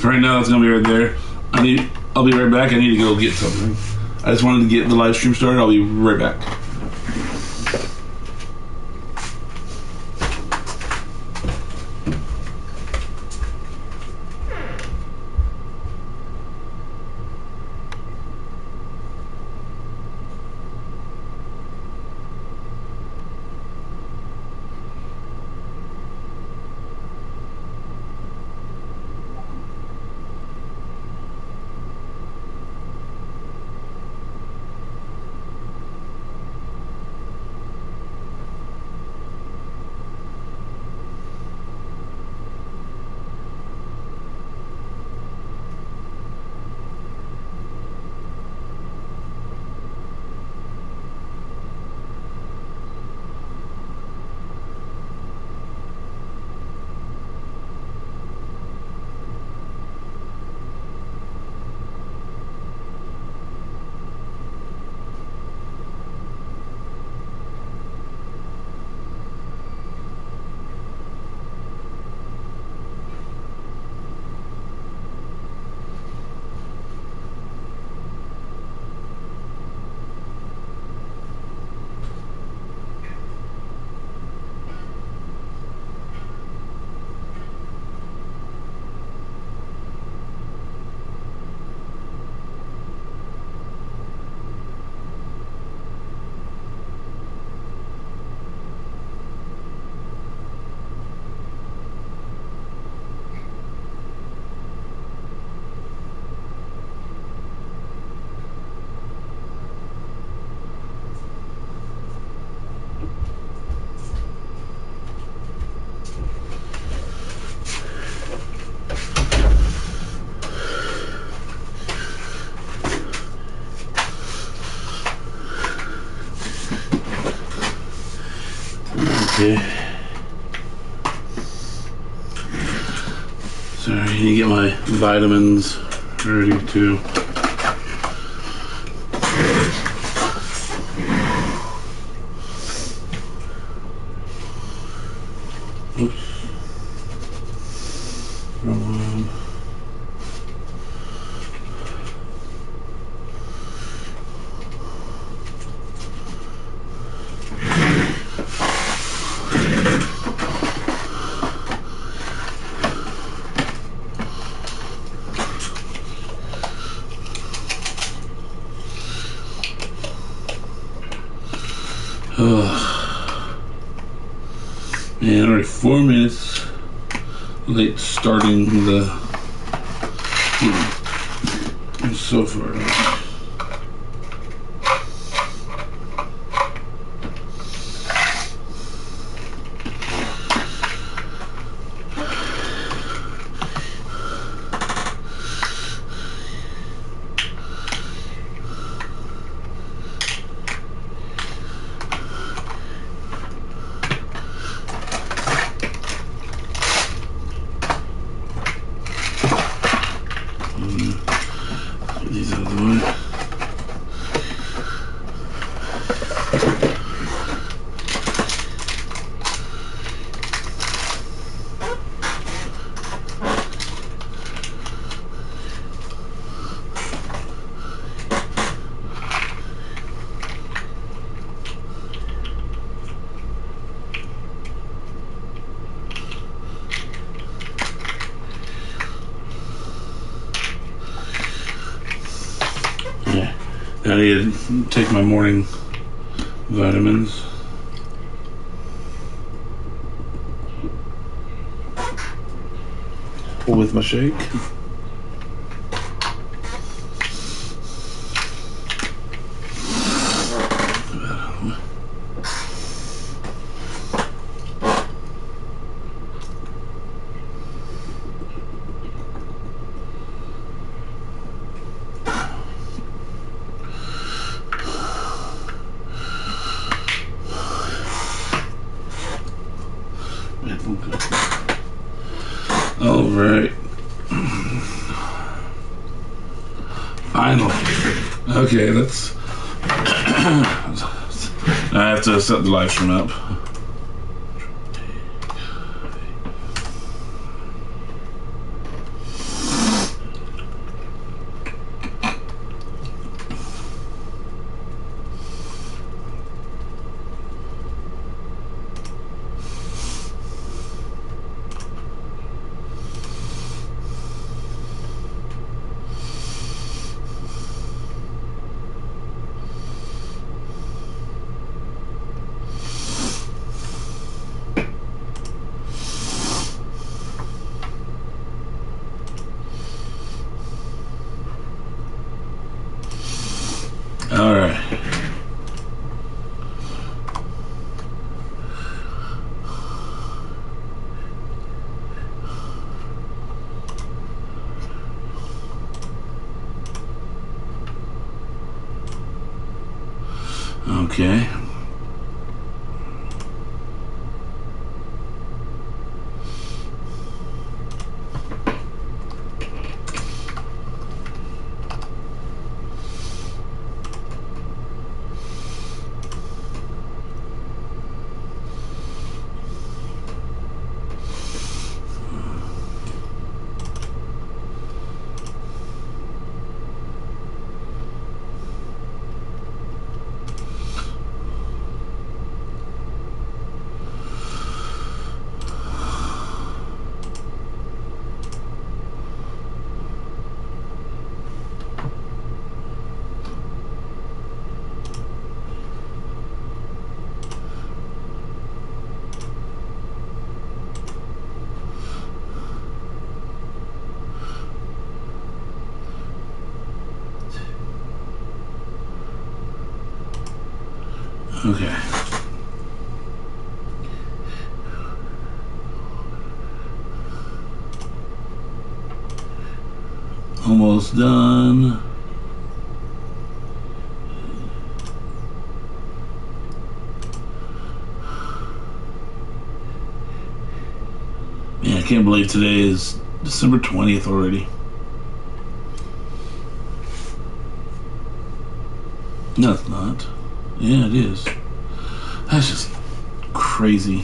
For right now, that's gonna be right there. I'll be right back. I need to go get something. I just wanted to get the live stream started. I'll be right back. Okay. Sorry, I need to get my vitamins ready too. Oops. Wrong one. Man, already 4 minutes late starting the I'm so far out. These are the ones. Yeah, I need to take my morning vitamins. With my shake. All right. Finally. Okay, let's. I have to set the live stream up. Okay. Okay. Almost done. Man, I can't believe today is December 20th already. No, it's not. Yeah, it is. That's just crazy.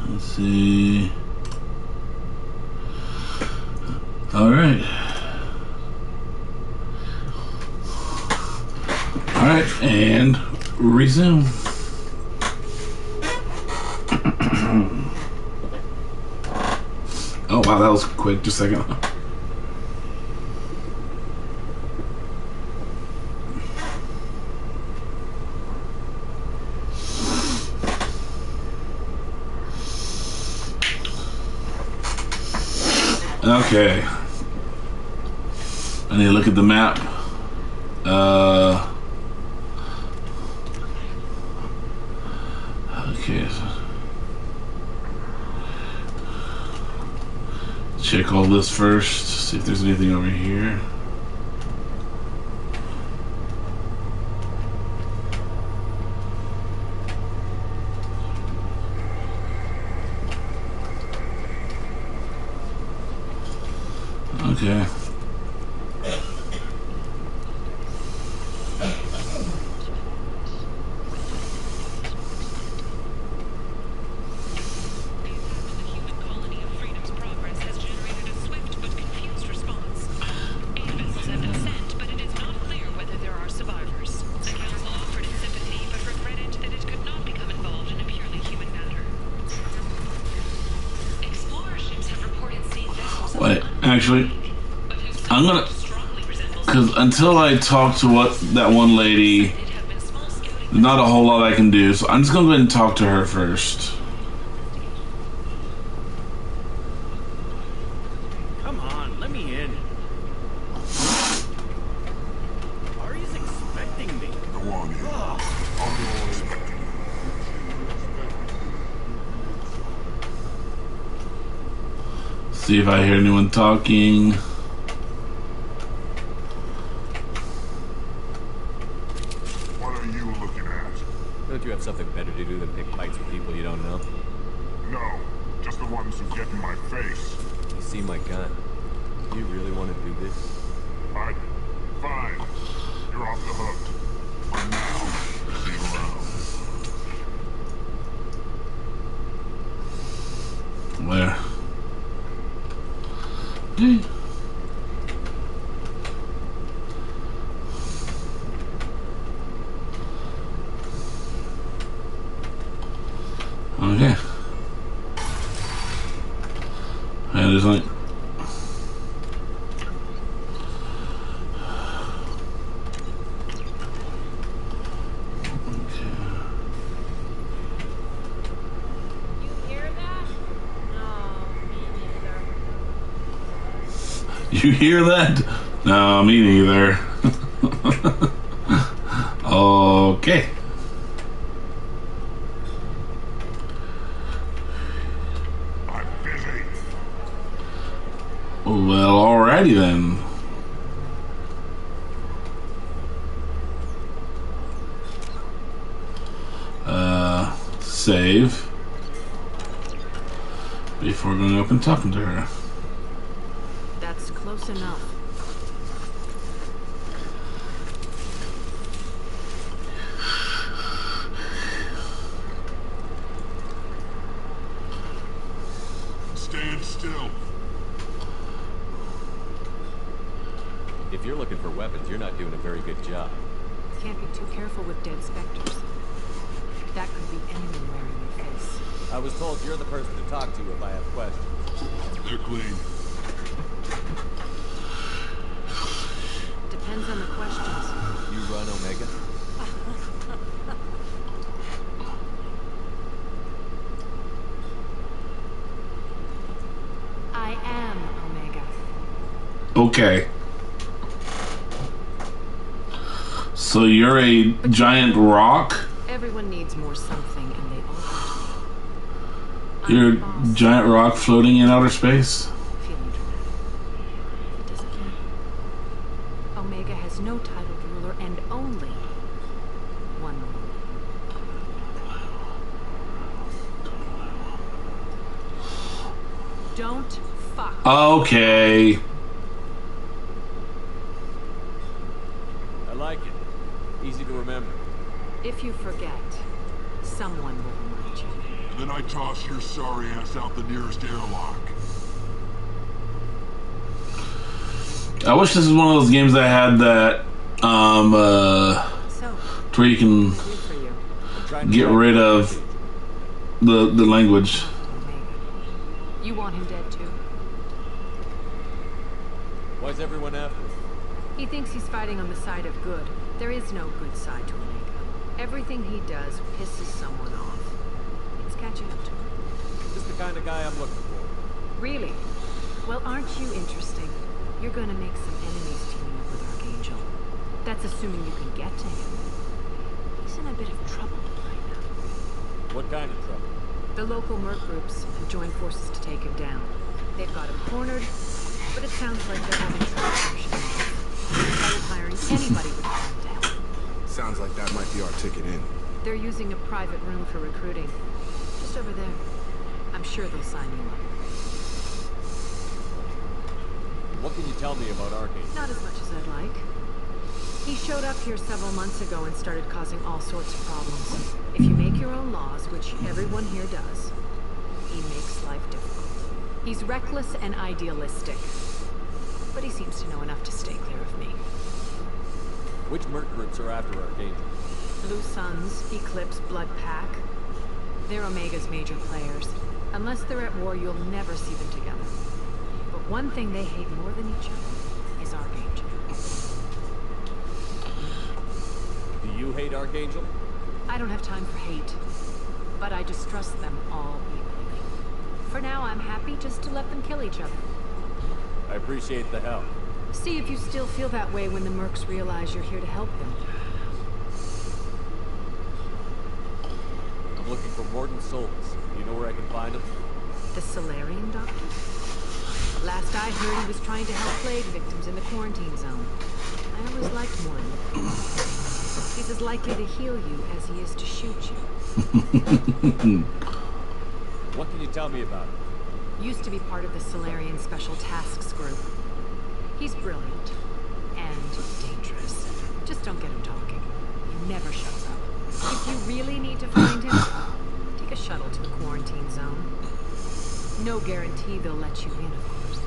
Let's see. All right. All right, and resume. Oh wow, that was quick. Just a second. Okay. I need to look at the map. Okay. Check all this first. See if there's anything over here. Okay. Wait, actually, I'm gonna, because until I talk to that one lady, not a whole lot I can do, so I'm just gonna go ahead and talk to her first. Come on, let me in. Ari's expecting me. Go on in. I'll be expecting you. See if I hear anyone talking. What are you looking at? Don't you have something better to do than pick fights with people you don't know? No, just the ones who get in my face. You see my gun. Do you really want to do this? Fine. You're off the hook. For now, see you around. Where? Hey. Okay. And there's like. You hear that? No, me neither. Okay. I'm busy. Well, alrighty then. save before going up and talking to her. That's close enough. Stand still. If you're looking for weapons, you're not doing a very good job. Can't be too careful with dead specters. That could be anyone wearing your face. I was told you're the person to talk to if I have questions. They're clean. Depends on the questions. You run Omega? I am Omega. Okay. So you're a giant rock? Everyone needs more something, and they all do. You're I'm a the boss. giant rock floating in outer space? Feeling dramatic. It doesn't matter. Omega has no titled ruler and only one ruler. Don't fuck. Okay. I like it. Easy to remember. If you forget, someone will remind you. Then I toss your sorry ass out the nearest airlock. I wish this was one of those games that had that, So, to where you can what can I do for you, I'm trying to get find rid out. of the language. Omega? You want him dead too? Why's everyone after him? He thinks he's fighting on the side of good. There is no good side to Omega. Everything he does pisses someone off. It's catching up to him. Just the kind of guy I'm looking for. Really? Well, aren't you interesting? You're gonna make some enemies teaming up with Archangel. That's assuming you can get to him. He's in a bit of trouble right now. What kind of trouble? The local merc groups have joined forces to take him down. They've got him cornered, but it sounds like they're having trouble pushing him off. They started hiring anybody with time to help. Sounds like that might be our ticket in. They're using a private room for recruiting. Just over there. I'm sure they'll sign you up. What can you tell me about Arcane? Not as much as I'd like. He showed up here several months ago and started causing all sorts of problems. If you make your own laws, which everyone here does, he makes life difficult. He's reckless and idealistic. But he seems to know enough to stay clear of me. Which merc groups are after Archangel? Blue Suns, Eclipse, Blood Pack. They're Omega's major players. Unless they're at war, you'll never see them together. But one thing they hate more than each other is Archangel. Do you hate Archangel? I don't have time for hate, but I distrust them all equally. For now, I'm happy just to let them kill each other. I appreciate the help. See if you still feel that way when the mercs realize you're here to help them. I'm looking for Mordin Souls. Do you know where I can find him? The Solarian doctor? Last I heard, he was trying to help plague victims in the quarantine zone. I always liked Morton. He's as likely to heal you as he is to shoot you. What can you tell me about him? Used to be part of the Solarian Special Tasks Group. He's brilliant and dangerous. Just don't get him talking. He never shuts up. If you really need to find him, take a shuttle to the quarantine zone. No guarantee they'll let you in, of course.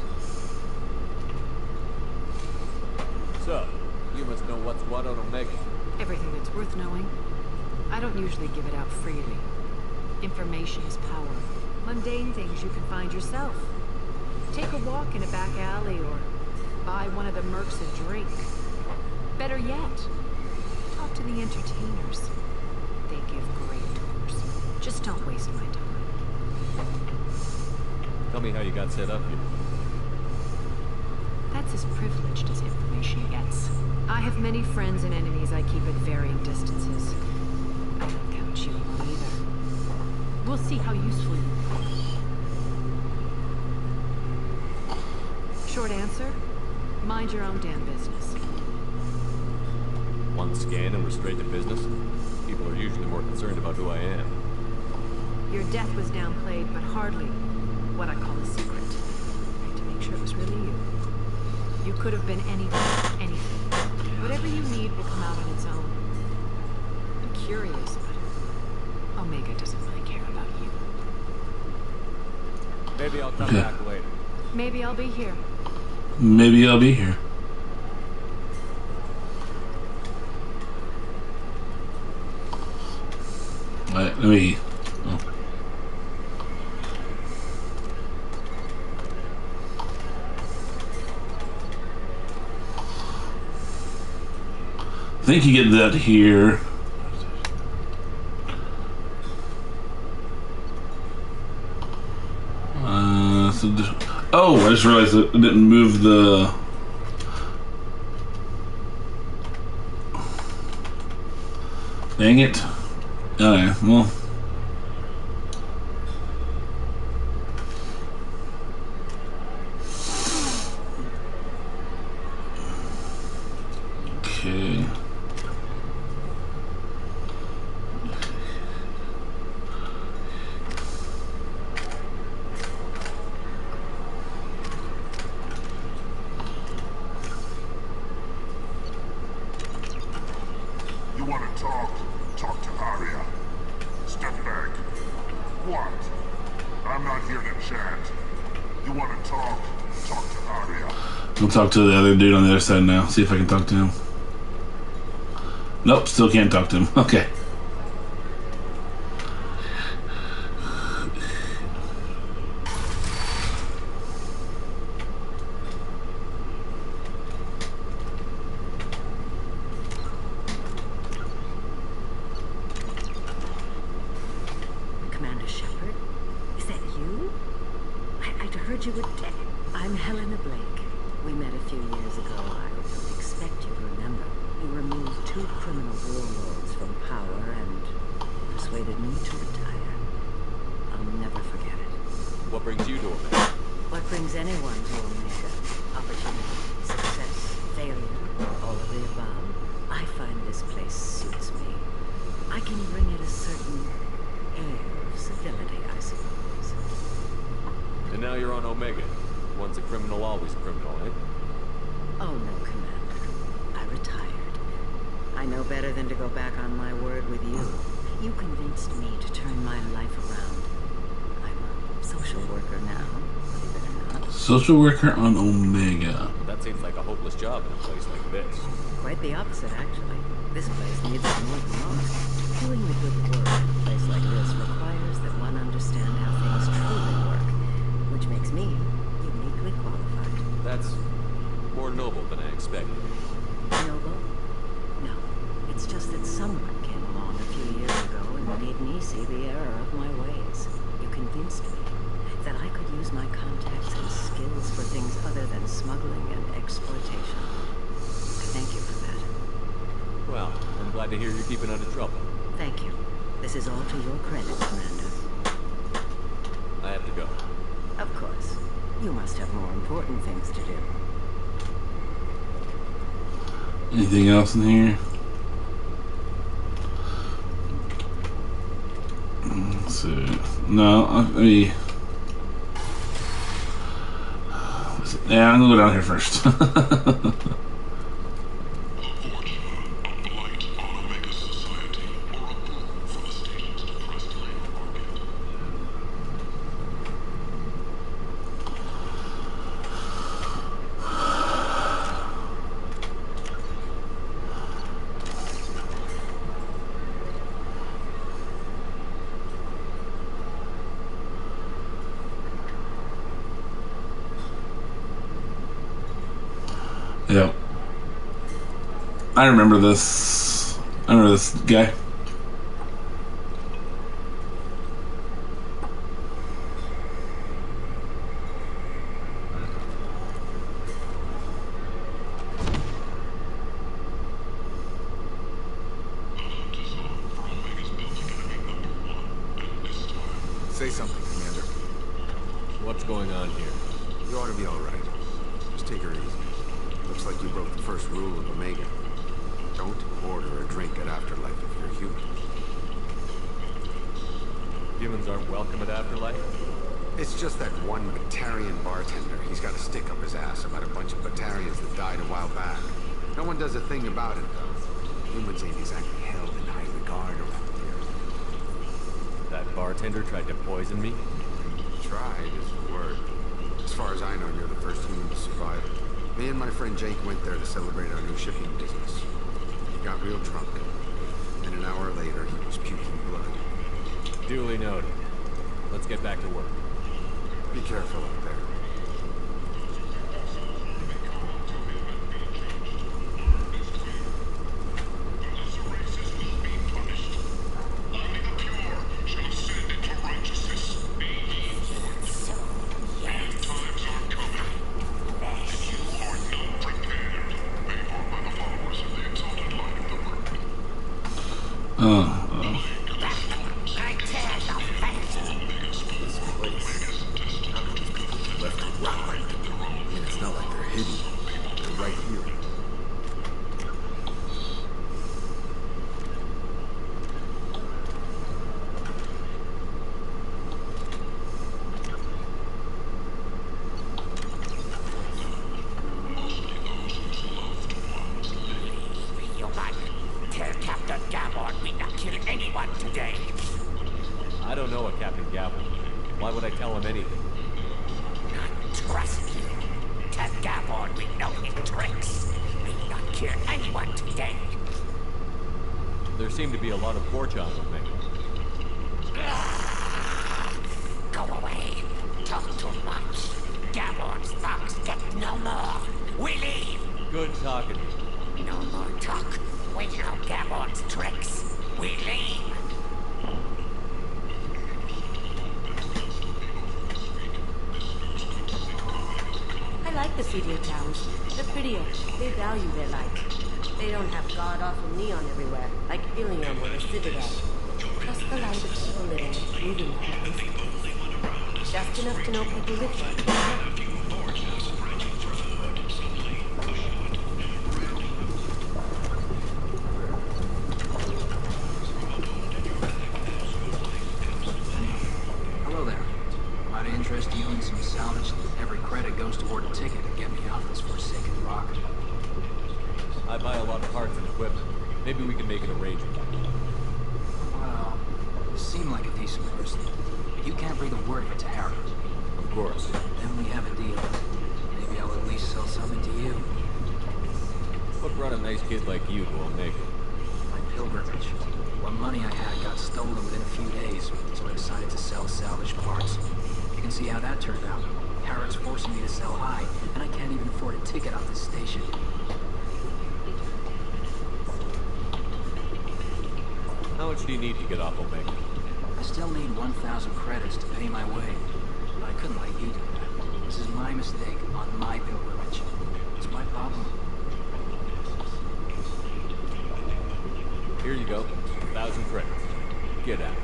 So, you must know what's what on Omega. Everything that's worth knowing. I don't usually give it out freely. Information is power. Mundane things you can find yourself. Take a walk in a back alley or buy one of the mercs a drink. Better yet, talk to the entertainers. They give great tours. Just don't waste my time. Tell me how you got set up here. That's as privileged as information gets. I have many friends and enemies I keep at varying distances. I don't count you alone either. We'll see how useful you are. Short answer, mind your own damn business. One scan and we're straight to business? People are usually more concerned about who I am. Your death was downplayed, but hardly what I call a secret. To make sure it was really you. You could have been anyone, anything. Whatever you need will come out on its own. I'm curious, but Omega doesn't really care about you. Maybe I'll come back later. Maybe I'll be here. Maybe I'll be here. Alright, let me... Oh. I think you get that here. Oh, I just realized it didn't move the... Dang it. Okay, well... Okay... You want to talk? Talk to Arya. Step back. What? I'm not here to chat. You want to talk? Talk to Arya. I'll talk to the other dude on the other side now. See if I can talk to him. Nope, still can't talk to him. Okay. Commander Shepard? Is that you? I'd heard you were dead. I'm Helena Blake. We met a few years ago. I don't expect you to remember. You removed 2 criminal warlords from power and persuaded me to retire. I'll never forget it. What brings you to Omega? What brings anyone to Omega? Opportunity, success, failure, all of the above. I find this place suits me. I can bring it a certain air of civility, I suppose. And now you're on Omega. Once a criminal, always a criminal, eh? Oh no, Commander. I retired. I know better than to go back on my word with you. You convinced me to turn my life around. I'm a social worker now, believe it or not. Social worker on Omega. That seems like a hopeless job in a place like this. Quite the opposite, actually. This place needs it more than most. Doing the good work in a place like this requires that one understand how things truly work, which makes me uniquely qualified. That's more noble than I expected. Noble? No. It's just that someone came along a few years ago and made me see the error of my ways. You convinced me that I could use my contacts and skills for things other than smuggling and exploitation. I thank you for that. Well, I'm glad to hear you're keeping out of trouble. Thank you. This is all to your credit, Commander. I have to go. Of course. You must have more important things to do. Anything else in here? Let's see. No, yeah, I'm gonna go down here first. Yep. I remember this. I remember this guy. Say something, Commander. What's going on here? You ought to be all right. Just take her easy. Looks like you broke the first rule of Omega. Don't order a drink at Afterlife if you're human. Humans aren't welcome at Afterlife? It's just that one Batarian bartender. He's got a stick up his ass about a bunch of Batarians that died a while back. No one does a thing about it, though. Humans ain't exactly held in high regard around here. That bartender tried to poison me? Tried is the word. As far as I know, you're the first human to survive. Me and my friend Jake went there to celebrate our new shipping business. He got real drunk, and an hour later he was puking blood. Duly noted. Let's get back to work. Be careful up there. I don't know a Captain Gabble. Why would I tell him anything? Trust you. Tell Gabon we know his tricks. We will not kill anyone today. There seem to be a lot of porch on Omega. Go away. Talk too much. Gabon's thugs get no more. We leave. Good talking to you. No more talk. We know Gabon's tricks. We leave. I like the city of towns. They're prettier. They value their life. They don't have god-awful neon everywhere, like Ilium or the Citadel. Just the light of people living, moving places. Just enough to know people live there. Hello there. Might interest you in some salvage. Every credit goes toward a ticket to get me off this forsaken rock. I buy a lot of parts and equipment. Maybe we can make an arrangement. Well, you seem like a decent person. But you can't breathe a word of it to Harry. Of course. Then we have a deal. Maybe I'll at least sell something to you. What brought a nice kid like you to Omega? My pilgrimage. What money I had got stolen within a few days, so I decided to sell salvaged parts. You can see how that turned out. Harrod's forcing me to sell high, and I can't even afford a ticket off this station. How much do you need to get off Omega? I still need 1,000 credits to pay my way. But I couldn't let you do that. This is my mistake on my pilgrimage. It's my problem. Here you go. 1,000 credits. Get out.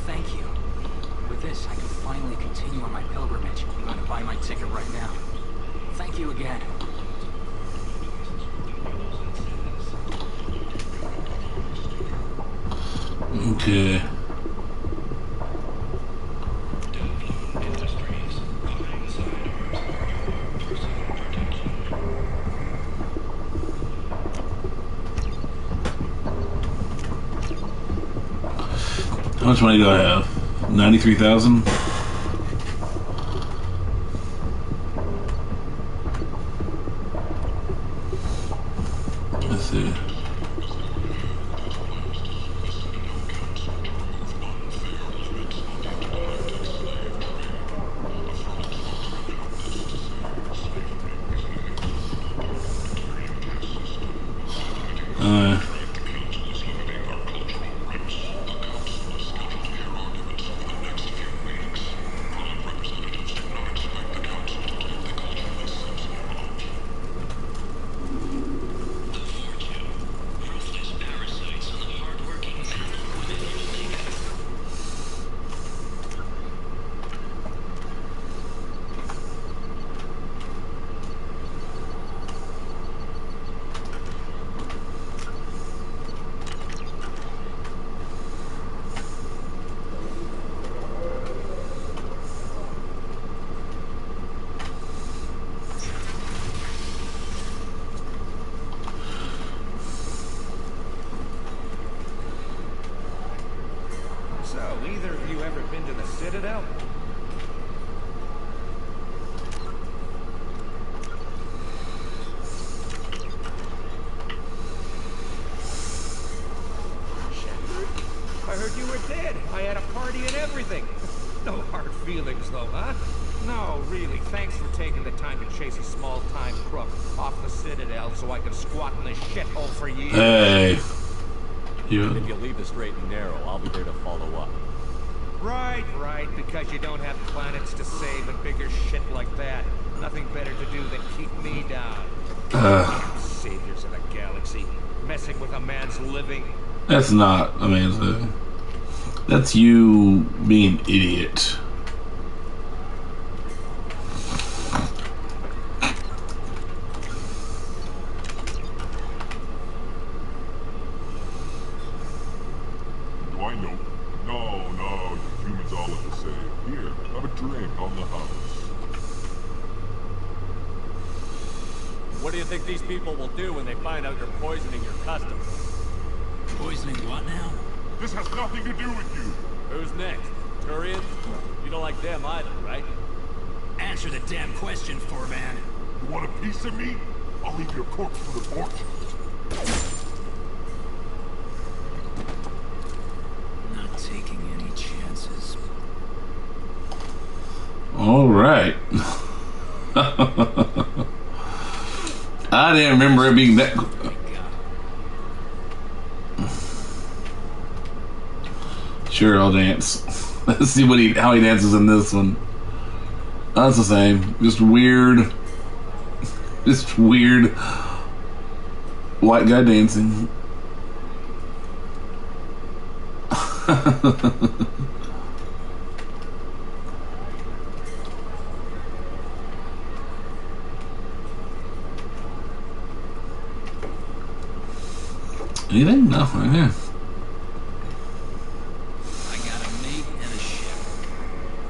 Thank you. With this, I can finally continue on my pilgrimage. I'm going to buy my ticket right now. Thank you again. Okay. How much money do I have? 93,000? Let's see. either of you ever been to the Citadel? Shepard? I heard you were dead. I had a party and everything. No hard feelings, though, huh? No, really. Thanks for taking the time to chase a small-time crook off the Citadel so I can squat in this shithole for years. Hey. If you leave the straight and narrow, I'll be there to follow up. Right, because you don't have planets to save and bigger shit like that. Nothing better to do than keep me down. Saviors of the galaxy, messing with a man's living. That's not amazing. That's you being an idiot. Do I know? No, you humans all look the same. Here, have a drink on the house. What do you think these people will do when they find out you're poisoning your customers? Poisoning what now? This has nothing to do with you. Who's next? Turians? You don't like them either, right? Answer the damn question, Foreman. You want a piece of me? I'll leave your corpse for the torch. Not taking any chances. All right. I didn't remember it being that. Sure, I'll dance. Let's see how he dances in this one. That's the same. Just weird white guy dancing. Anything? No, right here. I got a mate and a ship.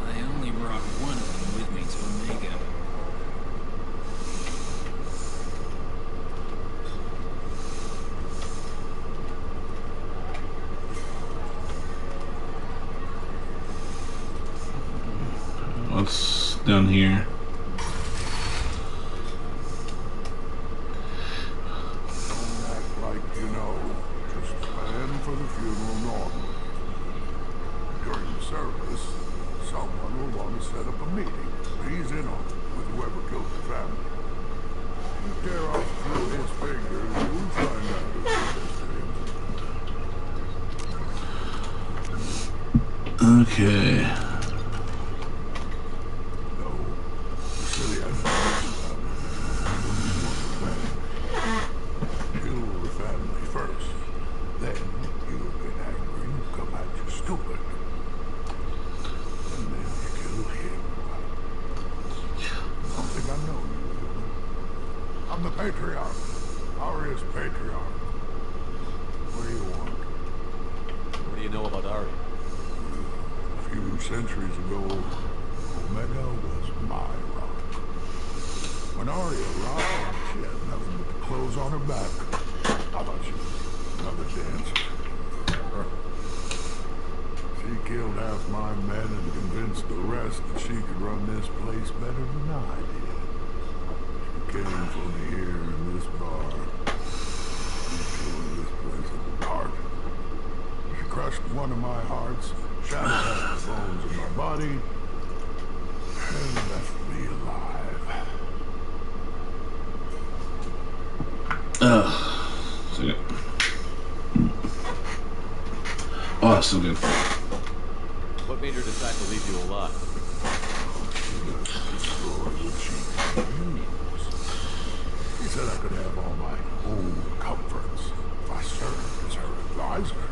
I only brought one of them with me to Omega. What's down here? Okay. Kill the family first. Then you'll get angry and come at you stupid. And then you kill him. I don't think I know you. I'm the Patriarch. Aria's Patriarch. What do you want? What do you know about Aria? A few centuries ago, Omega was my rock. When Aria arrived, she had nothing but the clothes on her back. How about you? Another dancer. She killed half my men and convinced the rest that she could run this place better than I did. She came for me here in this bar. She tore this place apart. She crushed one of my hearts, shattered half the bones in my body, and left me alive. So good. Oh, that's so good. What made her decide to leave you alive? He said I could have all my own comforts if I served as her advisor.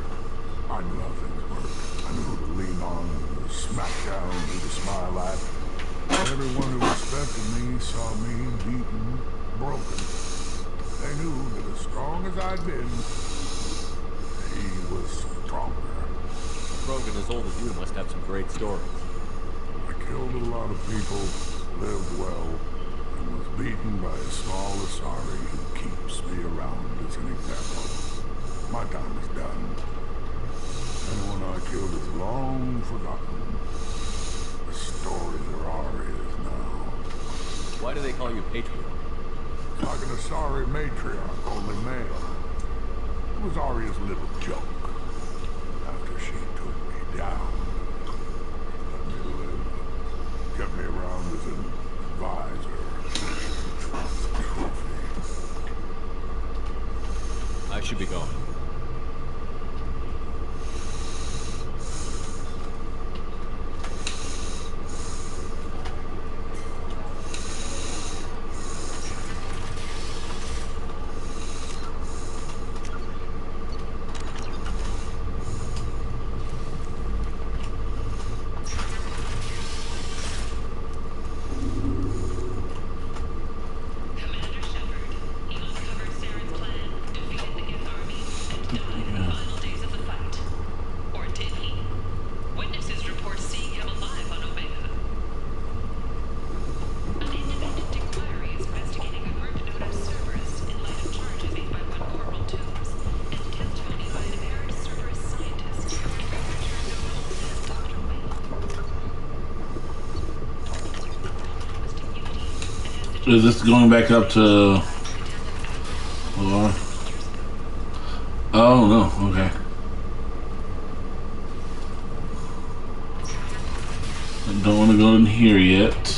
I knew how things work. I knew who to lean on, who to smack down, who to smile at. Everyone who respected me saw me beaten, broken. They knew that as strong as I'd been, he was stronger. A Krogan as old as you must have some great stories. I killed a lot of people, lived well, and was beaten by a small Asari who keeps me around as an example. My time is done. Anyone I killed is long forgotten. The stories are Aria's now. Why do they call you Patriarch? Like an Asari matriarch, only male. It was Aria's little joke. After she took me down, let me live. Kept me around as an advisor. Trophy. I should be going. Is this going back up to Laura? Oh no, okay. I don't want to go in here yet.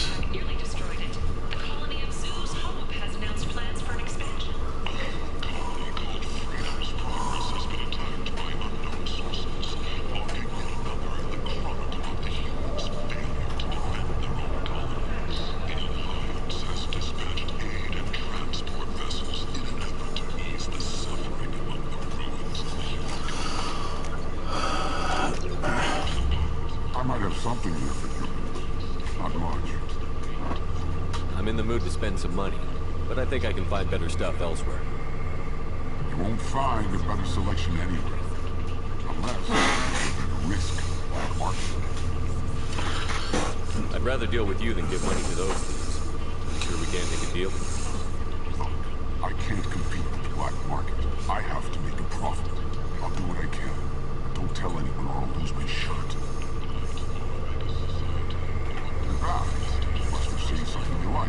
I might have something here for you. Not much. I'm in the mood to spend some money, but I think I can find better stuff elsewhere. You won't find a better selection anywhere. Unless you risk the market. I'd rather deal with you than give money to those thieves. Sure we can't make a deal? Look, I can't compete with the black market. I have to make a profit. I'll do what I can. Don't tell anyone or I'll lose my shirt. In fact, you must have seen something you like.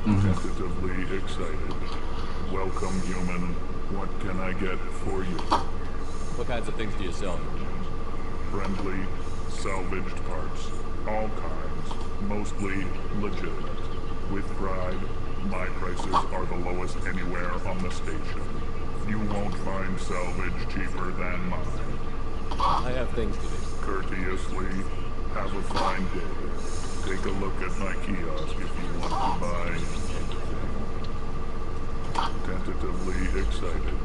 Tentatively excited. Welcome, human. What can I get for you? What kinds of things do you sell? Friendly, salvaged parts. All kinds. Mostly legitimate. With pride, my prices are the lowest anywhere on the station. You won't find salvage cheaper than mine. I have things to do. Courteously, have a fine day. Take a look at my kiosk if you want to buy anything. Tentatively excited.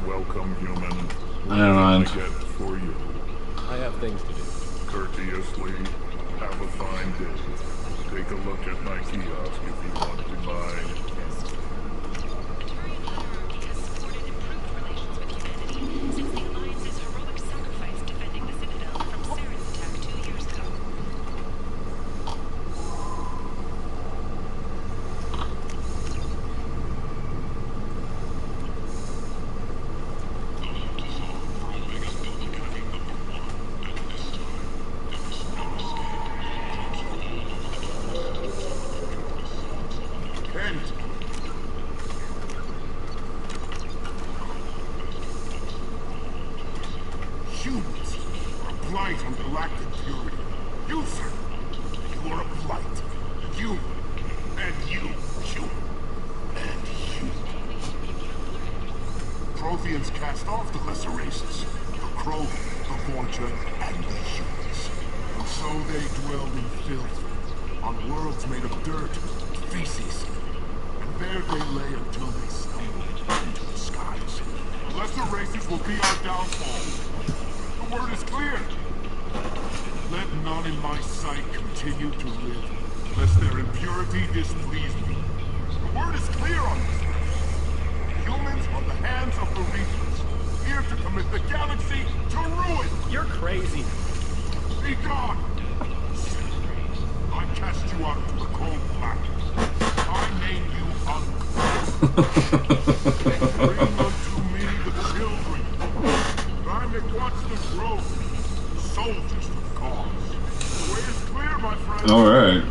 Welcome, human. What can I get for you? I have things to do. Courteously, have a fine day. Take a look at my kiosk if you want to buy anything. Humans are a blight on galactic purity. You, sir, you are a blight. You, and you, human. aliens cast off the lesser races, the Crow, the Vulture, and the humans. And so they dwelled in filth, on worlds made of dirt, feces. And there they lay until they stumbled into the skies. The lesser races will be our downfall. The word is clear. Let none in my sight continue to live, lest their impurity displease me. The word is clear on this. Humans are the hands of the Reapers, here to commit the galaxy to ruin! You're crazy. Be gone! I cast you out into the cold blackness. I name you unclean. Bring unto me the children. I may watch them grow. Soldiers of the cause. The way is clear, my friend. Alright.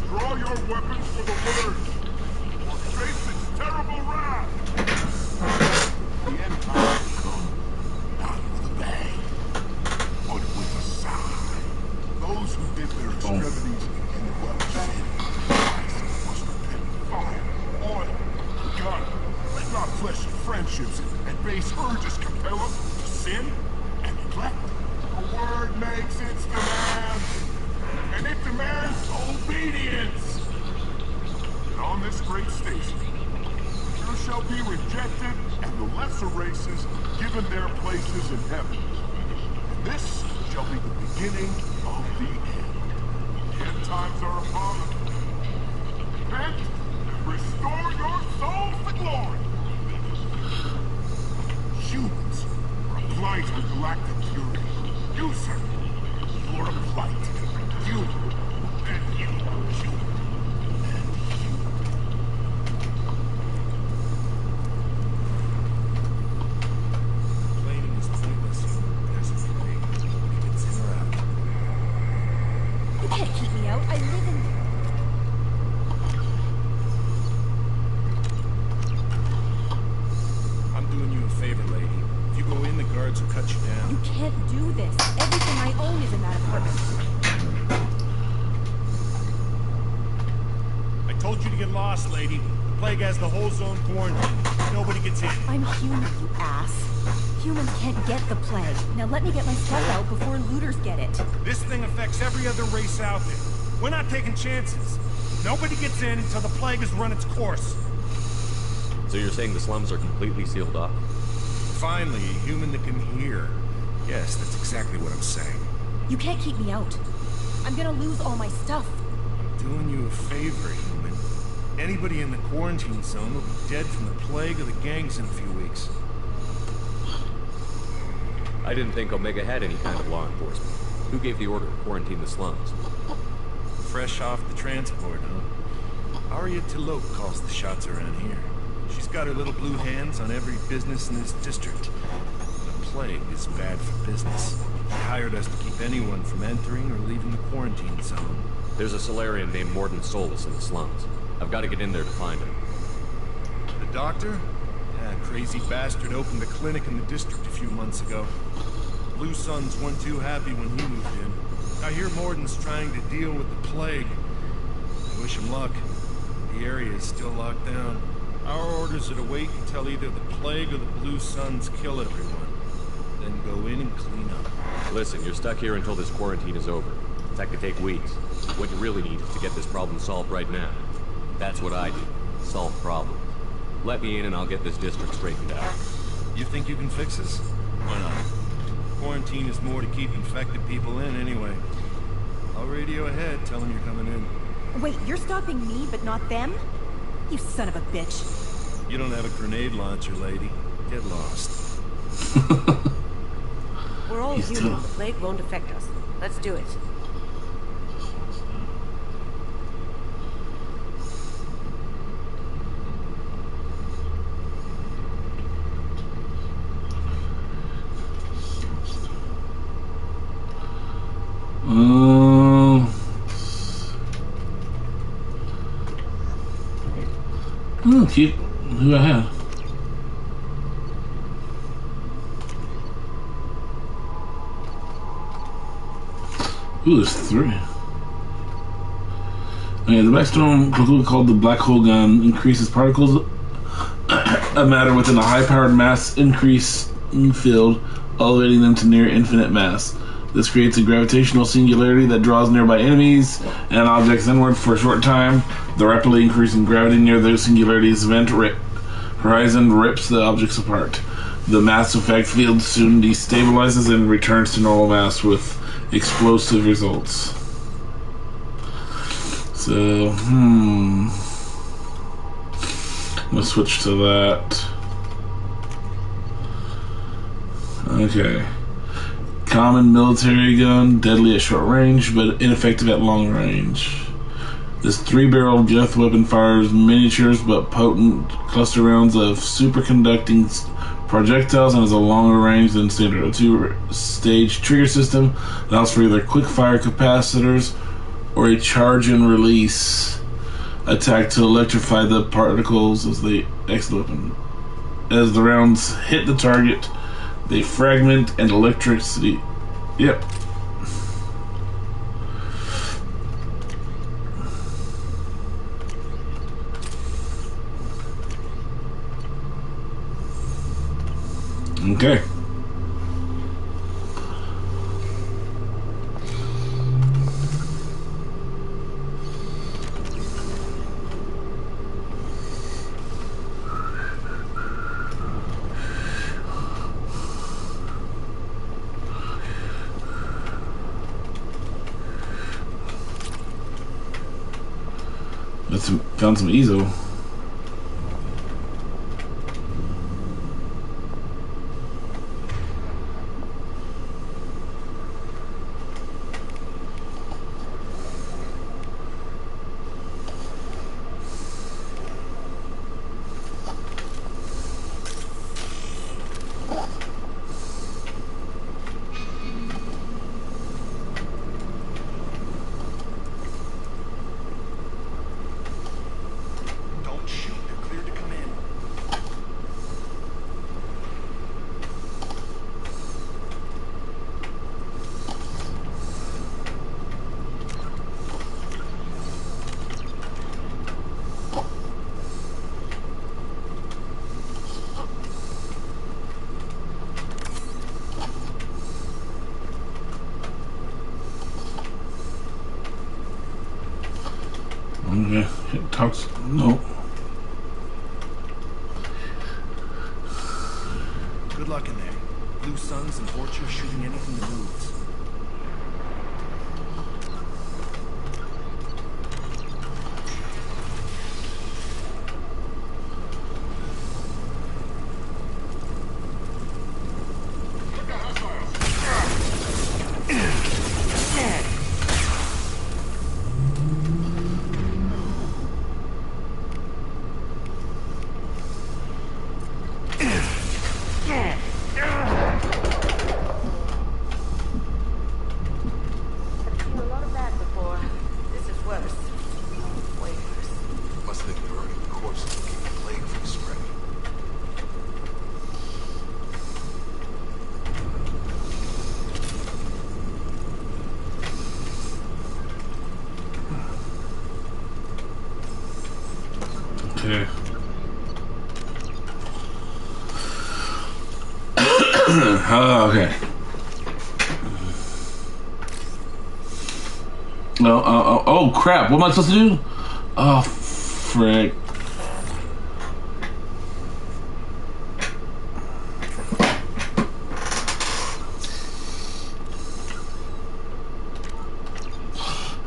Draw your weapons for the word, or face its terrible wrath. The end time will come, not with a bang, but with a sigh. Those who dip their extremities in the well of sin, must repent with fire, oil, gun. Let not fleshly friendships and base urges compel us to sin and neglect. The word makes its demands, and it demands obedience. And on this great station, you shall be rejected, and the lesser races given their places in heaven. And this shall be the beginning of the end. The end times are upon us. Repent and restore your souls to glory. Humans are a blight on galactic purity. You, sir, you're a blight. You, and you, you. Lady. The plague has the whole zone quarantined. Nobody gets in. I'm human, you ass. Humans can't get the plague. Now let me get my stuff out before looters get it. This thing affects every other race out there. We're not taking chances. Nobody gets in until the plague has run its course. So you're saying the slums are completely sealed off? Finally, a human that can hear. Yes, that's exactly what I'm saying. You can't keep me out. I'm gonna lose all my stuff. I'm doing you a favor, human. Anybody in the quarantine zone will be dead from the plague or the gangs in a few weeks. I didn't think Omega had any kind of law enforcement. Who gave the order to quarantine the slums? Fresh off the transport, huh? Arya T'Loak calls the shots around here. She's got her little blue hands on every business in this district. The plague is bad for business. She hired us to keep anyone from entering or leaving the quarantine zone. There's a Solarian named Mordin Solus in the slums. I've got to get in there to find him. The doctor? Yeah, crazy bastard opened a clinic in the district a few months ago. Blue Suns weren't too happy when he moved in. I hear Mordin's trying to deal with the plague. I wish him luck. The area is still locked down. Our orders are to wait until either the plague or the Blue Suns kill everyone. Then go in and clean up. Listen, you're stuck here until this quarantine is over. That could take weeks. What you really need is to get this problem solved right now. That's what I do. Solve problems. Let me in and I'll get this district straightened out. You think you can fix this? Why not? Quarantine is more to keep infected people in anyway. I'll radio ahead, tell them you're coming in. Wait, you're stopping me, but not them? You son of a bitch. You don't have a grenade launcher, lady. Get lost. We're all human. The plague won't affect us. Let's do it. Keep who I have. Ooh, there's 3. Okay, the Blackstorm, called the Black Hole Gun, increases particles a matter within a high-powered mass increasing field, elevating them to near infinite mass. This creates a gravitational singularity that draws nearby enemies and objects inward for a short time. The rapidly increasing gravity near the singularity's event horizon rips the objects apart. The mass effect field soon destabilizes and returns to normal mass with explosive results. So, let's switch to that. Okay. Common military gun, deadly at short range, but ineffective at long range. This 3-barrel death weapon fires miniatures but potent cluster rounds of superconducting projectiles and has a longer range than standard. A 2-stage trigger system allows for either quick fire capacitors or a charge and release attack to electrify the particles as they exit the weapon. As the rounds hit the target, they fragment and electricity. Yep. Okay. Found some EZO. Okay, it talks. No. Good luck in there. Blue Suns and Torture shooting anything that moves. Okay. Okay. Oh, crap. What am I supposed to do? Oh, frick.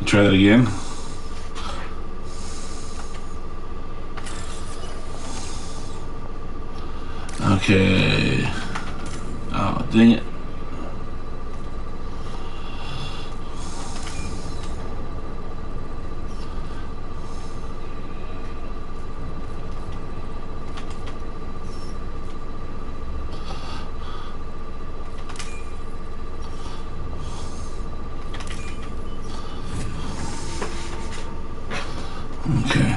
Try that again. Okay. Oh, dang it. Okay.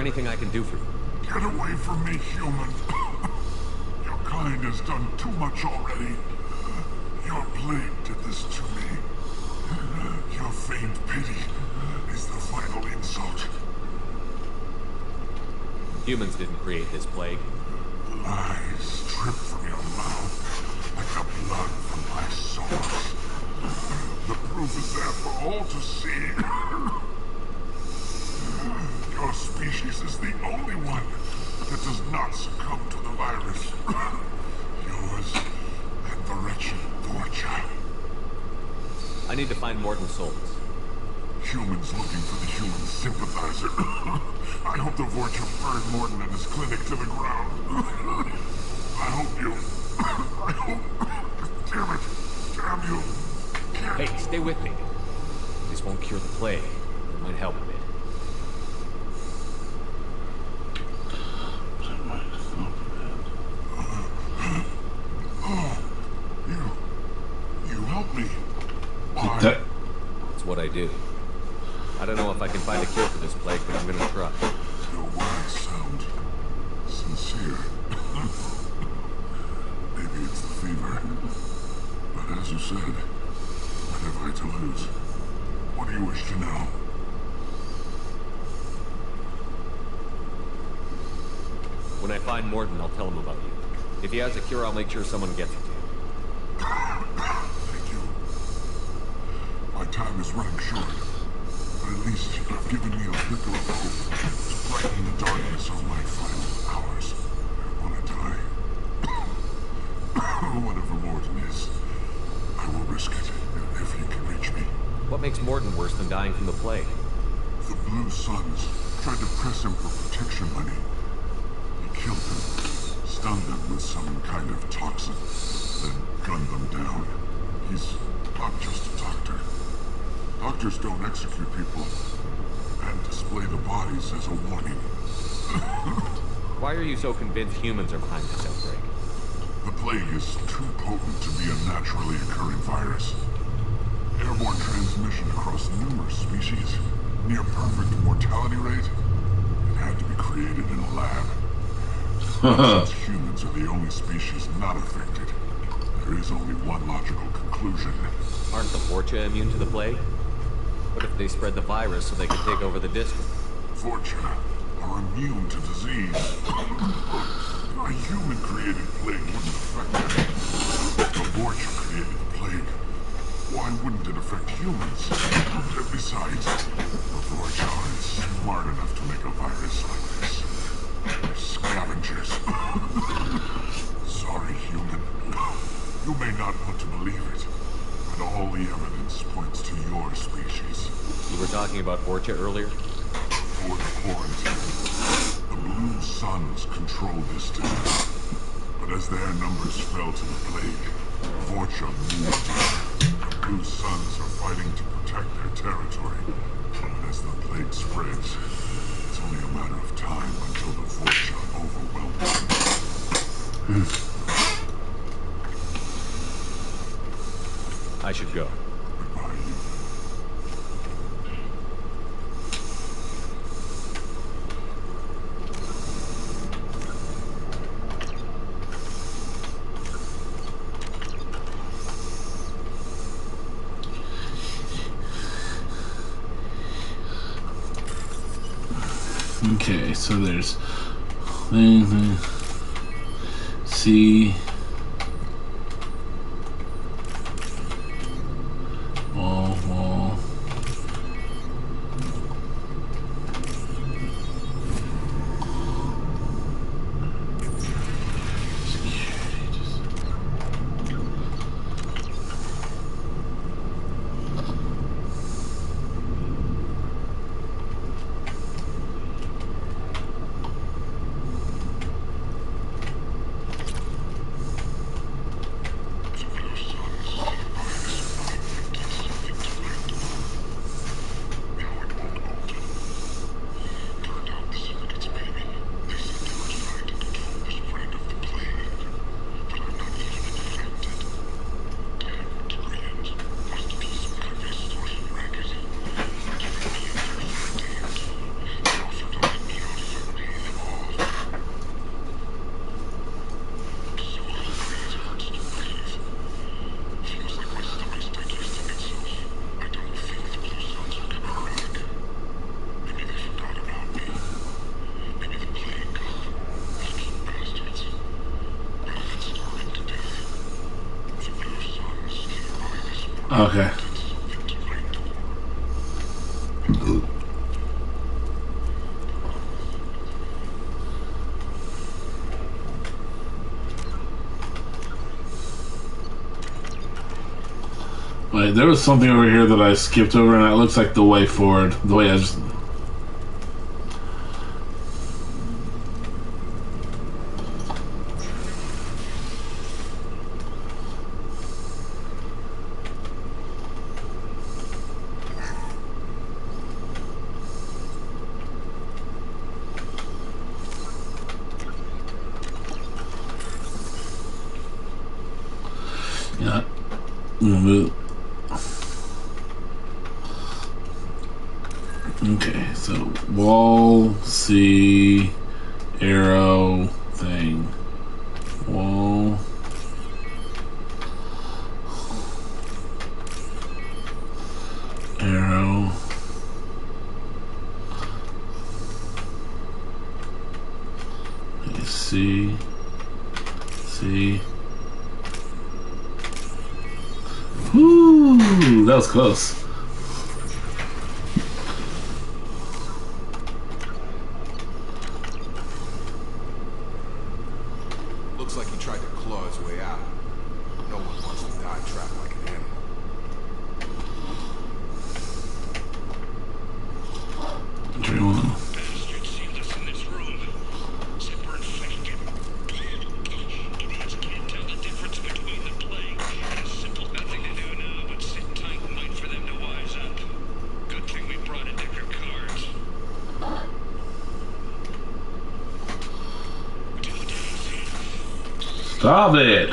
anything I can do for you? Get away from me, human. Your kind has done too much already. Your plague did this to me. Your feigned pity is the final insult. Humans didn't create this plague. Lies drip from your mouth like the blood from my sores. The proof is there for all to see. Your species is the only one that does not succumb to the virus. Yours and the wretched Vorcha. I need to find Morton Soltis. Humans looking for the human sympathizer. I hope the Vorcha burned Morton and his clinic to the ground. I hope you... I hope... Damn it. Damn you. Hey, stay with me. This won't cure the plague. It might help a bit. You help me. Why? It's what I do. I don't know if I can find a cure for this plague, but I'm gonna try. Your words sound sincere. Maybe it's the fever. But as you said, what have I to lose? What do you wish to know? When I find Morton, I'll tell him about you. If he has a cure, I'll make sure someone gets it to you. Thank you. My time is running short. But at least you've given me a flicker of hope to brighten the darkness of my final hours. When I die, whatever Morton is, I will risk it if he can reach me. What makes Morton worse than dying from the plague? The Blue Suns tried to press him for protection money. He killed them, stunned them with some kind of toxin, then gunned them down. He's not just a doctor. Doctors don't execute people and display the bodies as a warning. Why are you so convinced humans are behind this outbreak? The plague is too potent to be a naturally occurring virus. Airborne transmission across numerous species, near perfect mortality rate. It had to be created in a lab. Since humans are the only species not affected, there is only one logical conclusion. Aren't the Vorcha immune to the plague? What if they spread the virus so they could take over the district? Vorcha are immune to disease. A human-created plague wouldn't affect them. If the Vorcha created the plague, why wouldn't it affect humans? Besides, the Vorcha aren't smart enough to make a virus like this. They're scavengers. Sorry, human. You may not want to believe it, but all the evidence points to your species. You were talking about Vorcha earlier? Before the quarantine, the Blue Suns controlled this district. But as their numbers fell to the plague, Vorcha moved. The Blue Suns are fighting to protect their territory. But as the plague spreads, it's only a matter of time until the Vorcha overwhelm them. I should go. Goodbye, you. Okay, so there's C. Wall. Okay. Wait, there was something over here that I skipped over, and it looks like the way forward. The way I just... Yeah. Okay, so wall, C, arrow, thing. Wall. Arrow. C. C. Woo! That was close. Looks like he tried to claw his way out. No one wants to die trapped like an animal. Everyone. Stop it!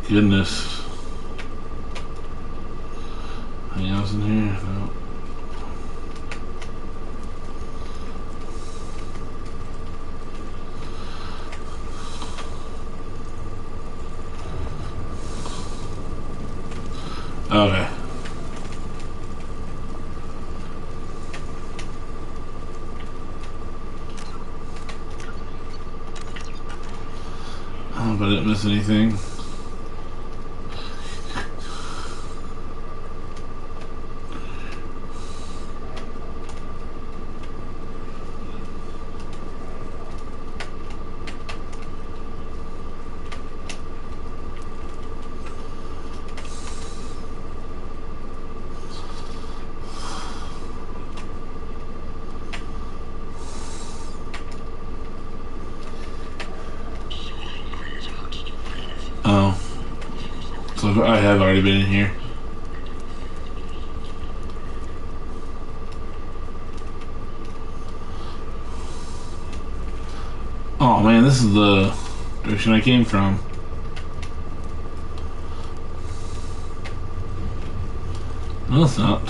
Goodness. Anything else in here? No. Okay. Oh, but I didn't miss anything. Oh. So I have already been in here. Oh man, this is the direction I came from. No, it's not.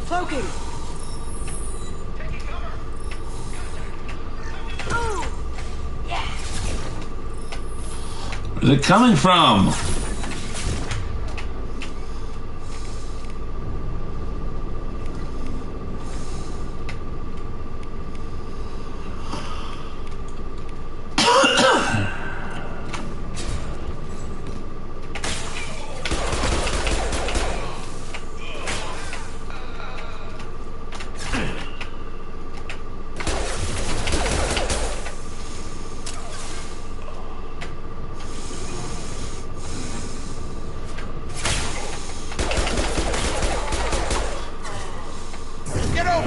Cloaking! Where's it coming from?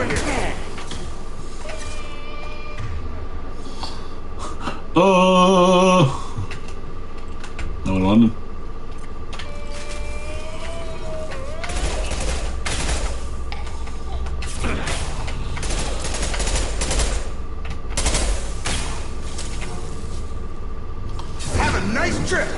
over here! No, in London. Have a nice trip!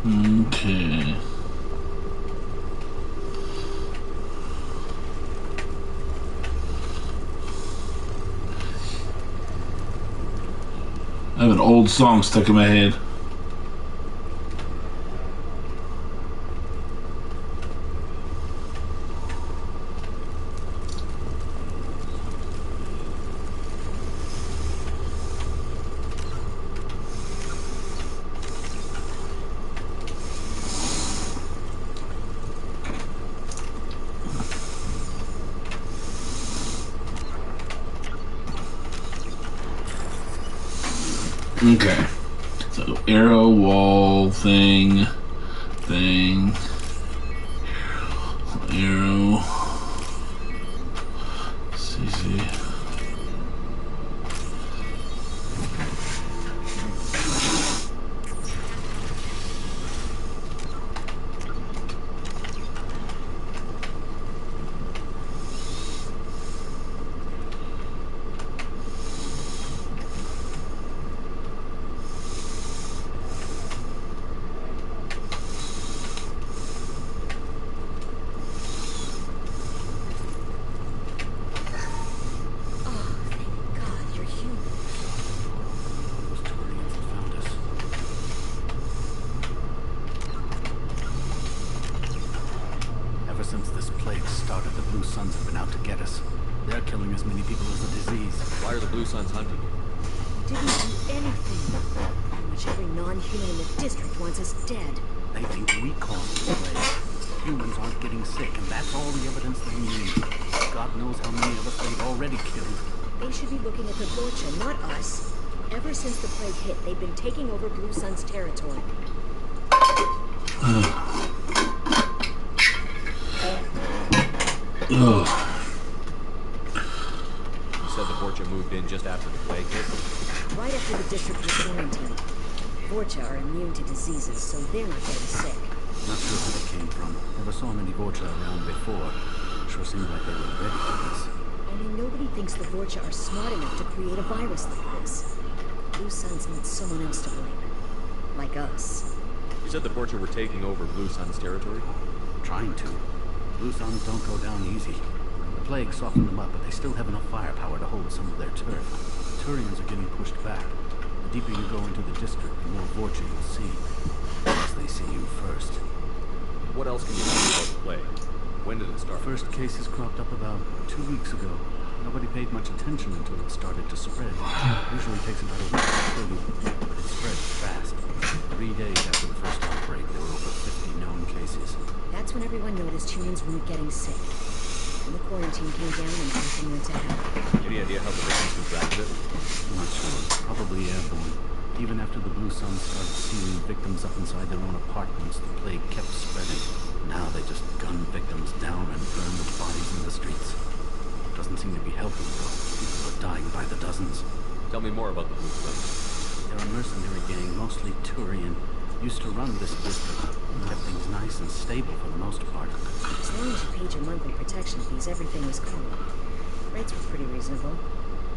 Okay. I have an old song stuck in my head. Okay. So arrow, wall, thing, arrow, CC. Since this plague started, the Blue Suns have been out to get us. They're killing as many people as the disease. Why are the Blue Suns hunting? Didn't do anything. Pretty much every non-human in the district wants us dead. They think we caused the plague. Humans aren't getting sick, and that's all the evidence they need. God knows how many of us they've already killed. They should be looking at the Vorcha, not us. Ever since the plague hit, they've been taking over Blue Sun's territory. You said the Vorcha moved in just after the plague hit? Right after the district was quarantined. Vorcha are immune to diseases, so they're not getting sick. Not sure where they came from. Never saw many Vorcha around before. Sure seemed like they were ready for this. I mean, nobody thinks the Vorcha are smart enough to create a virus like this. Blue Suns need someone else to blame. Like us. You said the Vorcha were taking over Blue Sun's territory? Trying to. Blue Suns don't go down easy. The plague softened them up, but they still have enough firepower to hold some of their turf. The Turians are getting pushed back. The deeper you go into the district, the more Vorcha you'll see. Unless they see you first. What else can you tell me about the plague? When did it start? First cases cropped up about 2 weeks ago. Nobody paid much attention until it started to spread. Usually takes about a week to kill you, but it spreads fast. 3 days after the first outbreak, there were over 50 known cases. That's when everyone noticed humans weren't getting sick. When the quarantine came down and everything went to hell. Any idea how the victims contracted it? Not sure. Probably airborne. Even after the Blue Suns started sealing victims up inside their own apartments, the plague kept spreading. Now they just gun victims down and burn the bodies in the streets. Doesn't seem to be helping, though. People are dying by the dozens. Tell me more about the Blue Suns. They're a mercenary gang, mostly Turian. Used to run this district. Kept things nice and stable for the most part. As long as you paid your monthly protection fees, everything was cool. Rates were pretty reasonable.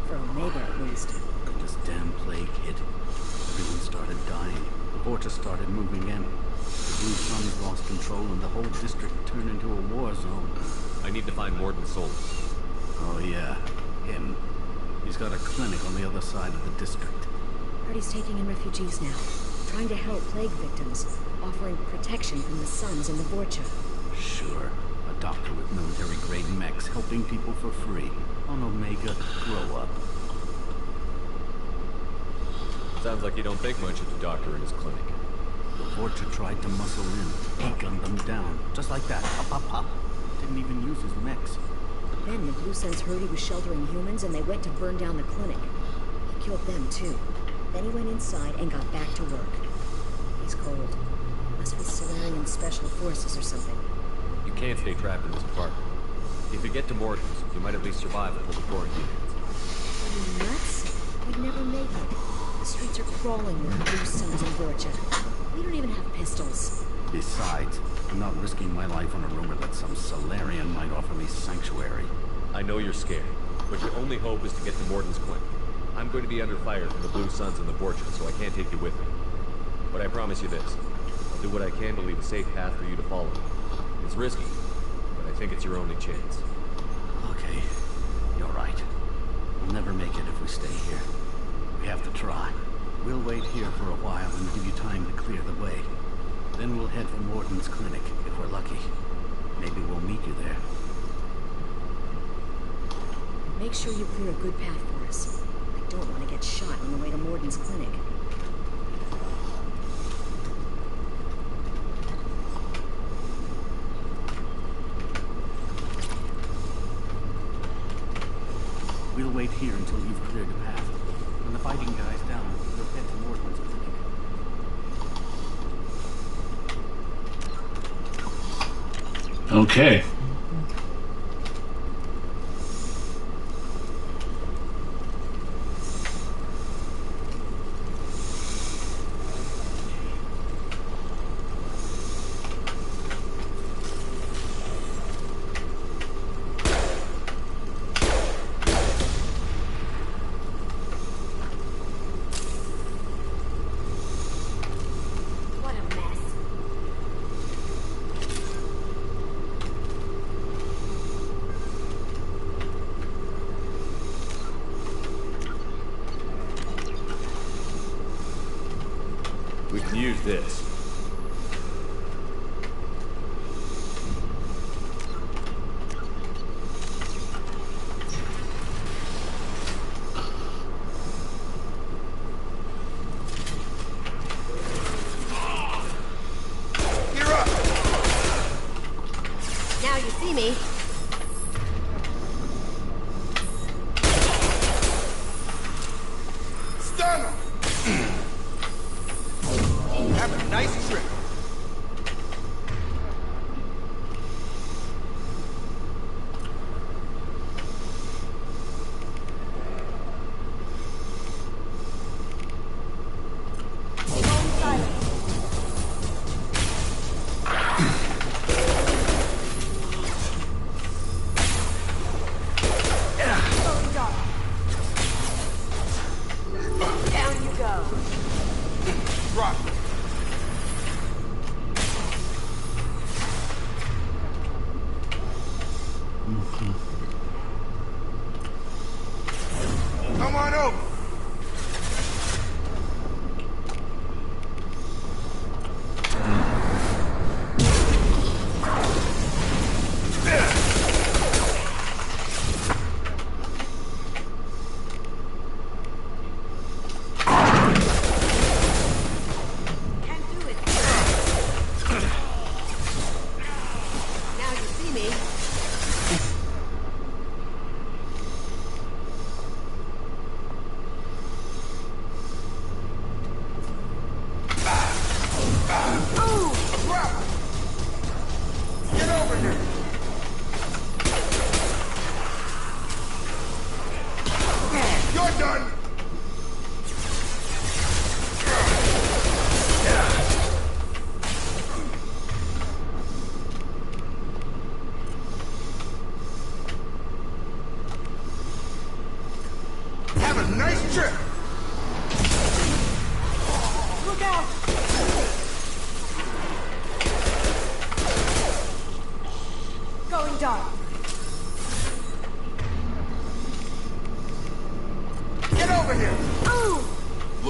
For Omega, at least. This damn plague hit. Everyone started dying. The Vorcha started moving in. The Blue Suns lost control and the whole district turned into a war zone. I need to find Mordin Solus. Oh yeah, him. He's got a clinic on the other side of the district. Everybody's taking in refugees now, trying to help plague victims, offering protection from the Suns and the Vorcha. Sure. A doctor with military-grade mechs helping people for free. On Omega, grow up. Sounds like you don't think much of the doctor in his clinic. The Vorcha tried to muscle in. He gunned them down. Just like that. Pop, pop, pop. Didn't even use his mechs. Then the Blue Suns heard he was sheltering humans and they went to burn down the clinic. He killed them too. Then he went inside and got back to work. He's cold. Must be Solarian Special Forces or something. You can't stay trapped in this apartment. If you get to Morgan's, you might at least survive until the quarantine ends. Are you nuts? We'd never make it. The streets are crawling with Blue Suns and Vorcha. We don't even have pistols. Besides, I'm not risking my life on a rumor that some Solarian might offer me sanctuary. I know you're scared, but your only hope is to get to Morden's clinic. I'm going to be under fire from the Blue Suns and the Vorcha, so I can't take you with me. But I promise you this. I'll do what I can to leave a safe path for you to follow. It's risky, but I think it's your only chance. Okay, you're right. We'll never make it if we stay here. We have to try. We'll wait here for a while and give you time to clear the way. Then we'll head for Morden's clinic, if we're lucky. Maybe we'll meet you there. Make sure you clear a good path for us. I don't want to get shot on the way to Morden's clinic. We'll wait here until you've cleared the path. When the fighting dies down, we'll head to Morden's clinic. Okay. What a mess. We can use this. Gear up! Now you see me. Stun 'em! Have a nice trip. Down you go. Drop. Come on over.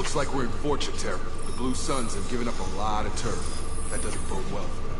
Looks like we're in fortune territory. The Blue Suns have given up a lot of turf. That doesn't bode well for them.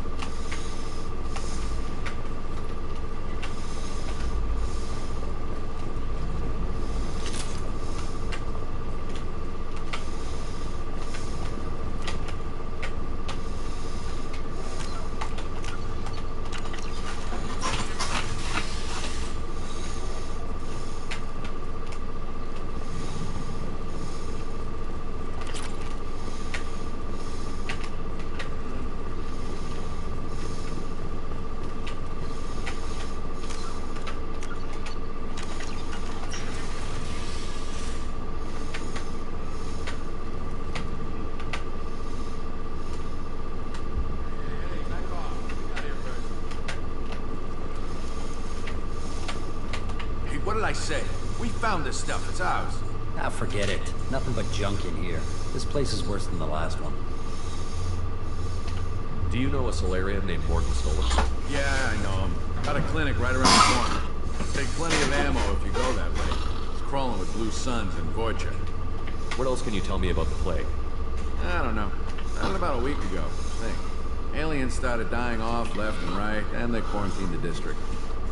What did I say? We found this stuff. It's ours. Ah, forget it. Nothing but junk in here. This place is worse than the last one. Do you know a Solarian named Morton Stolen? Yeah, I know him. Got a clinic right around the corner. Take plenty of ammo if you go that way. It's crawling with Blue Suns and Voyager. What else can you tell me about the plague? I don't know. Started about a week ago, I think. Aliens started dying off left and right, and they quarantined the district.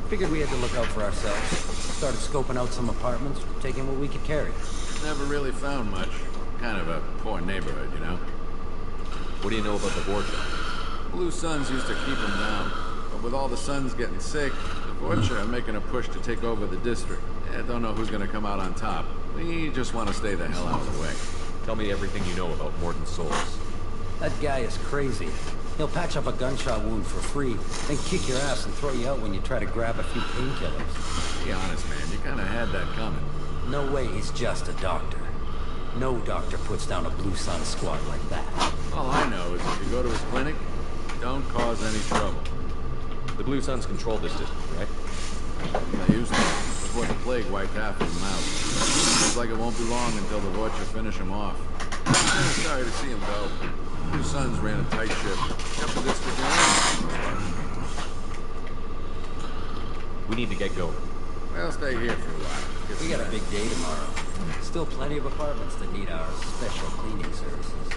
Figured we had to look out for ourselves. Started scoping out some apartments, taking what we could carry. Never really found much. Kind of a poor neighborhood, you know? What do you know about the Vorcha? Blue Suns used to keep them down. But with all the Suns getting sick, the Vorcha are making a push to take over the district. I don't know who's gonna come out on top. We just want to stay the hell out of the way. Tell me everything you know about Morton Souls. That guy is crazy. He'll patch up a gunshot wound for free, then kick your ass and throw you out when you try to grab a few painkillers. Be honest, man. You kind of had that coming. No way he's just a doctor. No doctor puts down a Blue Sun squad like that. All I know is if you go to his clinic, don't cause any trouble. The Blue Suns control this district, right? They used to, before the plague wiped half of them out. Looks like it won't be long until the Vorcha finish him off. I'm kind of sorry to see him go. Blue Suns ran a tight ship. Kept the district going. We need to get going. Well, stay here for a while. We got a big day tomorrow. Still plenty of apartments that need our special cleaning services.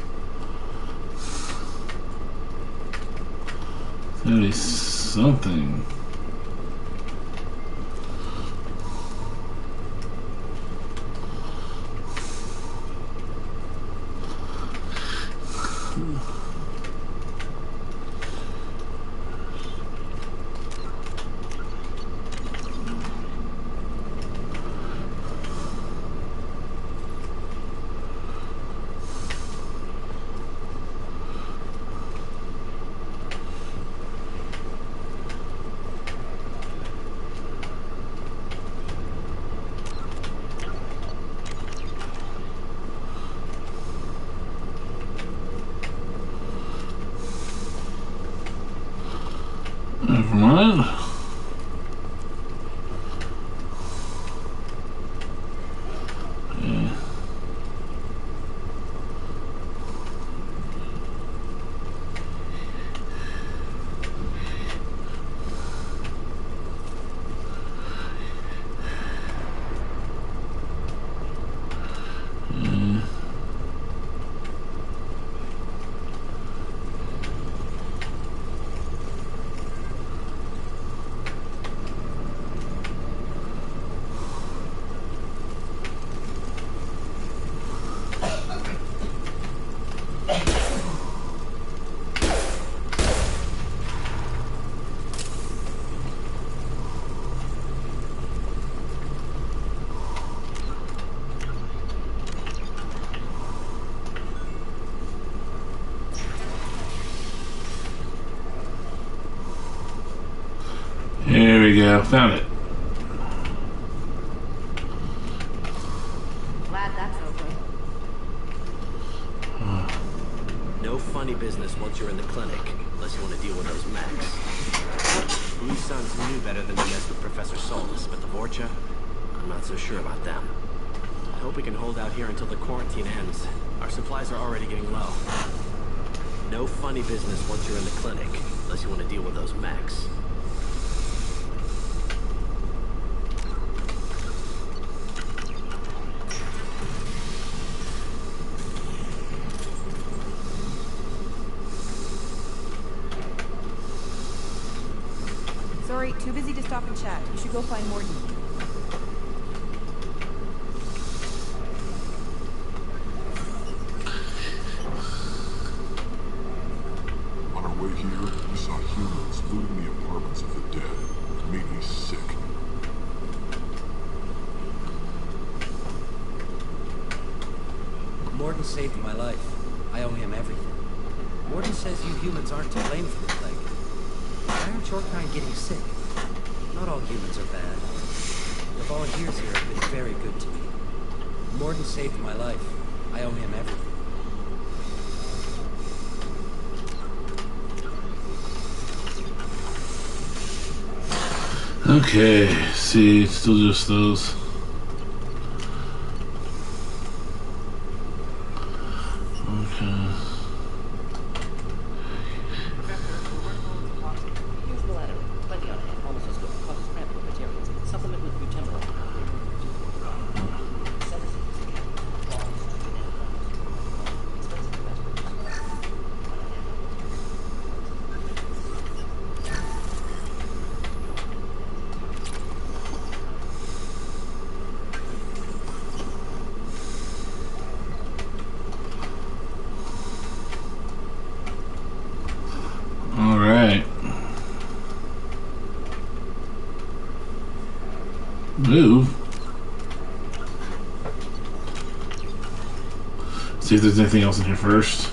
That is something. Never mind. Yeah. Here we go. Found it. Glad that's over. No funny business once you're in the clinic, unless you want to deal with those mechs. Blue Suns knew better than to mess with Professor Solus, but the Vorcha, I'm not so sure about them. I hope we can hold out here until the quarantine ends. Our supplies are already getting low. No funny business once you're in the clinic, unless you want to deal with those mechs. Sorry, too busy to stop and chat. You should go find Morton. On our way here, we saw humans looting the apartments of the dead. It made me sick. Morton saved my life. I owe him everything. Morton says you humans aren't to blame for the plague. Why aren't your kind getting sick? Not all humans are bad. The volunteers here have been very good to me. Morton saved my life. I owe him everything. Okay, see, it's still just those. Okay. Here's the ladder. Plenty on hand. Almost as good. Causes cramp for materials. Supplement with butemol. Alright. Move. See if there's anything else in here first.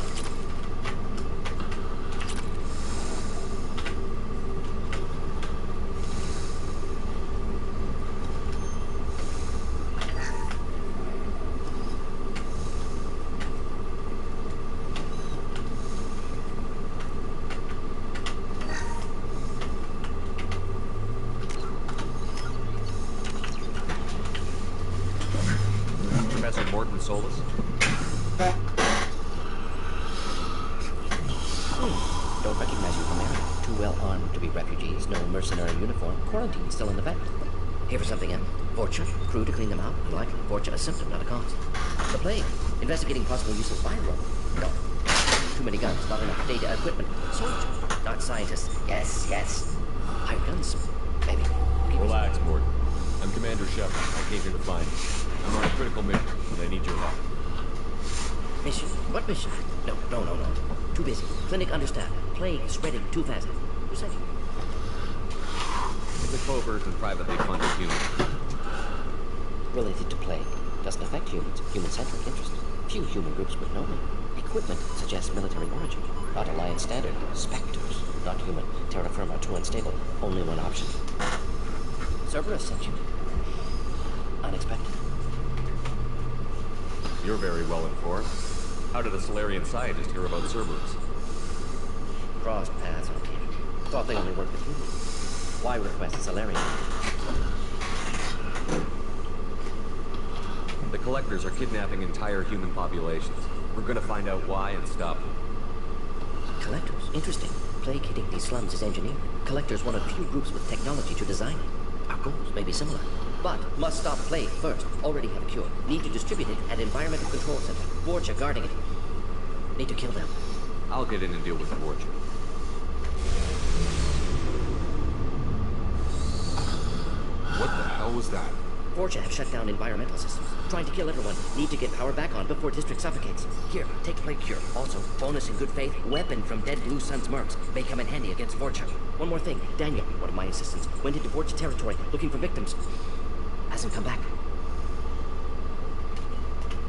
Professor Morton Solus? Don't recognize you from area. Too well armed to be refugees, no mercenary uniform. Quarantine still in effect. Here for something, Em? Vorcha? Crew to clean them out? Unlikely. Vorcha a symptom, not a cause. The plague. Investigating possible use of viral. No. Too many guns, not enough data, equipment. Soldier, not scientists. Yes, yes. Hired guns. Maybe. Relax, Morton. I'm Commander Shepard. I came here to find you. I'm on a critical mission, and I need your help. Mission? What mission? No. Too busy. Clinic understaffed. Plague spreading too fast. Who sent you? It's a covert and privately funded human. Related to plague. Doesn't affect humans. Human-centric interest. Few human groups would know it. Equipment suggests military origin. Not Alliance standard. Spectres. Not human. Terra firma too unstable. Only one option. Cerberus sent you. Unexpected. You're very well informed. How did a Solarian scientist hear about Cerberus? Crossed paths on occasion. Thought they only worked with humans. Why request a Solarian? The Collectors are kidnapping entire human populations. We're gonna find out why and stop them. Collectors? Interesting. Plague hitting these slums is engineered. Collectors one of few groups with technology to design it. Our goals may be similar. But must stop plague first. Already have a cure. Need to distribute it at Environmental Control Center. Vorcha guarding it. Need to kill them. I'll get in and deal with the Vorcha. What the hell was that? Vorcha have shut down environmental systems. Trying to kill everyone. Need to get power back on before district suffocates. Here, take plague cure. Also, bonus in good faith, weapon from dead Blue Sun's mercs. May come in handy against Vorcha. One more thing. Daniel, one of my assistants, went into Vorcha territory looking for victims. Hasn't come back.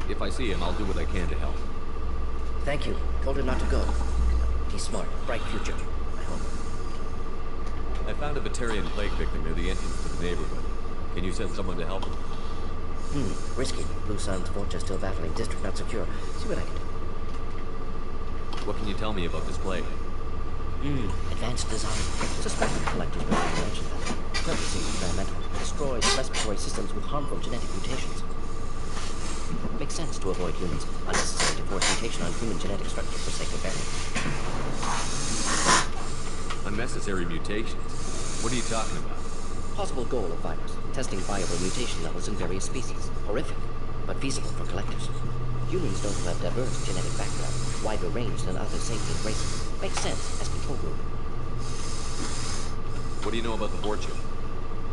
If I see him, I'll do what I can to help. Thank you. Told him not to go. He's smart. Bright future. I hope. I found a Batarian plague victim near the entrance to the neighborhood. Can you send someone to help him? Risky. Blue Sun's Vorcha still battling. District not secure. See what I can do. What can you tell me about this plague? Advanced design. Suspected collectors will be mentioned. Purposely experimental. Destroys respiratory systems with harmful genetic mutations. Makes sense to avoid humans. Unnecessary to force mutation on human genetic structure for sake of variance. Unnecessary mutations? What are you talking about? Possible goal of virus. Testing viable mutation levels in various species. Horrific, but feasible for collectors. Humans don't have diverse genetic background, wider range than other sapient races. Makes sense as control group. What do you know about the Vorcha?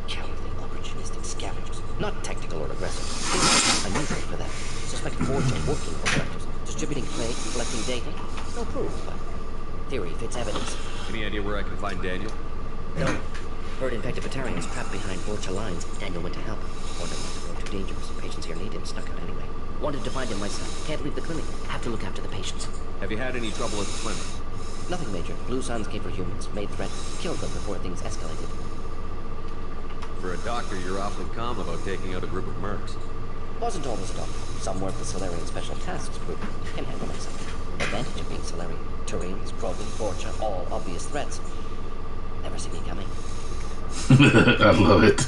Cowardly, opportunistic scavengers. Not tactical or aggressive. Unusual for them. Suspect Vorcha working for collectors. Distributing plague, collecting data. No proof, but theory fits evidence. Any idea where I can find Daniel? No. Heard infected Batarians trapped behind Vorcha lines. Daniel went to help. Wondered not to grow too dangerous. Patients here need him. Snuck out anyway. Wanted to find him myself. Can't leave the clinic. Have to look after the patients. Have you had any trouble at the clinic? Nothing major. Blue Suns came for humans, made threat, killed them before things escalated. For a doctor, you're awfully calm about taking out a group of mercs. Wasn't always a doctor. Some worked the Solarian Special Tasks Group. Can handle myself. Advantage of being Solarian. Terrains, Krogan, Vorcha, all obvious threats. Never see me coming. I love it.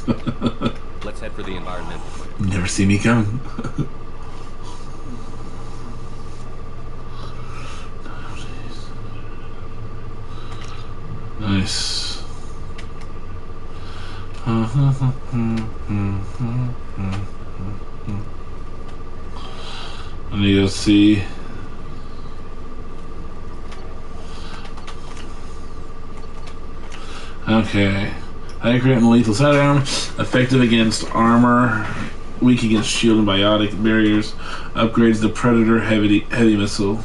Let's head for the environmental clinic. Never see me coming. Nice. I need to see. Okay. Accurate and lethal sidearm. Effective against armor. Weak against shield and biotic barriers. Upgrades the Predator heavy missile.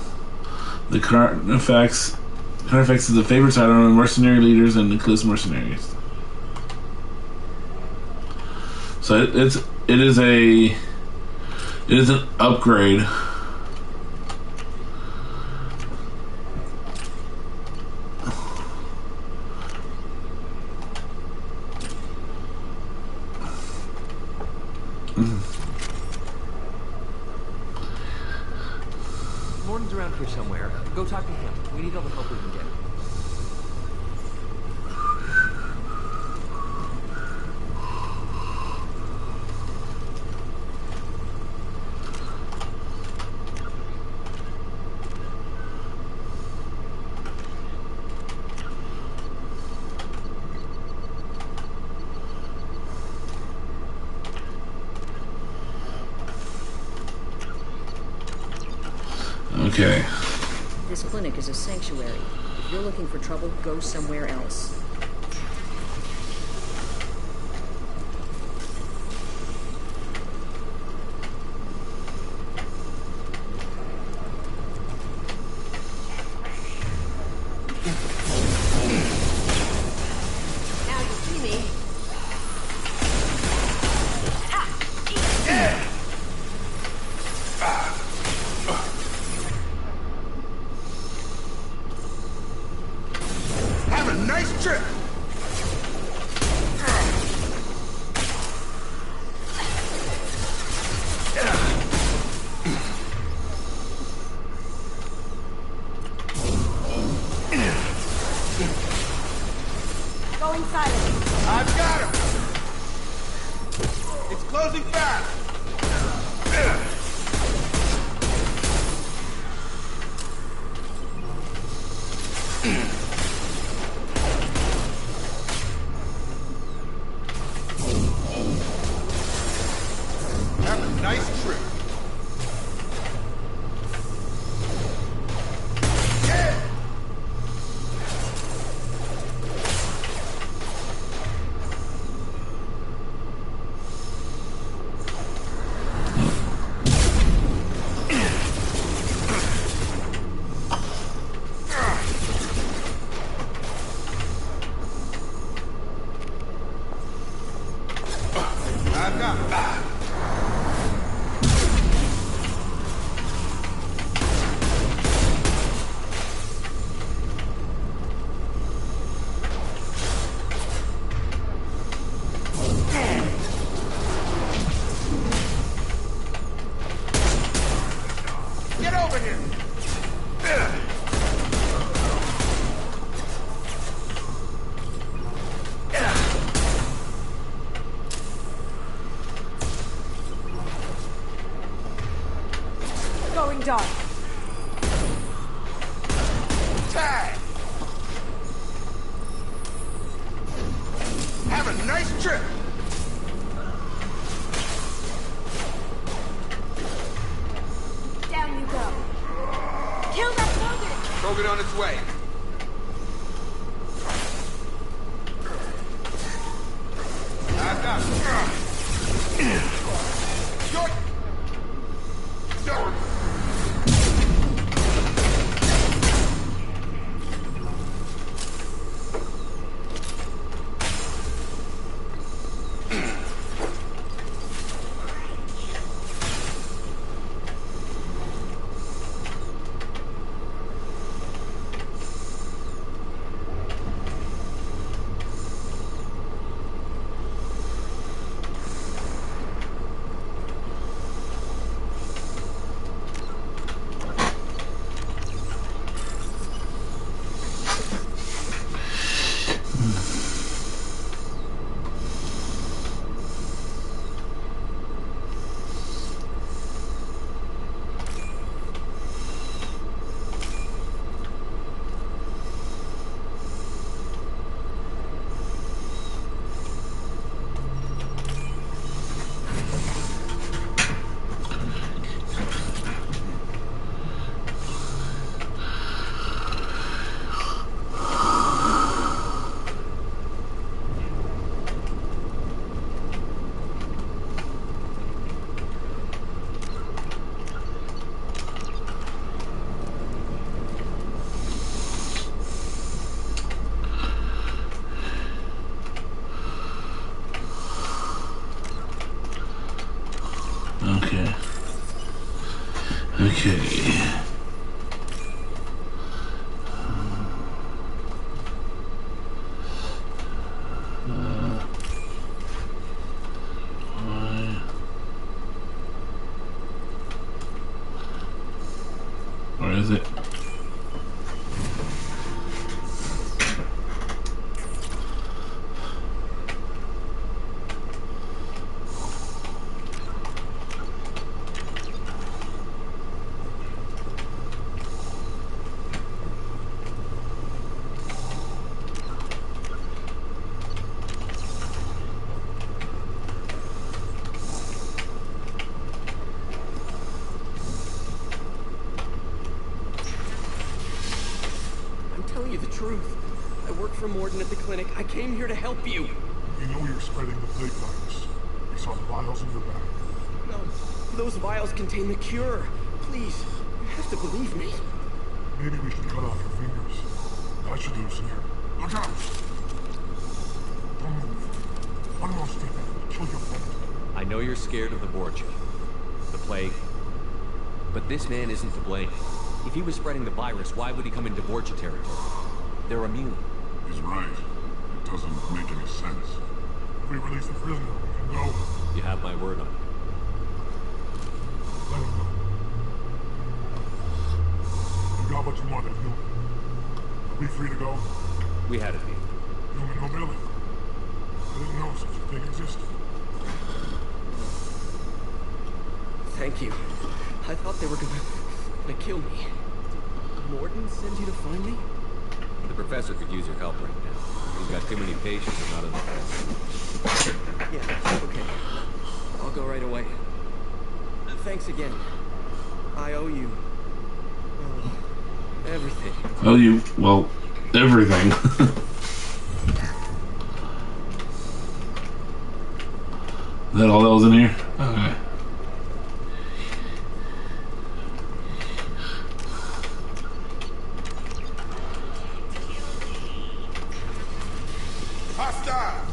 The Carnifex is the favorite sidearm of mercenary leaders and includes mercenaries. So it is an upgrade. Morton's around here somewhere. Go talk to him. We need all the help we can get. Okay. This clinic is a sanctuary. If you're looking for trouble, go somewhere else. Now you see me. Have a nice trip. Going silent. I've got him. It's closing fast. Have a nice trip. I've got him. Get over here. Going dark. Tag. Have a nice trip. Down you go. Kill that Krogan! Krogan on its way. Okay. Where is it? I'm telling you the truth. I work for Morden at the clinic. I came here to help you. We know you're spreading the plague virus. We saw the vials in your bag. No, those vials contain the cure. Please, you have to believe me. Maybe we should cut off your fingers. That should loosen you. Look out! Don't move. One more step and it'll kill your friend. I know you're scared of the Vorcha, the plague, but this man isn't to blame. If he was spreading the virus, why would he come into Vorcha territory? They're immune. He's right. It doesn't make any sense. If we release the prisoner, we can go. You have my word on it. Let him go. You got what you wanted, Human. Are we free to go? We had a deal. Human mobility. I didn't know such a thing existed. Thank you. I thought they were gonna kill me. Morden sent you to find me? The professor could use your help right now. He's got too many patients and not enough. Yeah, okay. I'll go right away. Thanks again. I owe you... well, everything. Oh, you... well, everything. Is that all that was in here? Okay. Hostile!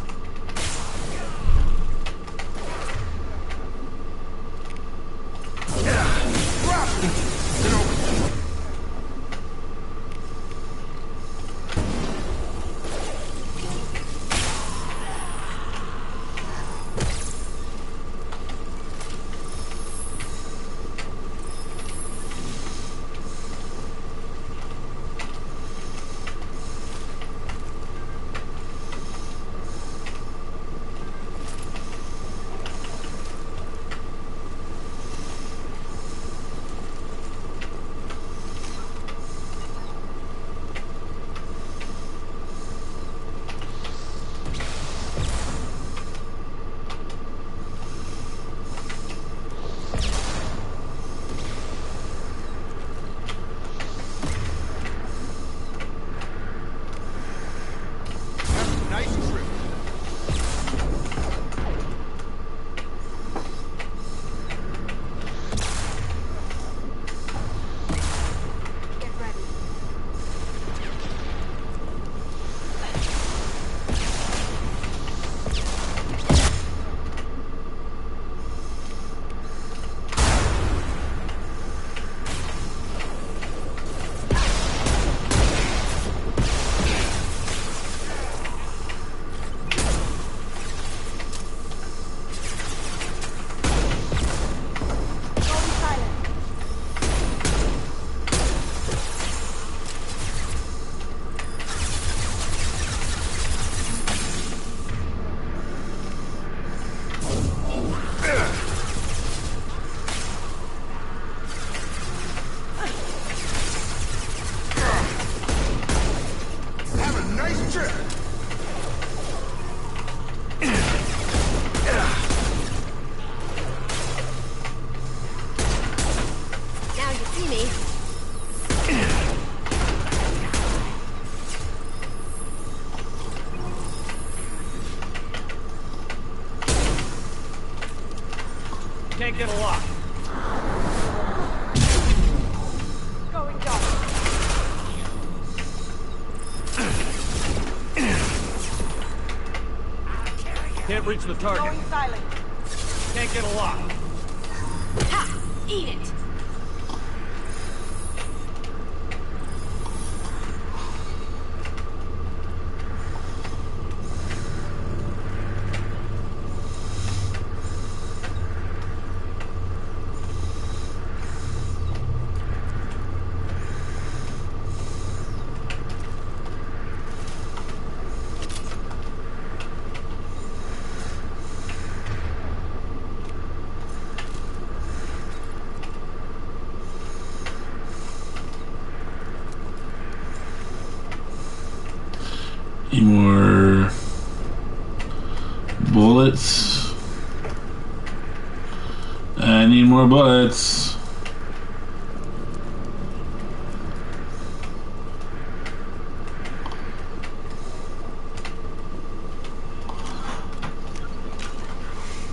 Can't get a lock. Going dark. Can't reach the target. Going silent. Can't get a lock. Ha! Eat it! Any more bullets? I need more bullets.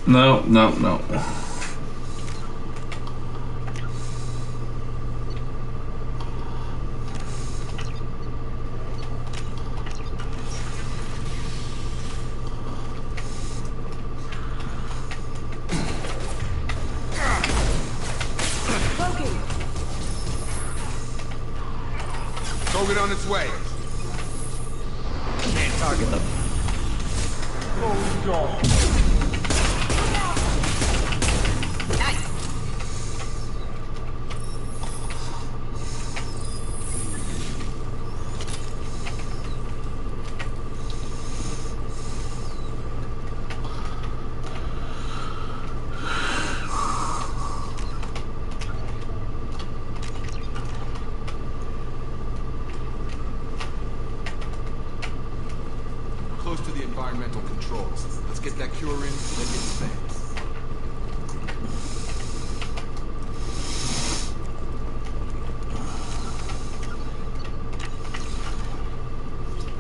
No, no, no. Logan on its way. Can't target them. Oh, God. Close to the environmental controls. Let's get that cure in, then get to bed.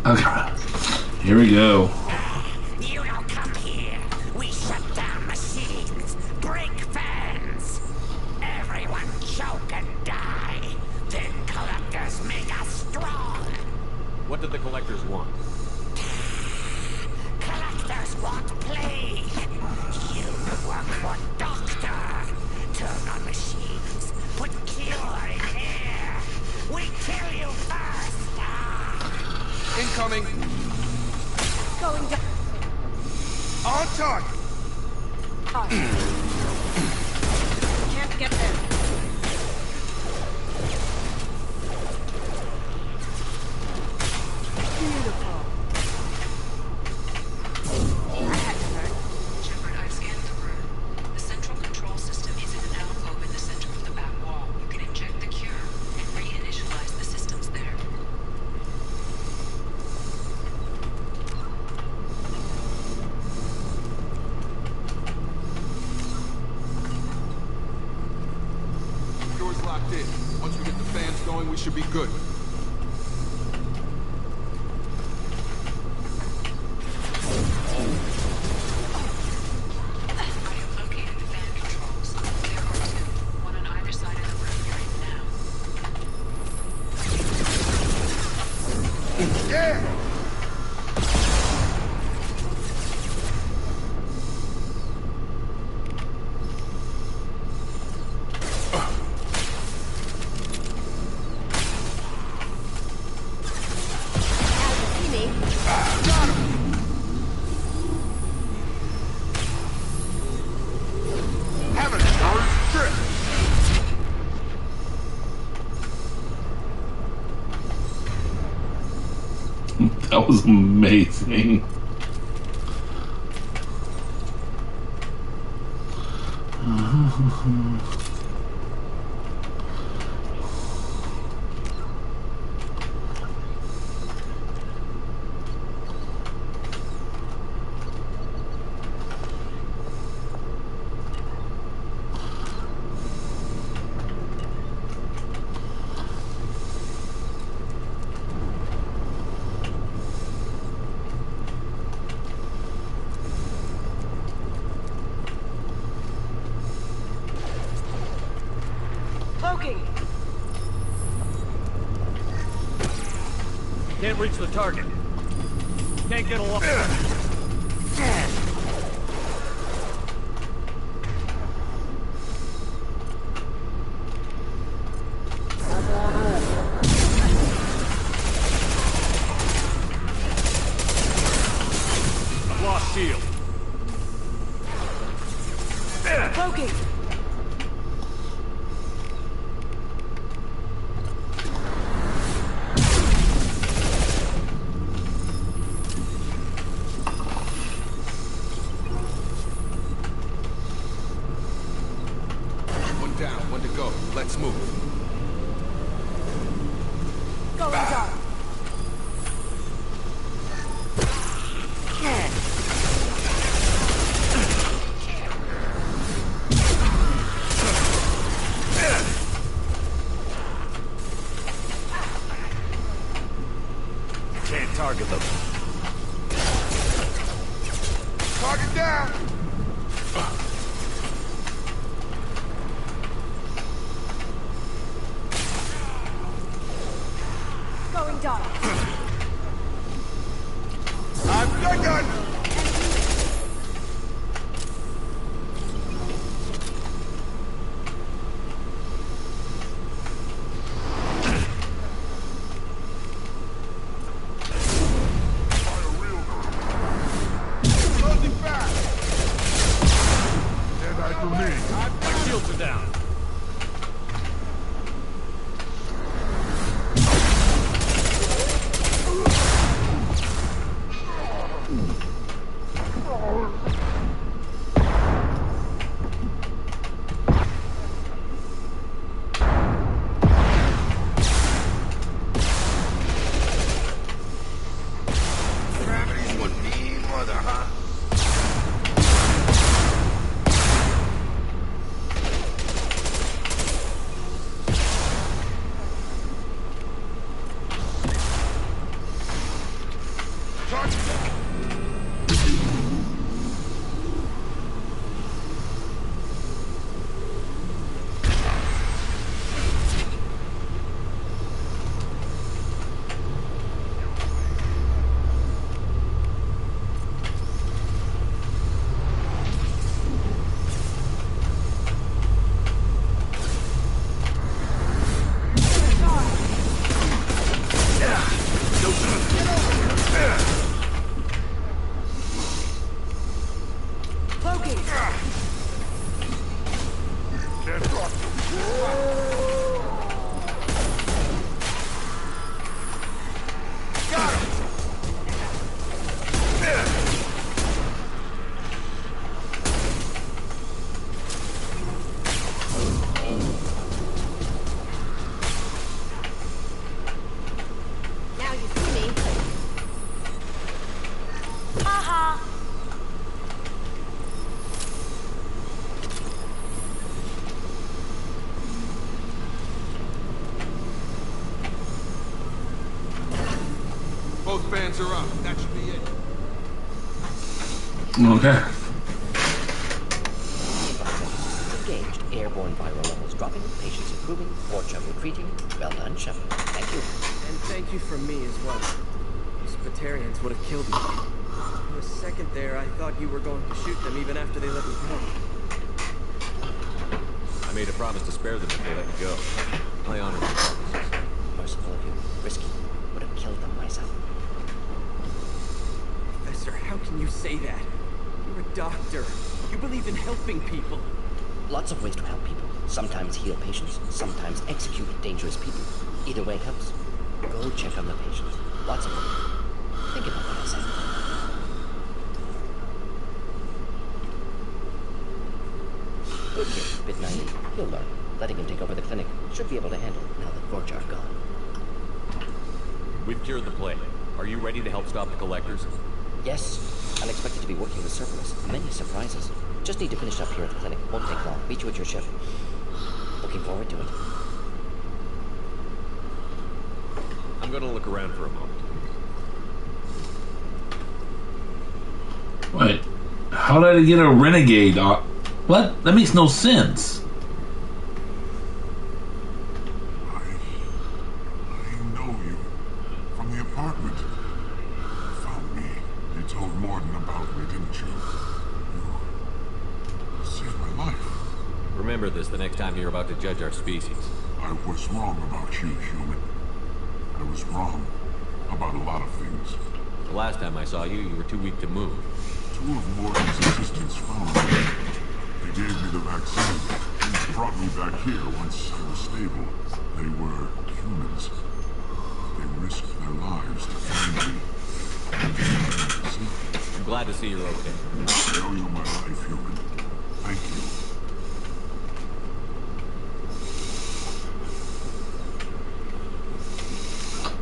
Okay. Here we go. You don't come here. We shut down machines, break fans. Everyone choke and die. Then collectors make us strong. What did the collectors want? Collectors want plague. You work for Doctor. Turn on machines. Put cure in here. We kill you first. Incoming. Going down. On target. Can't get there. Beautiful. I had to hurt. Shepard, I've scanned the room. The central control system is in an alcove in the center of the back wall. You can inject the cure and reinitialize the systems there. Door's locked in. Once we get the fans going, we should be good. Yeah! Having a first trip! That was amazing. Cloaking. Can't reach the target. Can't get along. I've lost shield. Cloaking. Target them. Target down! Going dark. I've got gun! Closing fast! Stand by for me. My shields are down. Gravity's one mean mother, huh? Cloaking. Can't drop Got him! Now you see me. Haha. Both fans are up. That should be it. Okay. Engaged. Airborne viral levels dropping. Patients improving. Vorcha retreating. Well done, Shepard. Thank you. And thank you from me as well. Those Batarians would have killed me. For a second there, I thought you were going to shoot them even after they let me go. I made a promise to spare them if they let me go. I honor my promises. Merciful of you. Risky. Would have killed them myself. Professor, how can you say that? You're a doctor. You believe in helping people. Lots of ways to help people. Sometimes heal patients, sometimes execute dangerous people. Either way helps. Go check on the patients. Lots of them. Think about what I said. Good kid, bit naive. He'll learn. Letting him take over the clinic should be able to handle now that Vorcha are gone. We've cured the plague. Are you ready to help stop the collectors? Yes. Unexpected to be working with Cerberus. Many surprises. Just need to finish up here at the clinic. Won't take long. Meet you at your ship. Looking forward to it. I'm gonna look around for a moment. Wait. How did I get a renegade? What? That makes no sense. I know you. From the apartment. You found me. You told Morden about me, didn't you? You saved my life. Remember this the next time you're about to judge our species. I was wrong about you, human. I was wrong about a lot of things. The last time I saw you, you were too weak to move. Two of Morgan's assistants found me. They gave me the vaccine and brought me back here once I was stable. They were humans. They risked their lives to find me. See? I'm glad to see you're okay. I owe you my life, human. Thank you.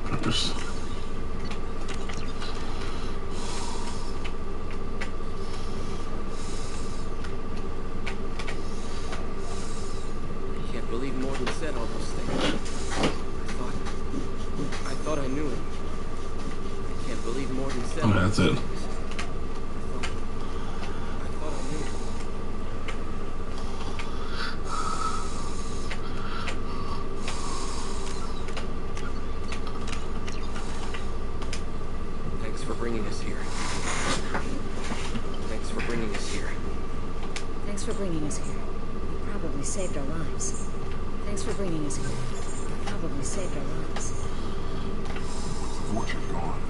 I can't believe Morgan said all those things. I thought I knew him. I believe Morden said. Oh, that's it. Thanks for bringing us here. Thanks for bringing us here. Thanks for bringing us here. You probably saved our lives. Thanks for bringing us here. You probably saved our lives. With the Vorcha gone,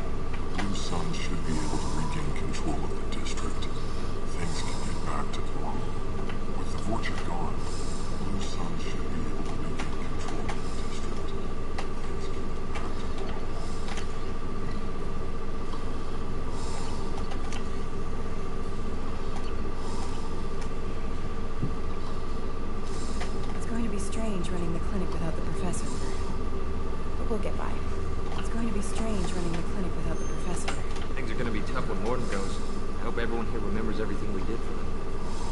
Blue Sun should be able to regain control of the district. Things can get back to normal. With the Vorcha gone, Blue Sun should be able to regain control of the district. Things can get back to normal. It's going to be strange running the clinic without the professor. But we'll get by. It's going to be strange running the clinic without the professor. Things are gonna be tough when Morden goes. I hope everyone here remembers everything we did for them.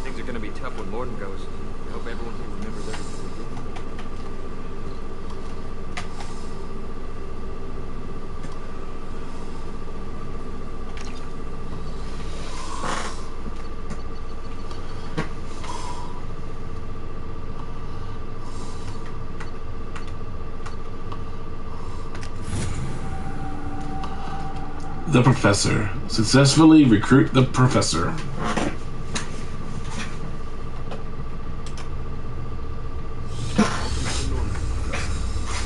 Things are gonna be tough when Morden goes. I hope everyone here remembers everything we did for them. The professor. Successfully recruit the professor. It's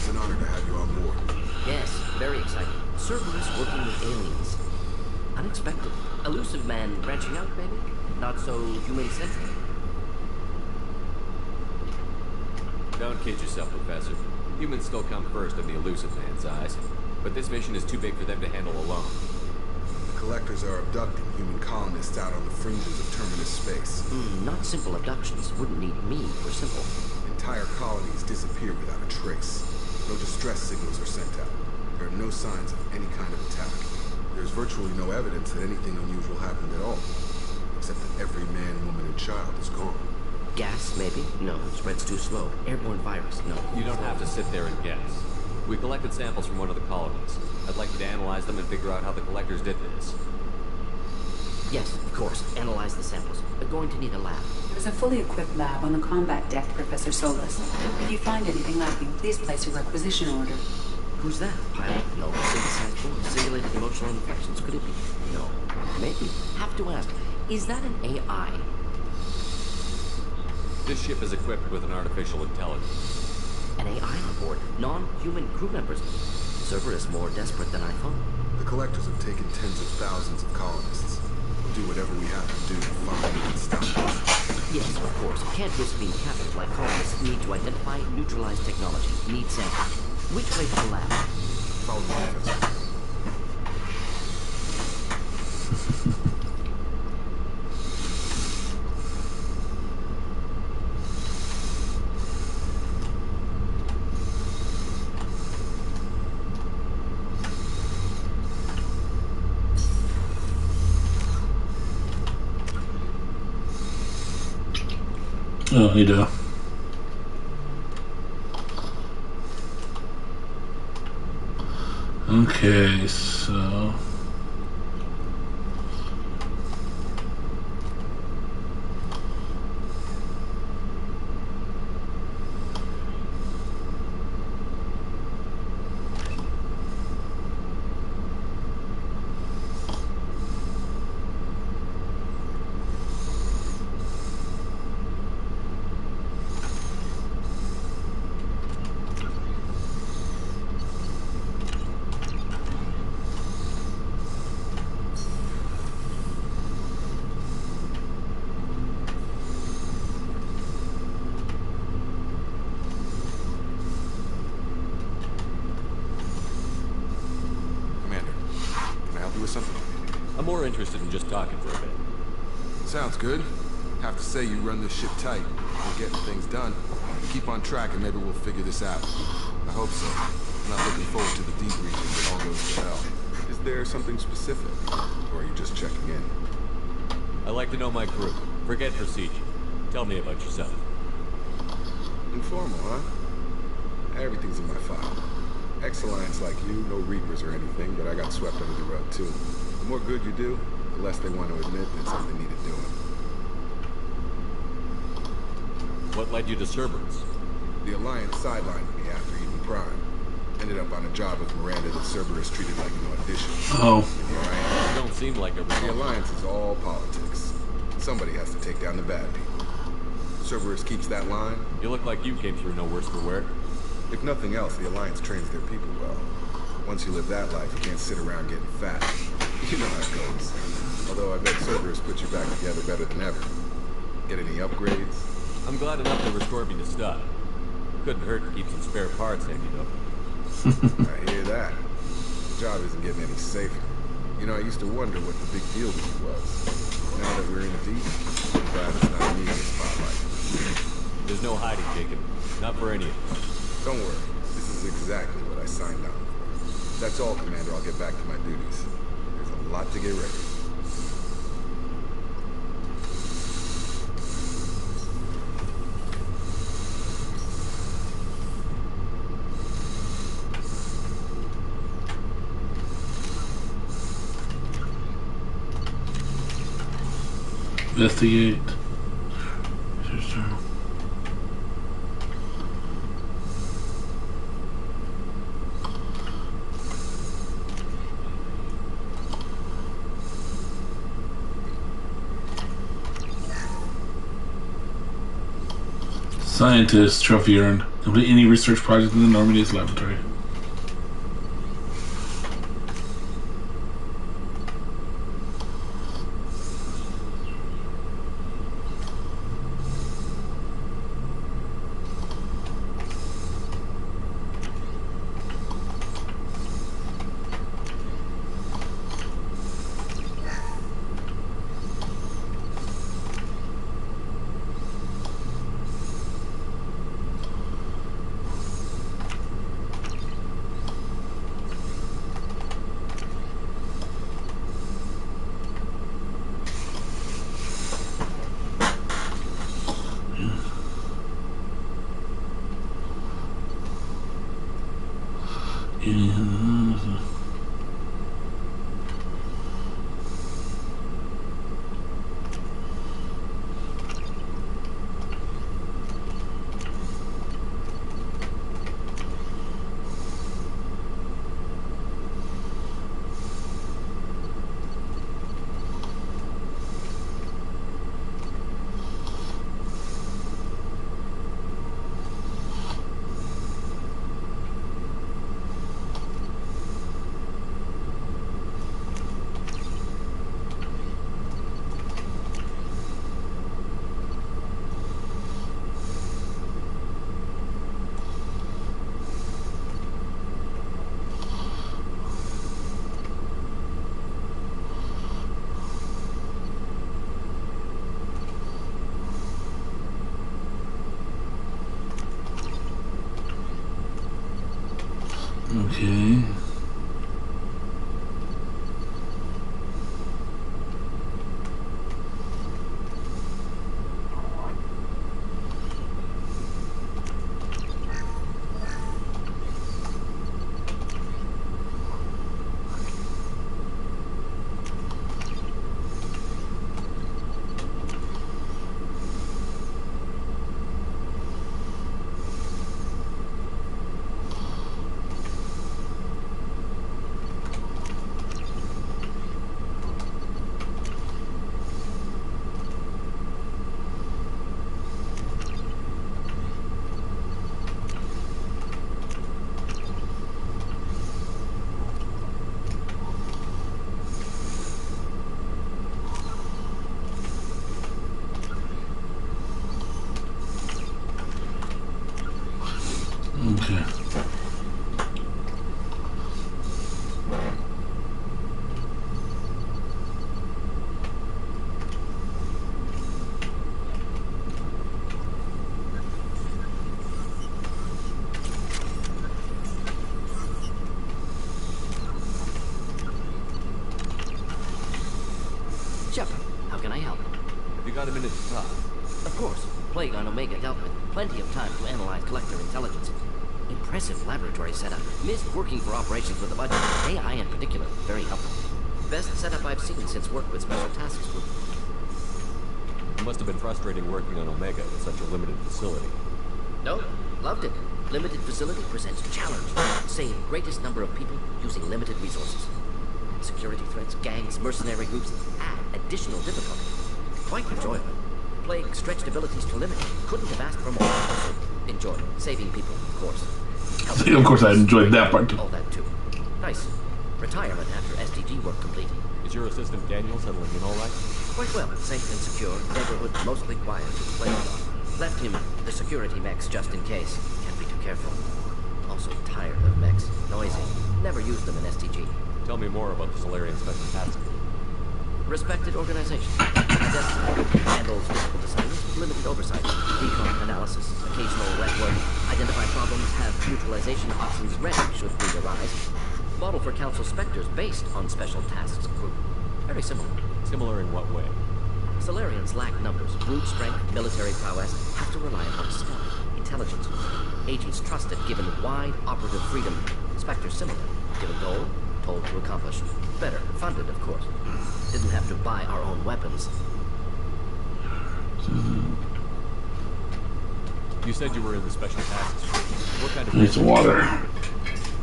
an honor to have you on board. Yes, very exciting. Cerberus working with aliens. Unexpected. Elusive man branching out, maybe? Not so human-centric. Don't kid yourself, Professor. Humans still come first in the Elusive man's eyes. But this mission is too big for them to handle alone. The Collectors are abducting human colonists out on the fringes of Terminus space. Not simple abductions. Wouldn't need me for simple. Entire colonies disappear without a trace. No distress signals are sent out. There are no signs of any kind of attack. There's virtually no evidence that anything unusual happened at all. Except that every man, woman, and child is gone. Gas, maybe? No, spreads too slow. Airborne virus? No. You don't have to sit there and guess. We collected samples from one of the colonies. I'd like you to analyze them and figure out how the Collectors did this. Yes, of course. Analyze the samples. We're going to need a lab. There's a fully equipped lab on the combat deck, Professor Solis. If you find anything lacking, please place a requisition order. Who's that? Pilot? No. Synthesized form? Simulated emotional infections? Could it be? No. Maybe. Have to ask. Is that an AI? This ship is equipped with an artificial intelligence. An AI on board. Non-human crew members. Cerberus more desperate than I thought. The Collectors have taken tens of thousands of colonists. We'll do whatever we have to do to find and stop them. Yes, of course. Can't risk being captured like colonists. Need to identify, neutralize technology. Need samples. Which way to the lab? Follow me, Professor. Oh, you do. Okay, so... I'm more interested in just talking for a bit. Sounds good. Have to say you run this ship tight. We're getting things done. Keep on track and maybe we'll figure this out. I hope so. I'm not looking forward to the debriefing that all goes to hell. Is there something specific? Or are you just checking in? I like to know my crew. Forget procedure. Tell me about yourself. Informal, huh? Everything's in my file. Ex-Alliance like you, no Reapers or anything, but I got swept under the rug too. The more good you do, the less they want to admit that something needed doing. What led you to Cerberus? The Alliance sidelined me after Eden Prime. Ended up on a job with Miranda that Cerberus treated like an audition. Oh. And here I am. You don't seem like a... The Alliance is all politics. Somebody has to take down the bad people. Cerberus keeps that line. You look like you came through no worse for wear. If nothing else, the Alliance trains their people well. Once you live that life, you can't sit around getting fat. You know how it goes. Although I bet Cerberus puts you back together better than ever. Get any upgrades? I'm glad enough to restore me to stuff. Couldn't hurt to keep some spare parts handy, though. I hear that. The job isn't getting any safer. You know, I used to wonder what the big deal with you was. Now that we're in deep, I'm glad it's not me in the spotlight. There's no hiding, Jacob. Not for any of us. Don't worry. This is exactly what I signed on for. That's all, Commander. I'll get back to my duties. There's a lot to get ready. Investigate. Scientist trophy earned. Complete any research project in the Normandy's laboratory. Okay. Okay. Shepard, how can I help? Have you got a minute to talk? Of course. Plague on Omega dealt with. Plenty of time to analyze collector intelligence. Impressive laboratory setup. Missed working for operations with a budget. AI in particular, very helpful. Best setup I've seen since work with Special Tasks Group. It must have been frustrating working on Omega with such a limited facility. No, loved it. Limited facility presents challenge. Save greatest number of people using limited resources. Security threats, gangs, mercenary groups add additional difficulty. Quite enjoyable. Plague stretched abilities to limit. Couldn't have asked for more. Also, enjoy saving people, of course. Of course, I enjoyed that part too. All that too. Nice. Retirement after SDG work complete. Is your assistant Daniel settling in all right? Quite well. Safe and secure. Neighborhood mostly quiet to the playground. Left him the security mechs just in case. Can't be too careful. Also tired of mechs. Noisy. Never used them in STG. Tell me more about the Solarian Special Task Group. Respected organization. Handles difficult assignments with limited oversight. Decon analysis, occasional wet work, identify problems, have neutralization options ready should need arise. Model for Council Spectres based on Special Tasks Group. Very similar. Similar in what way? Solarians lack numbers, brute strength, military prowess, have to rely upon stealth, intelligence. Agents trusted given wide operative freedom. Spectres similar. Given goal, told to accomplish. Better, funded of course. Didn't have to buy our own weapons. You said you were in the Special Tasks Group. What kind of... It's water.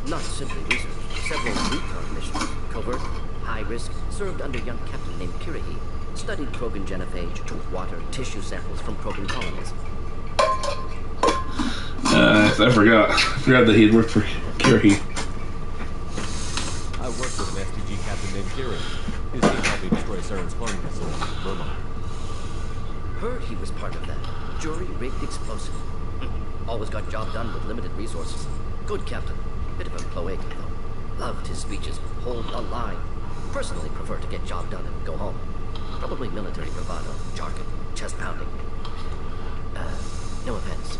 Not simply research. Several recon missions. Covert, high risk, served under young captain named Kirihi. Studied Krogan genophage, took water, tissue samples from Krogan colonies. I forgot. I forgot that he'd worked for Kirihi. I worked with an STG captain named Kiri. His team helped me destroy Saren's cloning facility in Burma. Heard he was part of that. Jury-rigged explosive. Always got job done with limited resources. Good captain. Bit of a cloaca, though. Loved his speeches. Hold a line. Personally prefer to get job done and go home. Probably military bravado, jargon, chest pounding. No offense.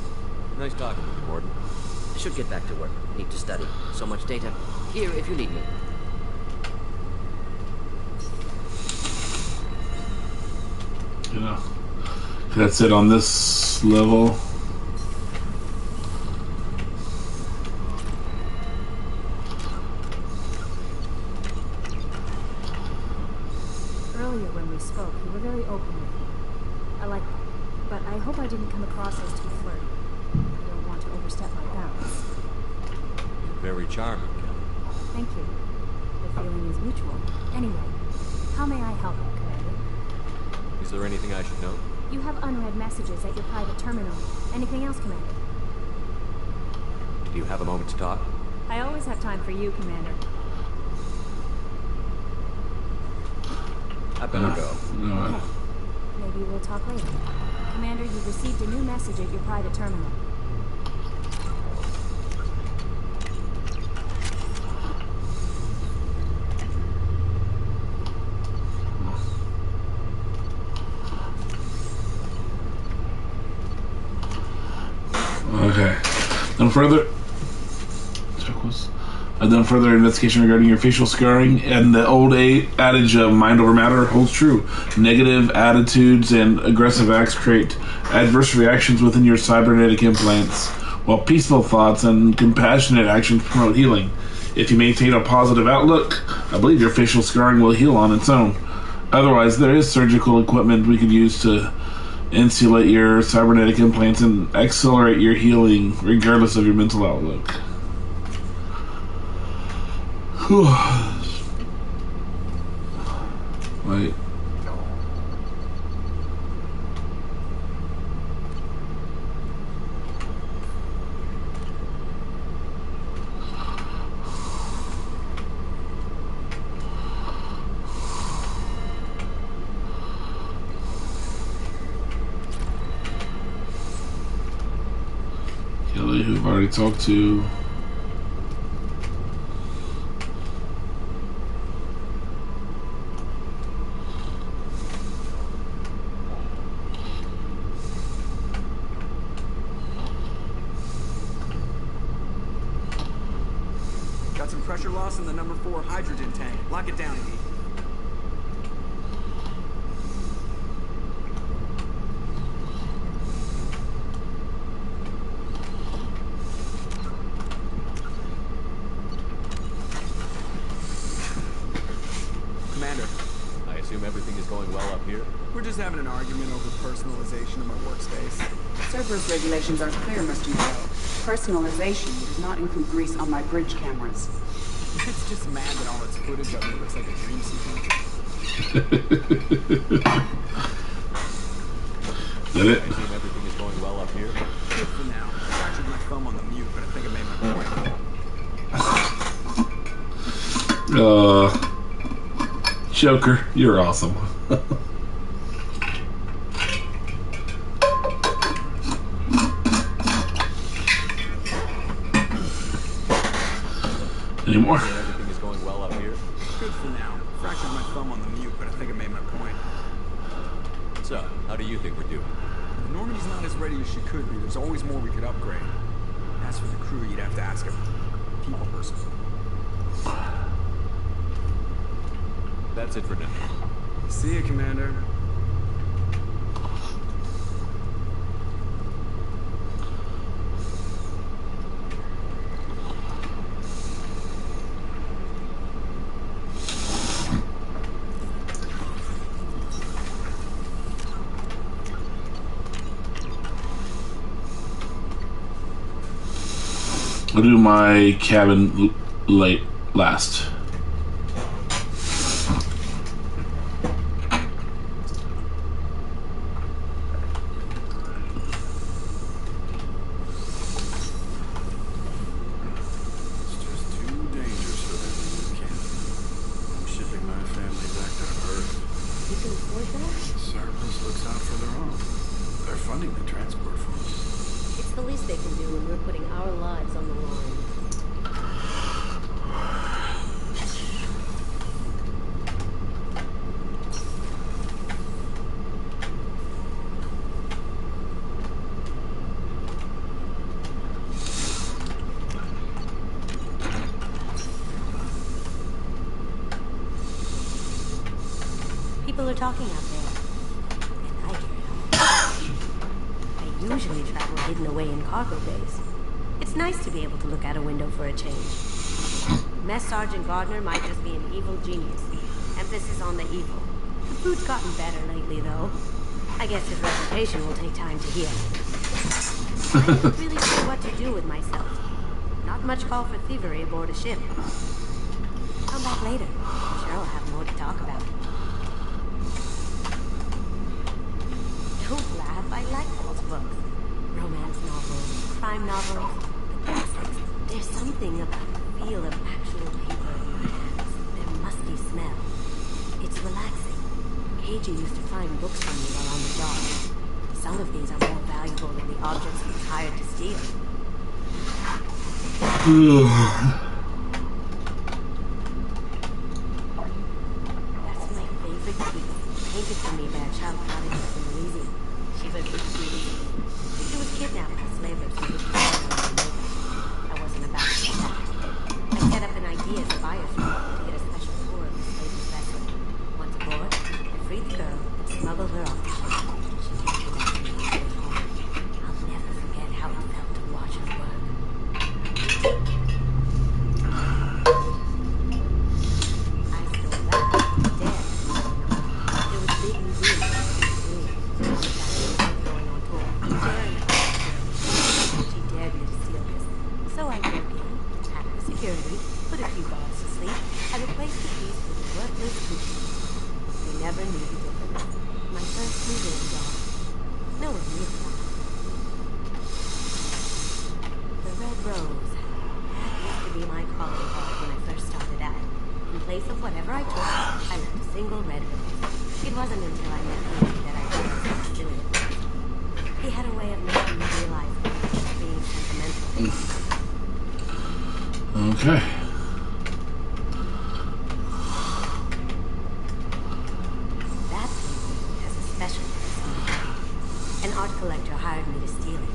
Nice talking with you, Mordin. Should get back to work. Need to study. So much data. Here if you need me. Yeah. That's it on this level. Earlier when we spoke, you were very open with me. I like that. But I hope I didn't come across as too flirty. I don't want to overstep my bounds. You're very charming, Kelly. Thank you. The feeling is mutual. Anyway, how may I help you, Commander? Is there anything I should know? You have unread messages at your private terminal. Anything else, Commander? Do you have a moment to talk? I always have time for you, Commander. I better go. Okay. Maybe we'll talk later. Commander, you received a new message at your private terminal. Okay. I've done further investigation regarding your facial scarring, and the old adage of mind over matter holds true. Negative attitudes and aggressive acts create adverse reactions within your cybernetic implants, while peaceful thoughts and compassionate actions promote healing. If you maintain a positive outlook, I believe your facial scarring will heal on its own. Otherwise, there is surgical equipment we could use to insulate your cybernetic implants and accelerate your healing regardless of your mental outlook. Wait. Kelly, who I've already talked to. Got some pressure loss in the number 4 hydrogen tank. Lock it down, Heath. Commander. I assume everything is going well up here? We're just having an argument over personalization of my workspace. Cerberus regulations are clear, Mr. Morrow. Personalization does not include grease on my bridge cameras. It's just mad that all its footage of me looks like a dream sequence. Did it? I assume everything is going well up here? Good for now. I fractured my thumb on the mute, but I think I made my point. Joker, you're awesome. Any more? Everything is going well up here? Good for now. Fractured my thumb on the mute, but I think I made my point. So, how do you think we're doing? Normandy's not as ready as she could be. There's always more we could upgrade. As for the crew, you'd have to ask a people person. That's it for now. See you, Commander. I'll do my cabin late last. People are talking out there, and I hear it all. I usually travel hidden away in cargo bays. It's nice to be able to look out a window for a change. Mess Sergeant Gardner might just be an evil genius. Emphasis on the evil. The food's gotten better lately, though. I guess his reputation will take time to heal. I'm not really sure what to do with myself. Not much call for thievery aboard a ship. Come back later. I'm sure I'll have more to talk about. Don't laugh, I like those books. Romance novels, crime novels, the classics. There's something about the feel of actual paper in my hands. Their musty smell. It's relaxing. KG used to find books for me while on the job. Some of these are more valuable than the objects he was hired to steal. That's my favorite piece, painted for me by a child prodigy from Louisiana. She was the sweetest. She was kidnapped by slavers who lived in Omega. I wasn't about to do that. I set up an idea as a buyer for her to get a special tour of the slaver's vessel. Once aboard, I freed the girl and smuggled her off the ship. She came back to me on her way home. I'll never forget how it felt to watch her work. I stole that. Dead. There was a big museum going on tour. She dared me to steal this. So I broke in, hacked the security, put a few guards to sleep, and replaced the piece with a worthless cookie. They never knew the difference. My first museum job. No one knew that. The Red Rose. That used to be my calling card when I first started out. In place of whatever I took, I left a single red rose. It wasn't until I met Casey that I realized how silly it was. He had a way of making me realize that I was just being sentimental. Okay. That painting has a special place. An art collector hired me to steal it.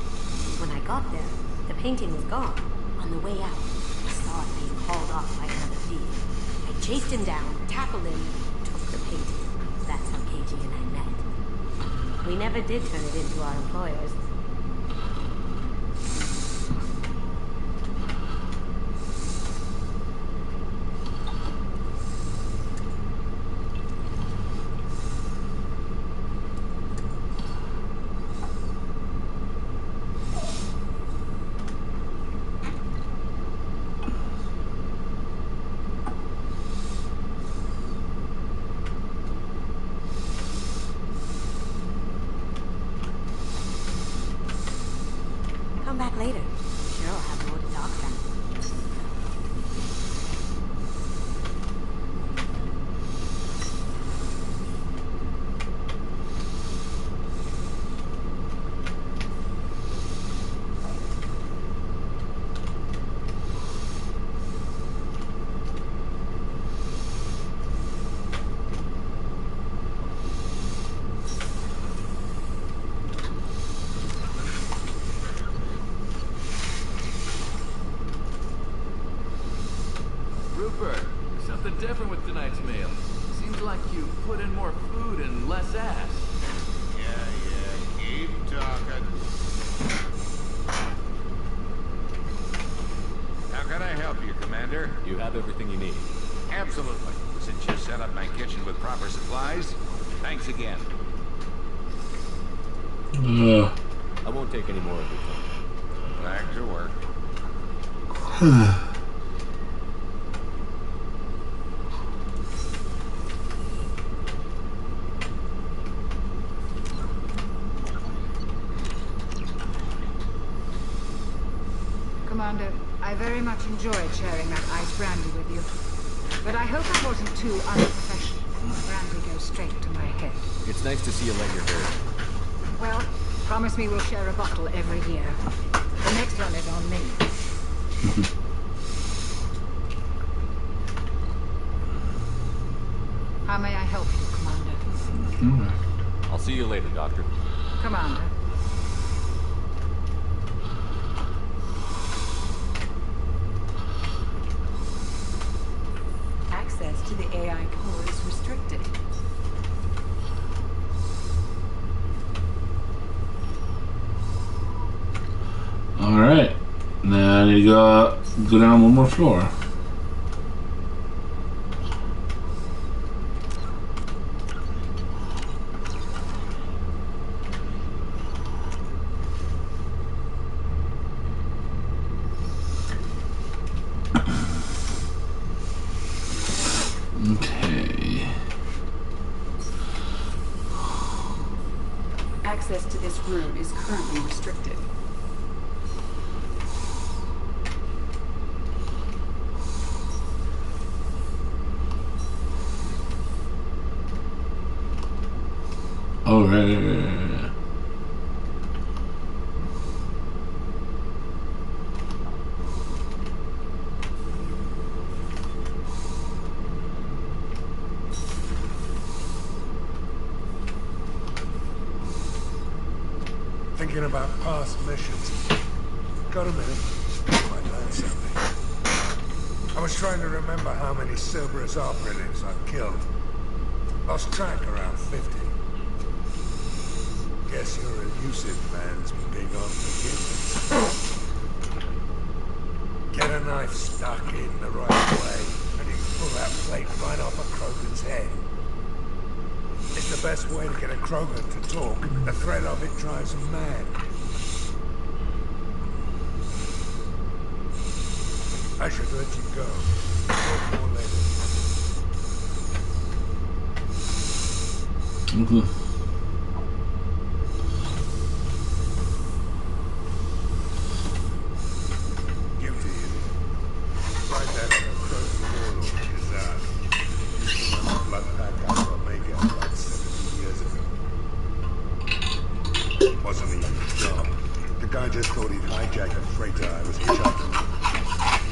When I got there, the painting was gone. On the way out, I saw it being hauled off by another thief. I chased him down, tackled him, took the painting. That's how KG and I met. We never did turn it into our employers. Later. Sure, I'll have more to talk then. Rupert, there's something different with tonight's meal. Seems like you put in more food and less ass. Yeah, keep talking. How can I help you, Commander? You have everything you need. Absolutely. Since you set up my kitchen with proper supplies, thanks again. I won't take any more of your time. Back to work. Commander, I very much enjoyed sharing that ice brandy with you. But I hope I wasn't too unprofessional. Brandy goes straight to my head. It's nice to see you let your hair. Well, promise me we'll share a bottle every year. The next one is on me. How may I help you, Commander? I'll see you later, Doctor. Commander. Access to the AI core is restricted. Alright. Now I need to go down one more floor. Okay. Access to this room is currently restricted. Oh, right. Thinking about past missions. Got a minute? Might learn something. I was trying to remember how many Cerberus operatives I've killed. Lost track around 50. Guess your elusive man's big on forgiveness. Get a knife stuck in the right way, and you can pull that plate right off a Krogan's head. It's the best way to get a Krogan to talk. The threat of it drives him mad. I should let you go. Talk more later. Okay. Guilty, is it? Write that on a Krogan warlord, Kazak. Used to run the blood pack out of Omega about 70 years ago. Wasn't even a job. The guy just thought he'd hijack a freighter I was hitchhiking.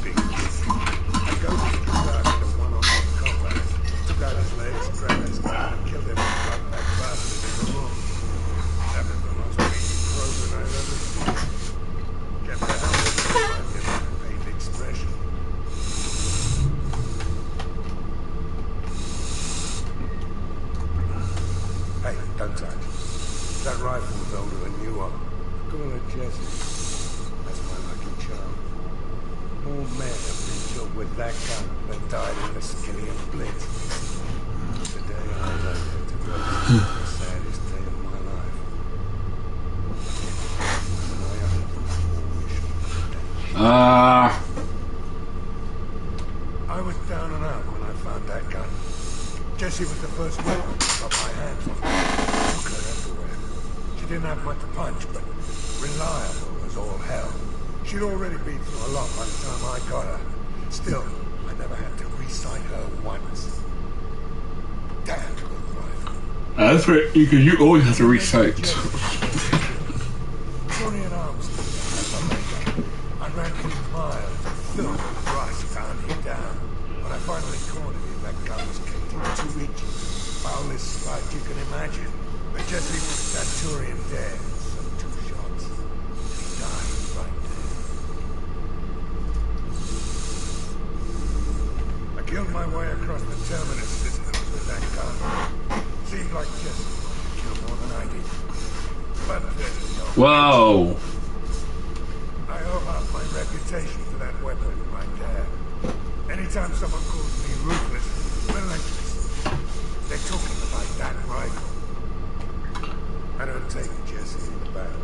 Big kid. I go to the Kazak in a one-on-one combat. Took out his legs, grabbed his gun, and killed every blood pack bastard in the room. That was the most wicked Krogan I've ever seen. Kept the helmet and give him a pained expression. Hey, don't touch. That rifle's older than you are. Call her Jessie. That's my lucky charm. More men have been killed with that gun than died in the Skillian Blitz. The day I was out there to go, the saddest day of my life. I was down and out when I found that gun. Jessie was the first weapon to got my hands on. Took her everywhere. She didn't have much punch, but reliable as all hell. She'd already been through a lot by the time I got her. Still, I never had to recite her once. Damn good rifle. That's right, because you always have to recite. Turian arms. I ran through miles of filth and rust to hunt him down. When I finally cornered him, that gun was kicked in 2 inches. Foulest strike you can imagine. But Jesse wanted that Turian dead, so 2 shots. He died right there. I killed my way across the terminus systems with that gun. Seemed like Jesse would kill more than I did. But there's no... Whoa. I owe half my reputation to that weapon right there. Anytime someone calls me ruthless, relentless, they're talking about that rifle. I don't take Jesse in the back.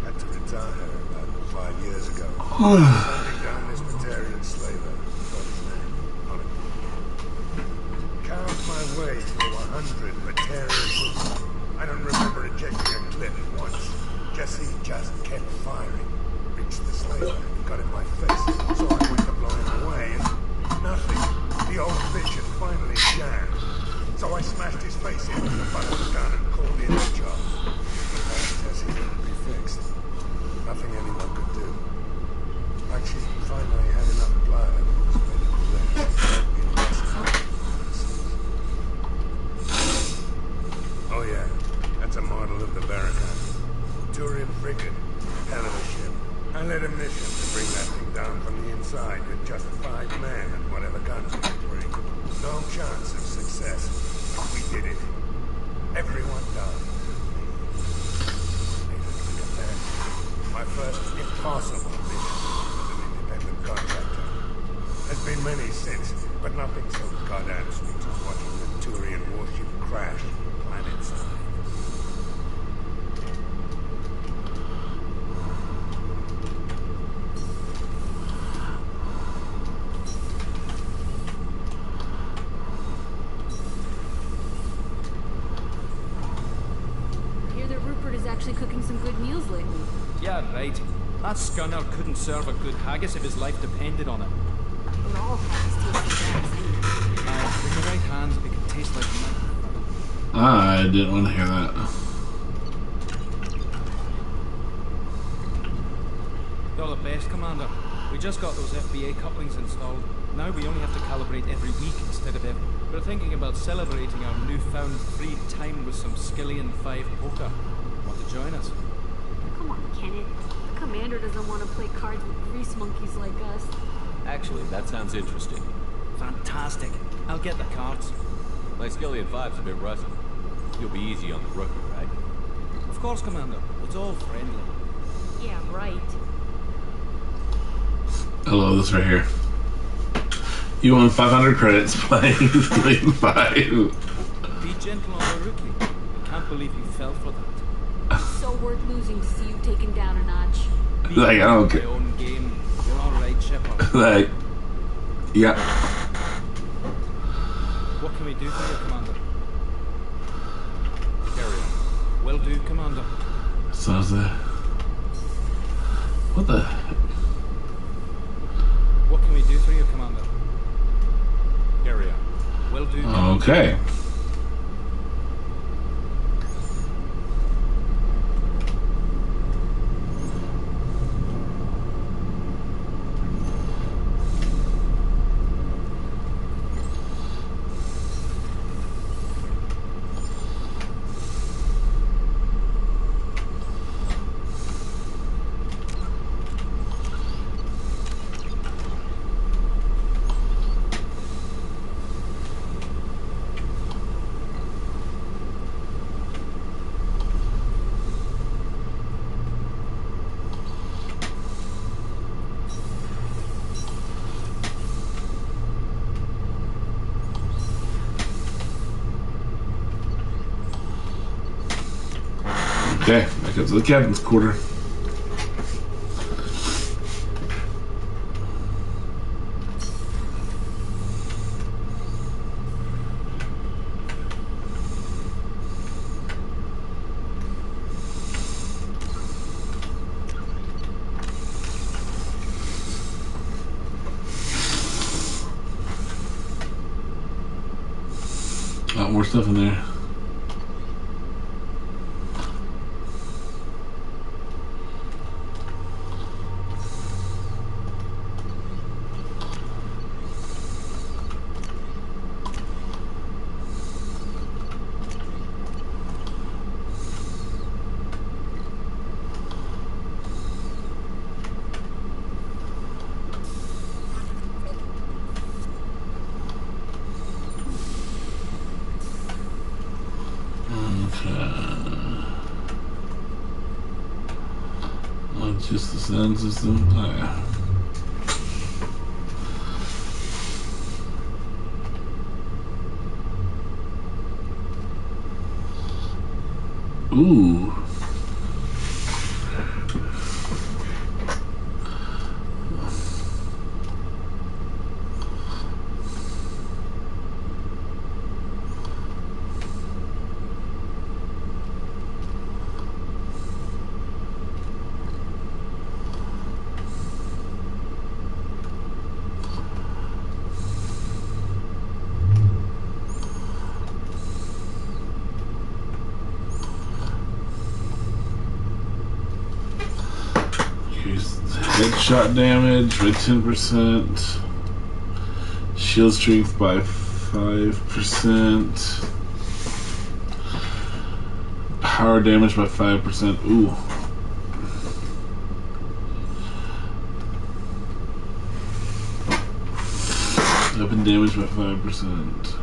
Had to retire her about 5 years ago. Hunting down this Batarian slaver. Got his name on it. Count my way through 100 Batarian books. I don't remember ejecting a clip once. Jesse just kept firing. Reached the slaver and he got in my face. So I went to blow him away and nothing. The old bitch had finally jammed. So I smashed his face in with the butt of the gun and called in the job. Jesse couldn't be fixed. Nothing anyone could do. Like she finally had enough blood and was ready to rest. Oh yeah, that's a model of the Barracuda. Turian frigate. Hell of a ship. I led a mission to bring that thing down from the inside with just 5 men and whatever guns we could bring. No chance of success. We did it. Everyone died. My first impossible mission as an independent contractor. There's been many since, but nothing so goddamn sweet as watching the Turian warship crash planet side. Cooking some good meals lately. Yeah, right. That scunner couldn't serve a good haggis if his life depended on it. But all haggis taste like that. With the right hands, it could taste like money. I didn't want to hear that. You're the best, Commander. We just got those FBA couplings installed. Now we only have to calibrate every week instead of every... We're thinking about celebrating our newfound free time with some Skillian 5 poker. Want to join us? Come on, Kenneth. The commander doesn't want to play cards with grease monkeys like us. Actually, that sounds interesting. Fantastic. I'll get the cards. My Skillian 5's a bit rusty. You'll be easy on the rookie, right? Of course, Commander. It's all friendly. Yeah, right. Hello, this right here. You won 500 credits playing Skillian 5. Be gentle on the rookie. I can't believe you fell for that. So worth losing to see you taken down a notch. Like, I don't care. My own game. You're all right, Shepard. Like, yeah. What can we do for you, Commander? Carry on. Will do, Commander. So is that... What the... What can we do for you, Commander? Carry on. Will do, Commander. Okay. Okay, back up to the captain's quarter. More stuff in there. Just the sound system. Oh, yeah. Ooh. Headshot damage by 10%. Shield strength by 5%. Power damage by 5%. Ooh. Weapon damage by 5%.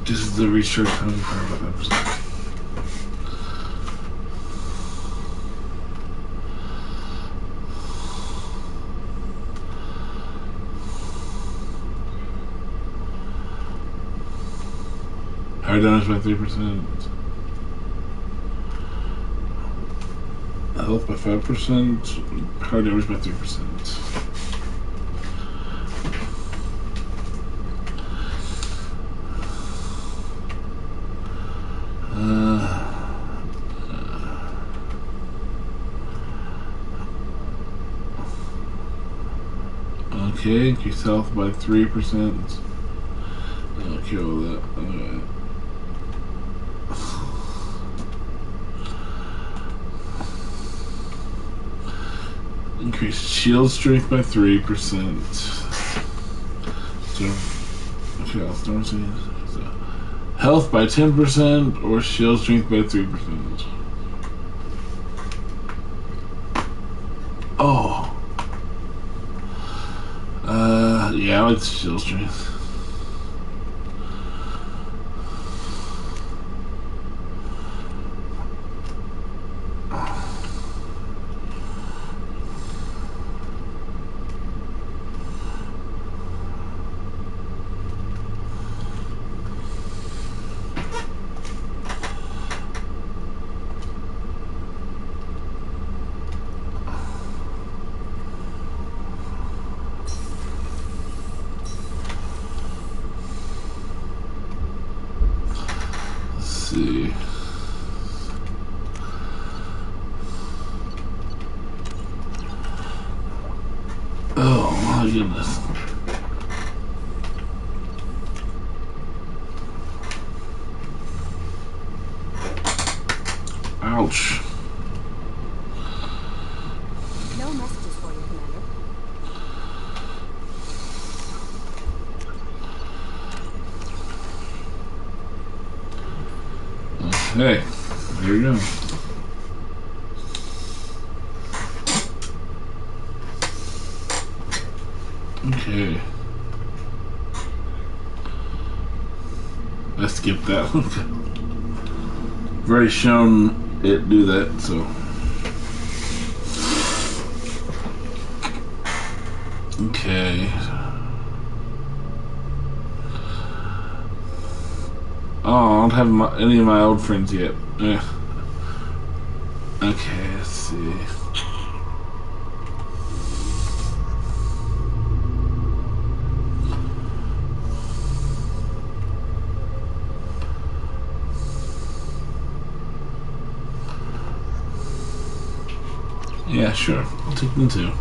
This is the recharge time power by 5%. Power damage by 3%. Health by 5%. Power damage by 3%. Okay, increase health by 3%. Okay, all that. Okay. Increase shield strength by 3%. So, okay, I'll start saying health by 10% or shield strength by 3%. Oh. Yeah, I like the shield strength. See. Oh my goodness. Ouch. No messages for you, Commander. Hey, there you go. Okay. Let's skip that one. I've already shown it do that, so. Okay. Oh, I don't have any of my old friends yet. Yeah. Okay, let's see. Yeah, sure. I'll take them too.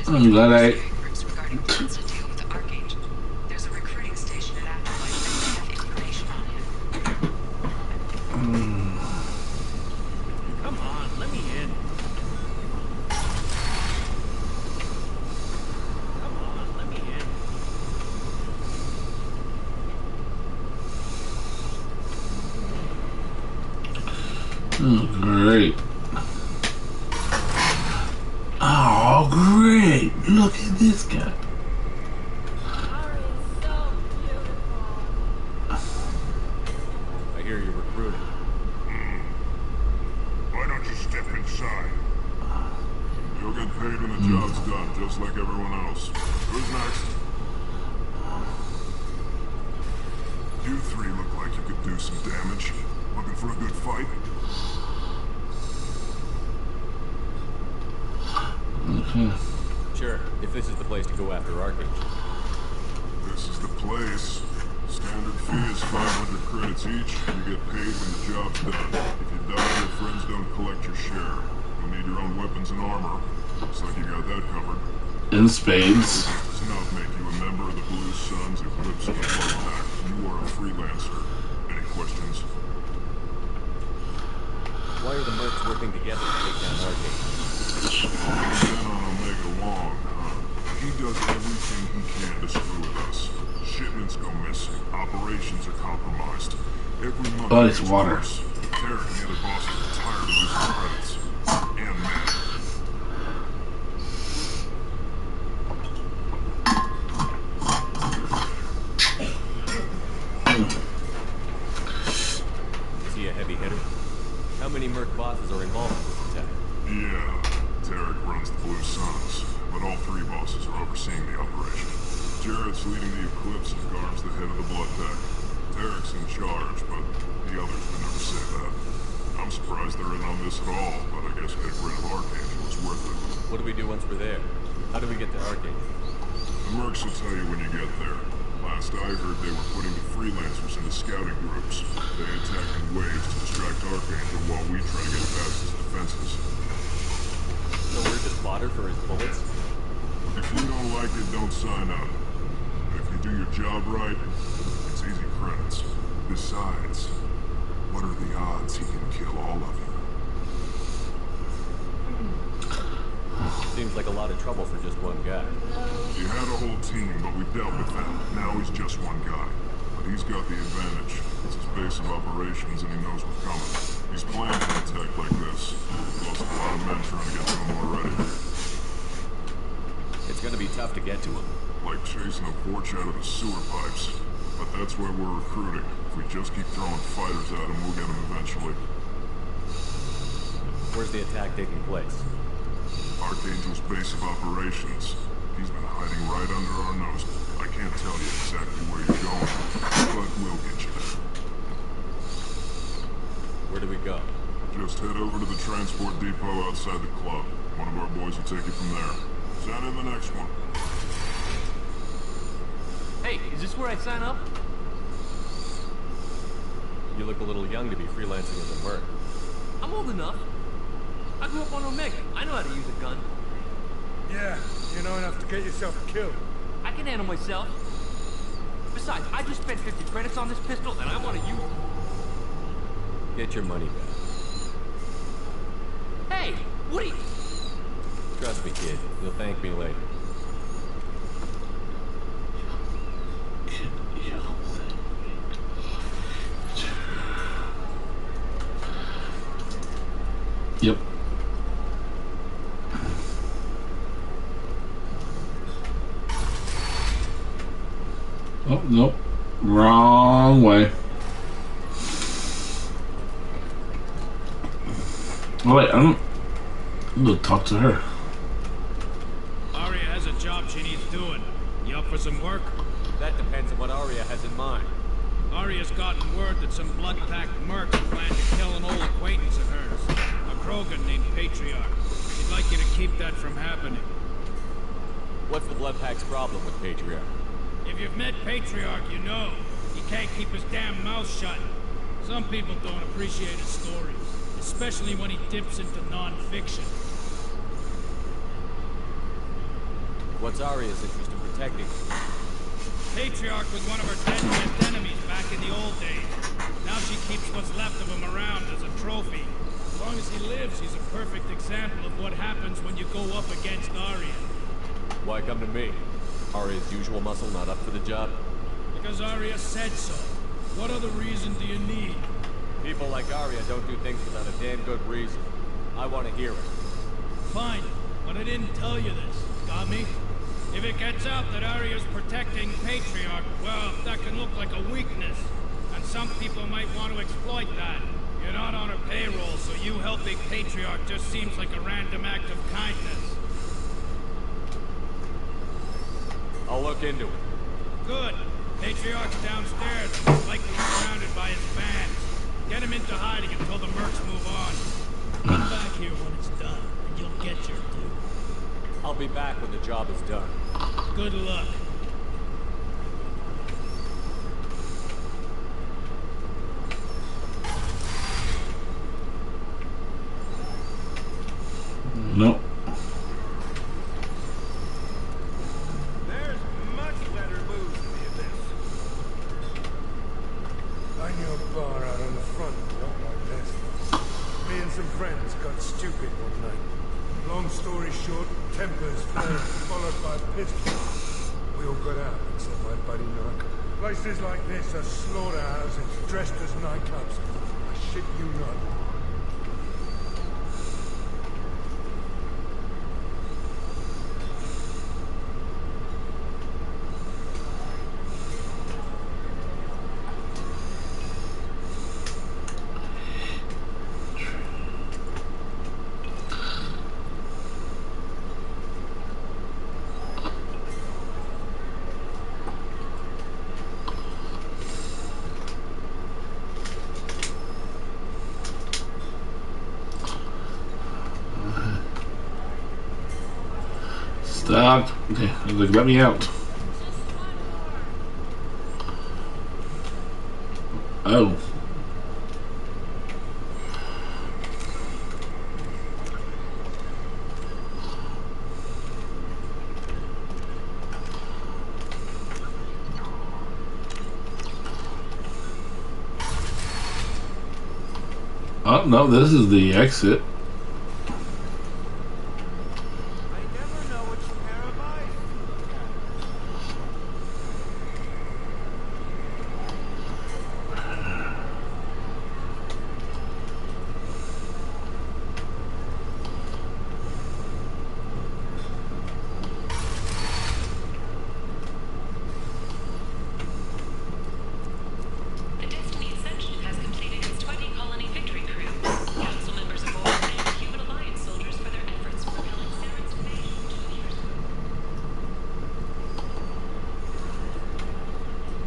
I'm glad I... Groups regarding plans to deal with the Archangel. There's a recruiting station at Afterlife that may have information on him. Come on, let me in. Come on, let me in. Oh, great. Oh, great. Look at this guy. I hear you're recruiting. Why don't you step inside? You'll get paid when the job's done, just like everyone else. Who's next? You three look like you could do some damage. Looking for a good fight? Sure, if this is the place to go after Archangel. This is the place. Standard fee is 500 credits each. You get paid when the job's done. If you die, your friends don't collect your share. You'll need your own weapons and armor. Looks like you got that covered. In spades. Does not make you a member of the Blue Suns Eclipse of the Blood Pack. You are a freelancer. Any questions? Why are the mercs working together to take down Archangel? Then on Omega Long, huh? He does everything he can to screw with us. Shipments go missing. Operations are compromised. Every month Oh, it's water. worse. Derek and the other bosses are tired of losing credits. And men. Is he a heavy hitter? How many merc bosses are involved in this attack? Yeah. Derek runs the Blue Suns, but all three bosses are overseeing the operation. Jarrett's leading the Eclipse and Garm's the head of the Blood Pack. Derek's in charge, but the others would never say that. I'm surprised they're in on this at all, but I guess getting rid of Archangel is worth it. What do we do once we're there? How do we get to Archangel? The mercs will tell you when you get there. Last I heard, they were putting the freelancers into scouting groups. They attack in waves to distract Archangel while we try to get past his defenses. So we're just fodder for his bullets? If you don't like it, don't sign up. But if you do your job right, it's easy credits. Besides, what are the odds he can kill all of you? Seems like a lot of trouble for just one guy. He had a whole team, but we dealt with them. Now he's just one guy. But he's got the advantage. It's his base of operations and he knows we're coming. He's planned an attack like this. Lost a lot of men trying to get to him already. It's gonna be tough to get to him. Like chasing a porch out of the sewer pipes. But that's why we're recruiting. If we just keep throwing fighters at him, we'll get him eventually. Where's the attack taking place? Archangel's base of operations. He's been hiding right under our nose. I can't tell you exactly where you're going, but we'll get you there. Where do we go? Just head over to the transport depot outside the club. One of our boys will take you from there. Send in the next one. Hey, is this where I sign up? You look a little young to be freelancing as a merc. I'm old enough. I grew up on Omega. I know how to use a gun. Yeah, you know enough to get yourself killed. I can handle myself. Besides, I just spent 50 credits on this pistol, and I want to use it. Get your money back. Hey, what are you... Trust me, kid. You'll thank me later. Yep. Oh, nope. Wrong way. Oh, wait, I'm gonna talk to her. Aria has a job she needs doing. You up for some work? That depends on what Aria has in mind. Aria's gotten word that some blood-packed mercs plan to kill an old acquaintance of hers. A Krogan named Patriarch. She'd like you to keep that from happening. What's the Blood Pack's problem with Patriarch? If you've met Patriarch, you know. He can't keep his damn mouth shut. Some people don't appreciate his stories. Especially when he dips into non-fiction. What's Arya's interest in protecting him? Patriarch was one of her deadliest enemies back in the old days. Now she keeps what's left of him around as a trophy. As long as he lives, he's a perfect example of what happens when you go up against Arya. Why come to me? Arya's usual muscle not up for the job? Because Arya said so. What other reason do you need? People like Arya don't do things without a damn good reason. I want to hear it. Fine, but I didn't tell you this. Got me? If it gets out that Arya's protecting Patriarch, well, that can look like a weakness. And some people might want to exploit that. You're not on her payroll, so you helping Patriarch just seems like a random act of kindness. I'll look into it. Good. Patriarch's downstairs, likely surrounded by his fans. Get him into hiding until the mercs move on. Come back here when it's done, and you'll get your due. I'll be back when the job is done. Good luck. Nope. There's much better booze in the abyss. I knew a bar out on the front, not like this. Me and some friends got stupid one night. Long story short, tempers flared, followed by pistols. We all got out, except my buddy Knock. Places like this are slaughterhouses dressed as nightclubs. I shit you not. Stop. Okay, let me out. Oh. Oh, no, this is the exit.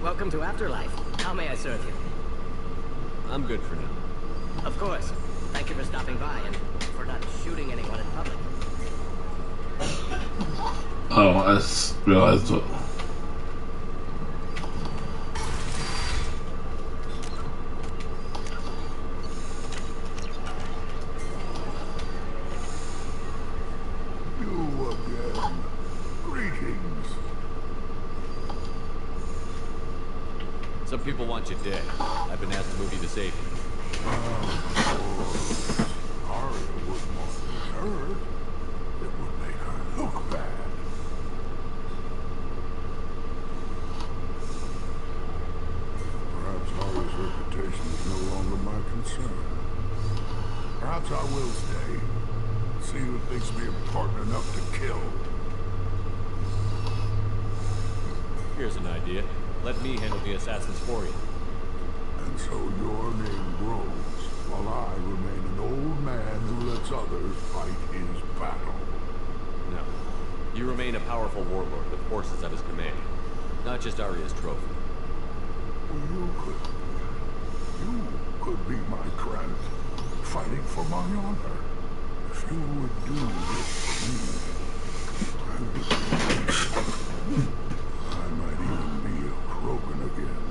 Welcome to Afterlife. How may I serve you? I'm good for now. Of course. Thank you for stopping by and for not shooting anyone in public. Oh, I just realized what. You again. Greetings. Some people want you dead. I've been asked to move you to safety. Arya wouldn't want me hurt. It would make her look bad. Perhaps Arya's reputation is no longer my concern. Perhaps I will stay. See who thinks me important enough to kill. Here's an idea. Let me handle the assassins for you. And so your name grows, while I remain an old man who lets others fight his battle. No. You remain a powerful warlord with forces at his command. Not just Arya's trophy. You could be my friend, fighting for my honor. If you would do this for me, I might even be a Krogan again.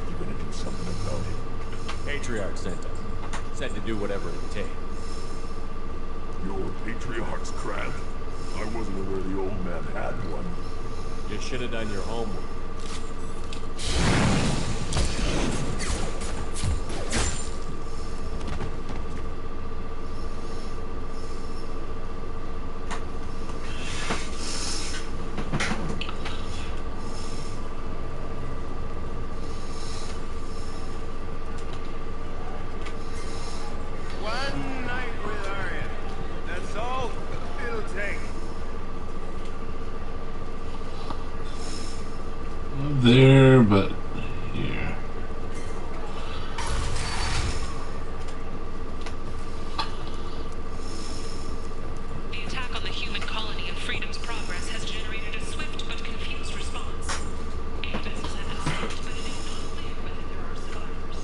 You gonna do something about it? Patriarch sent us. Said to do whatever it takes. Your Patriarch's crab? I wasn't aware the old man had one. You should have done your homework. One night with Arya. That's all it'll take. Not there, but here. The attack on the human colony of Freedom's Progress has generated a swift but confused response. Eight vessels have been sent, but it is not clear whether there are survivors.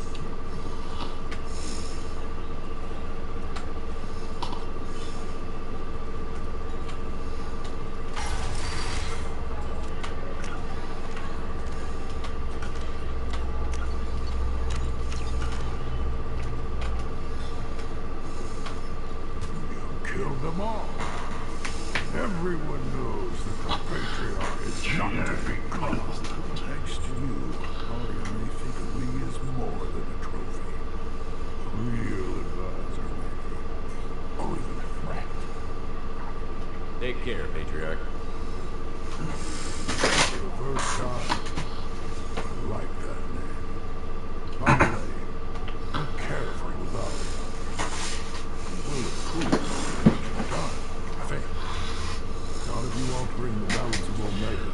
Kill them all. Everyone knows that the Patriarch is not to be caught. Thanks to you, Arya may think of me as more than a trophy. A real advisor, maybe. Or even a threat. Take care, Patriarch. For the first time, I like that name. By the way, be careful with Arya. Will approve of what you've done, I think. Not if you altering the balance of Omega.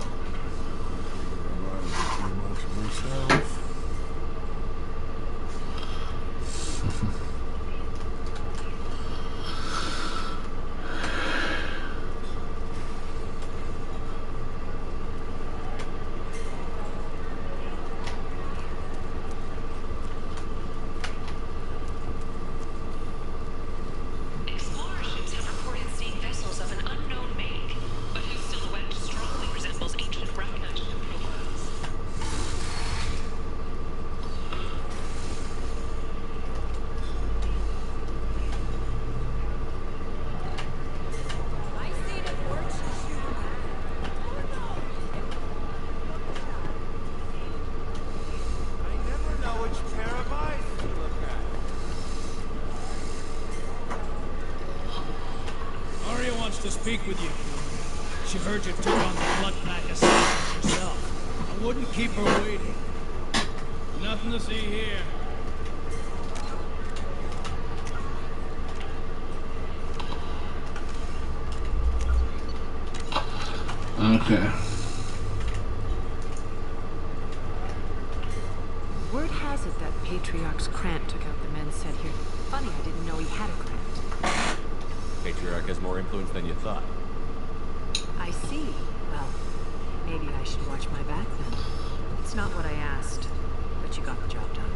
It reminds me too much of myself. Explorer ships have reported seeing vessels of an unknown make, but whose silhouette strongly resembles ancient remnant profiles. I see the Vorcha shooting. I never know which pair of eyes to look at. Arya wants to speak with you. She heard you took on the blood pack assassins yourself. I wouldn't keep her waiting. Nothing to see here. Okay. Word has it that Patriarch's Krant took out the men set here. Funny, I didn't know he had a Krant. Patriarch has more influence than you thought. I see. Well, maybe I should watch my back then. It's not what I asked, but you got the job done.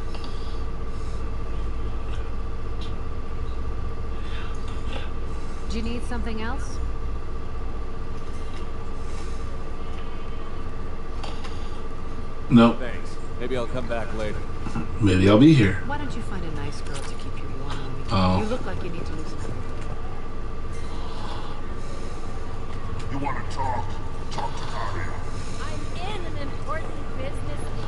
Do you need something else? Nope. Thanks. Maybe I'll come back later. Maybe I'll be here. Why don't you find a nice girl to keep you warm when we Oh. You look like you need to loosen up. You want to talk? Talk to Arya. I'm in an important business meeting.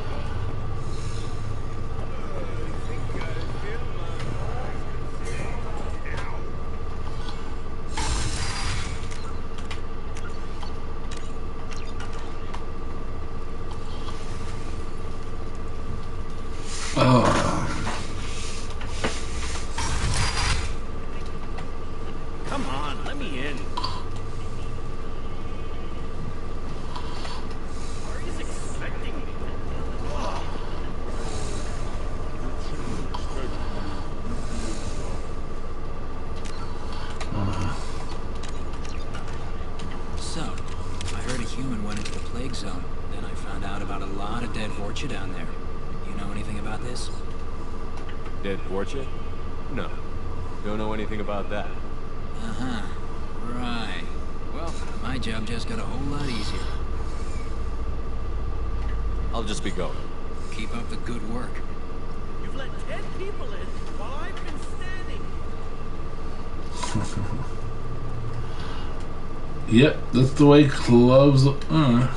Oh. Come on, let me in. Arya's expecting me. So, I heard a human went into the plague zone. Then I found out about a lot of dead Vorcha down there. You know anything about this? Dead Vorcha? No. Don't know anything about that. Uh-huh. Right. Well, my job just got a whole lot easier. I'll just be going. Keep up the good work. You've let 10 people in while I've been standing. Yep, that's the way clubs are.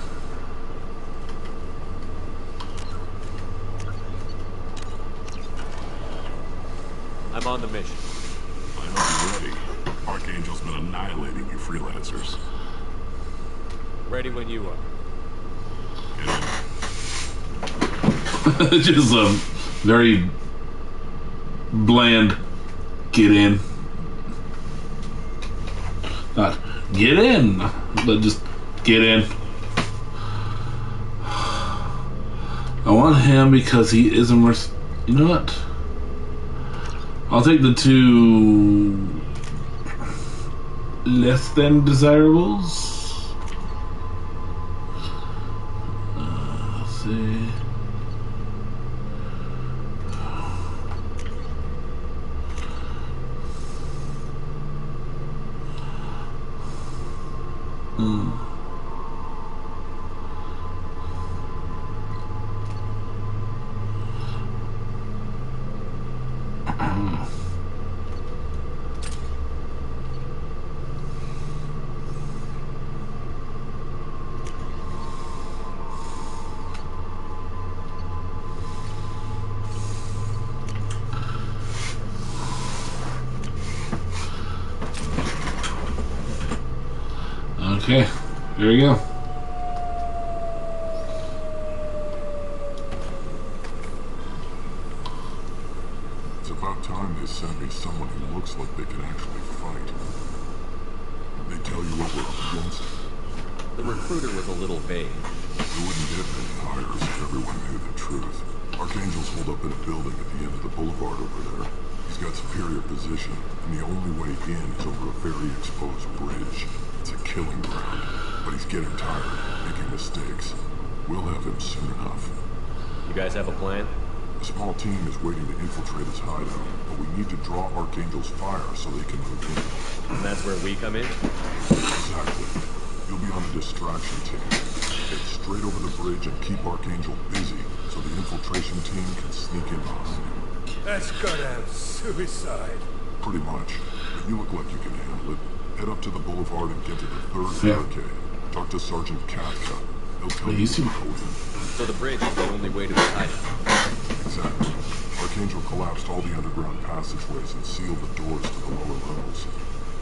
I'm on the mission. I hope you're ready. Archangel's been annihilating you freelancers. Ready when you are. Just a very bland get in. Not get in, but just get in. I want him because he is a you know what? I'll take the two less than desirables. Let's see. Okay, there we go. It's about time they sent me someone who looks like they can actually fight. They tell you what we're up against? The recruiter was a little vague. We wouldn't get many hires if everyone knew the truth. Archangel's holed up in a building at the end of the boulevard over there. He's got superior position, and the only way in is over a very exposed bridge. It's a killing ground, but he's getting tired, making mistakes. We'll have him soon enough. You guys have a plan? A small team is waiting to infiltrate his hideout, but we need to draw Archangel's fire so they can move in. And that's where we come in? Exactly. You'll be on a distraction team. Get straight over the bridge and keep Archangel busy so the infiltration team can sneak in behind him. That's gonna have suicide. Pretty much. But you look like you can handle it. Head up to the boulevard and get to the third barricade. Talk to Sergeant Katka. He'll tell you to go in. So the bridge is the only way to his hideout? Exactly. Archangel collapsed all the underground passageways and sealed the doors to the lower levels.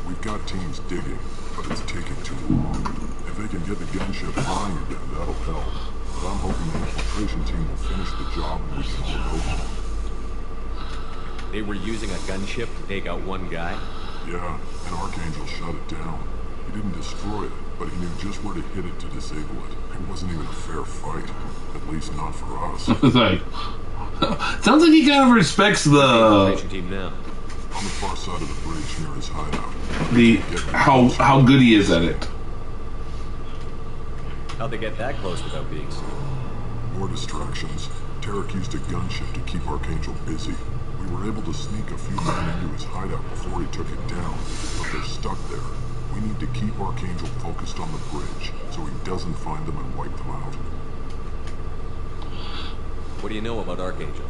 We've got teams digging, but it's taking too long. If they can get the gunship flying again, that'll help. But I'm hoping the infiltration team will finish the job and we can all go home. They were using a gunship to take out one guy? Yeah, and Archangel shut it down. He didn't destroy it, but he knew just where to hit it to disable it. It wasn't even a fair fight. At least not for us. Like, sounds like he kind of respects the team now. On the far side of the bridge near his hideout. the how good he is at it. How'd they get that close without being seen? More distractions. Tarek used a gunship to keep Archangel busy. We were able to sneak a few men into his hideout before he took it down, but they're stuck there. We need to keep Archangel focused on the bridge, so he doesn't find them and wipe them out. What do you know about Archangel?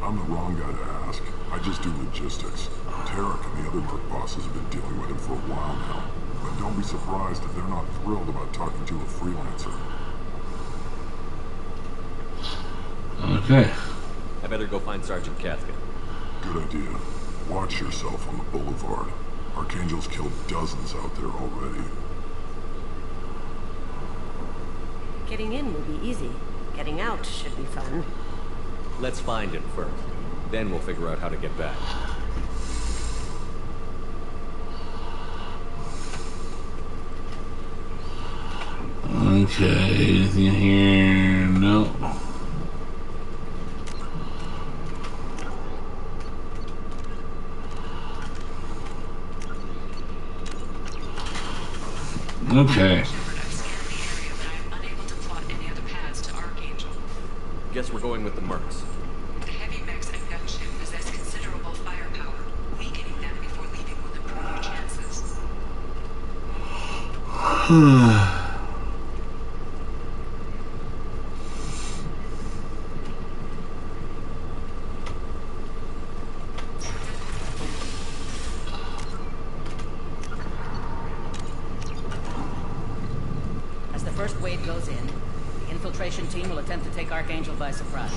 I'm the wrong guy to ask. I just do logistics. Tarek and the other merc bosses have been dealing with him for a while now. But don't be surprised if they're not thrilled about talking to a freelancer. Okay. I better go find Sergeant Katka. Good idea. Watch yourself on the boulevard. Archangel's killed dozens out there already. Getting in will be easy. Getting out should be fun. Let's find him first. Then we'll figure out how to get back. Okay, anything in here? No. Okay. Guess we're going with the mercs. The heavy mechs and gunship possess considerable firepower. Weakening them before leaving will improve your chances. first wave goes in, the infiltration team will attempt to take Archangel by surprise.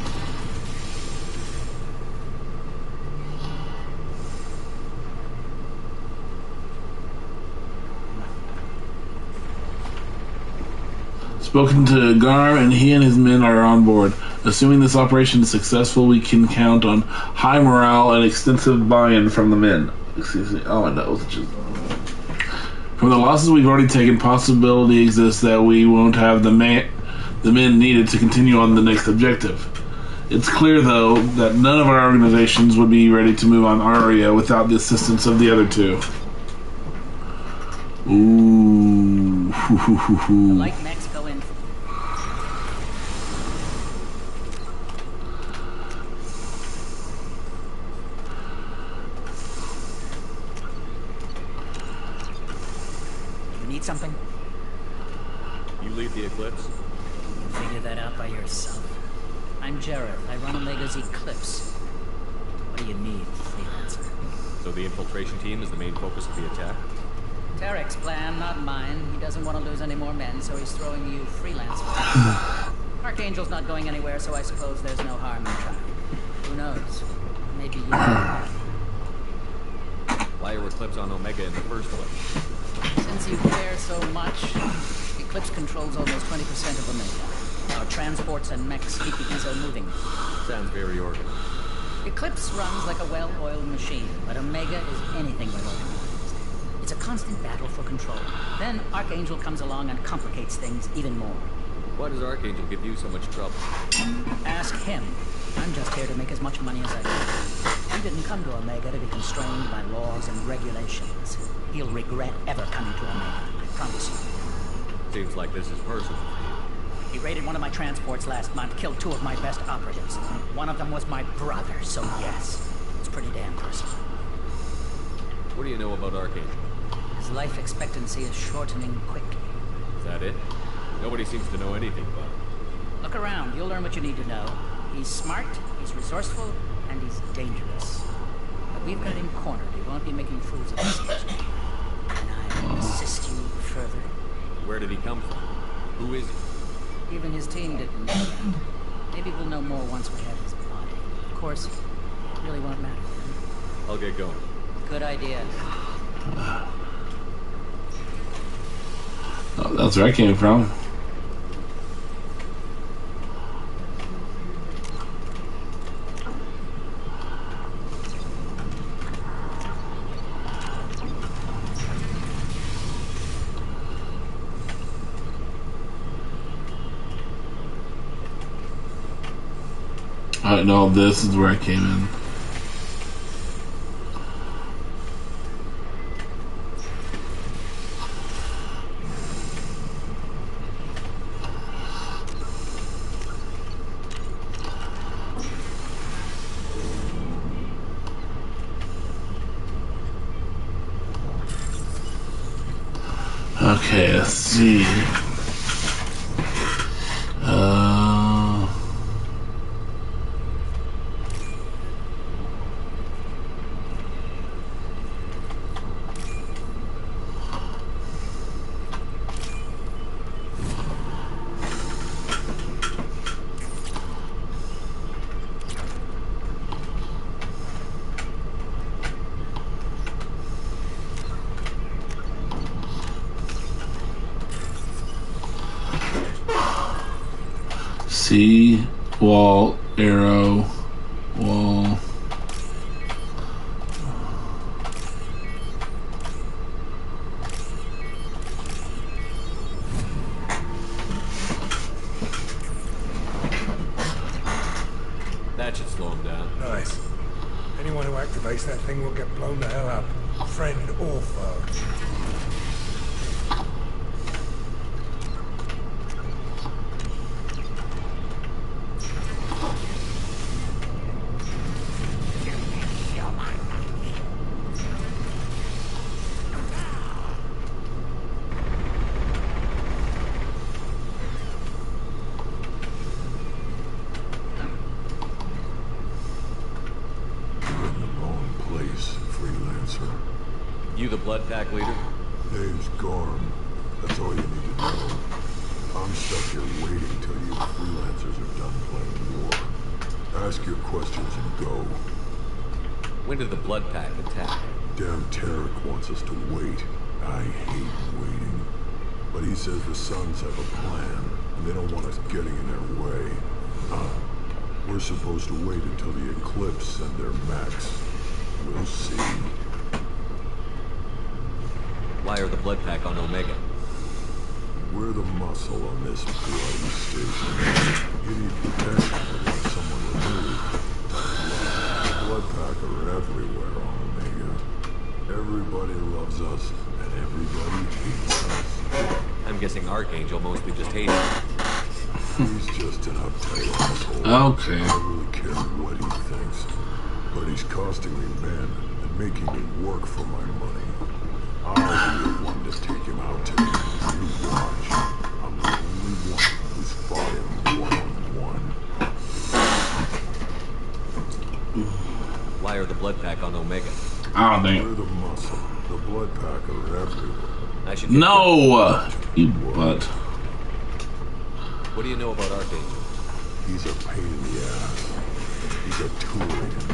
Spoken to Garm, and he and his men are on board. Assuming this operation is successful, we can count on high morale and extensive buy-in from the men. Excuse me. Oh, my nose. From the losses we've already taken, possibility exists that we won't have the men needed to continue on the next objective. It's clear, though, that none of our organizations would be ready to move on Aria without the assistance of the other two. Ooh. The light mechs go in. You need something? You lead the Eclipse? You figure that out by yourself. I'm Jareth. I run Omega's Eclipse. What do you need, freelancer? So the infiltration team is the main focus of the attack? Tarek's plan, not mine. He doesn't want to lose any more men, so he's throwing you freelancers. Archangel's not going anywhere, so I suppose there's no harm in trying. Who knows? Maybe you. Why are Eclipse on Omega in the first place? Since you care so much, Eclipse controls almost 20% of Omega. Our transports and mechs keep the Ezo moving. Sounds very organized. Eclipse runs like a well-oiled machine, but Omega is anything but organized. It's a constant battle for control. Then Archangel comes along and complicates things even more. Why does Archangel give you so much trouble? Ask him. I'm just here to make as much money as I can. He didn't come to Omega to be constrained by laws and regulations. He'll regret ever coming to Omega, I promise you. Seems like this is personal. He raided one of my transports last month, killed 2 of my best operatives. One of them was my brother, so yes, it's pretty damn personal. What do you know about Archangel? His life expectancy is shortening quickly. Is that it? Nobody seems to know anything about him. Look around, you'll learn what you need to know. He's smart, he's resourceful, and he's dangerous. But we've got him cornered. He won't be making fools of us. Can I assist you further? Where did he come from? Who is he? Even his team didn't know that. Maybe we'll know more once we have his body. Of course, it really won't matter. I'll get going. Good idea. Oh, that's where I came from. No, this is where I came in. Okay, let's see. C, wall, arrow, wall. That should slow him down. Nice. Anyone who activates that thing will get blown the hell up. Friend or foe. You the Blood Pack leader? Name's Garm. That's all you need to know. I'm stuck here waiting till you freelancers are done playing war. Ask your questions and go. When did the Blood Pack attack? Damn Tarek wants us to wait. I hate waiting. But he says the Suns have a plan, and they don't want us getting in their way. We're supposed to wait until the Eclipse send their max. We'll see. Why are the Blood Pack on Omega? We're the muscle on this bloody station. You need protection against someone removed. The Blood Pack are everywhere on Omega. Everybody loves us, and everybody hates us. I'm guessing Archangel mostly just hates us. He's just an uptight asshole. Okay. I don't really care what he thinks. But he's costing me men and making me work for my money. I'll be the one to take him out today. You watch. I'm the only one who's fought him one-on-one. Why are the Blood Pack on Omega? I don't think. We're the muscle. The Blood Pack are everywhere. I should No! You butt. What do you know about Archangel? He's a pain in the ass. He's a Turian,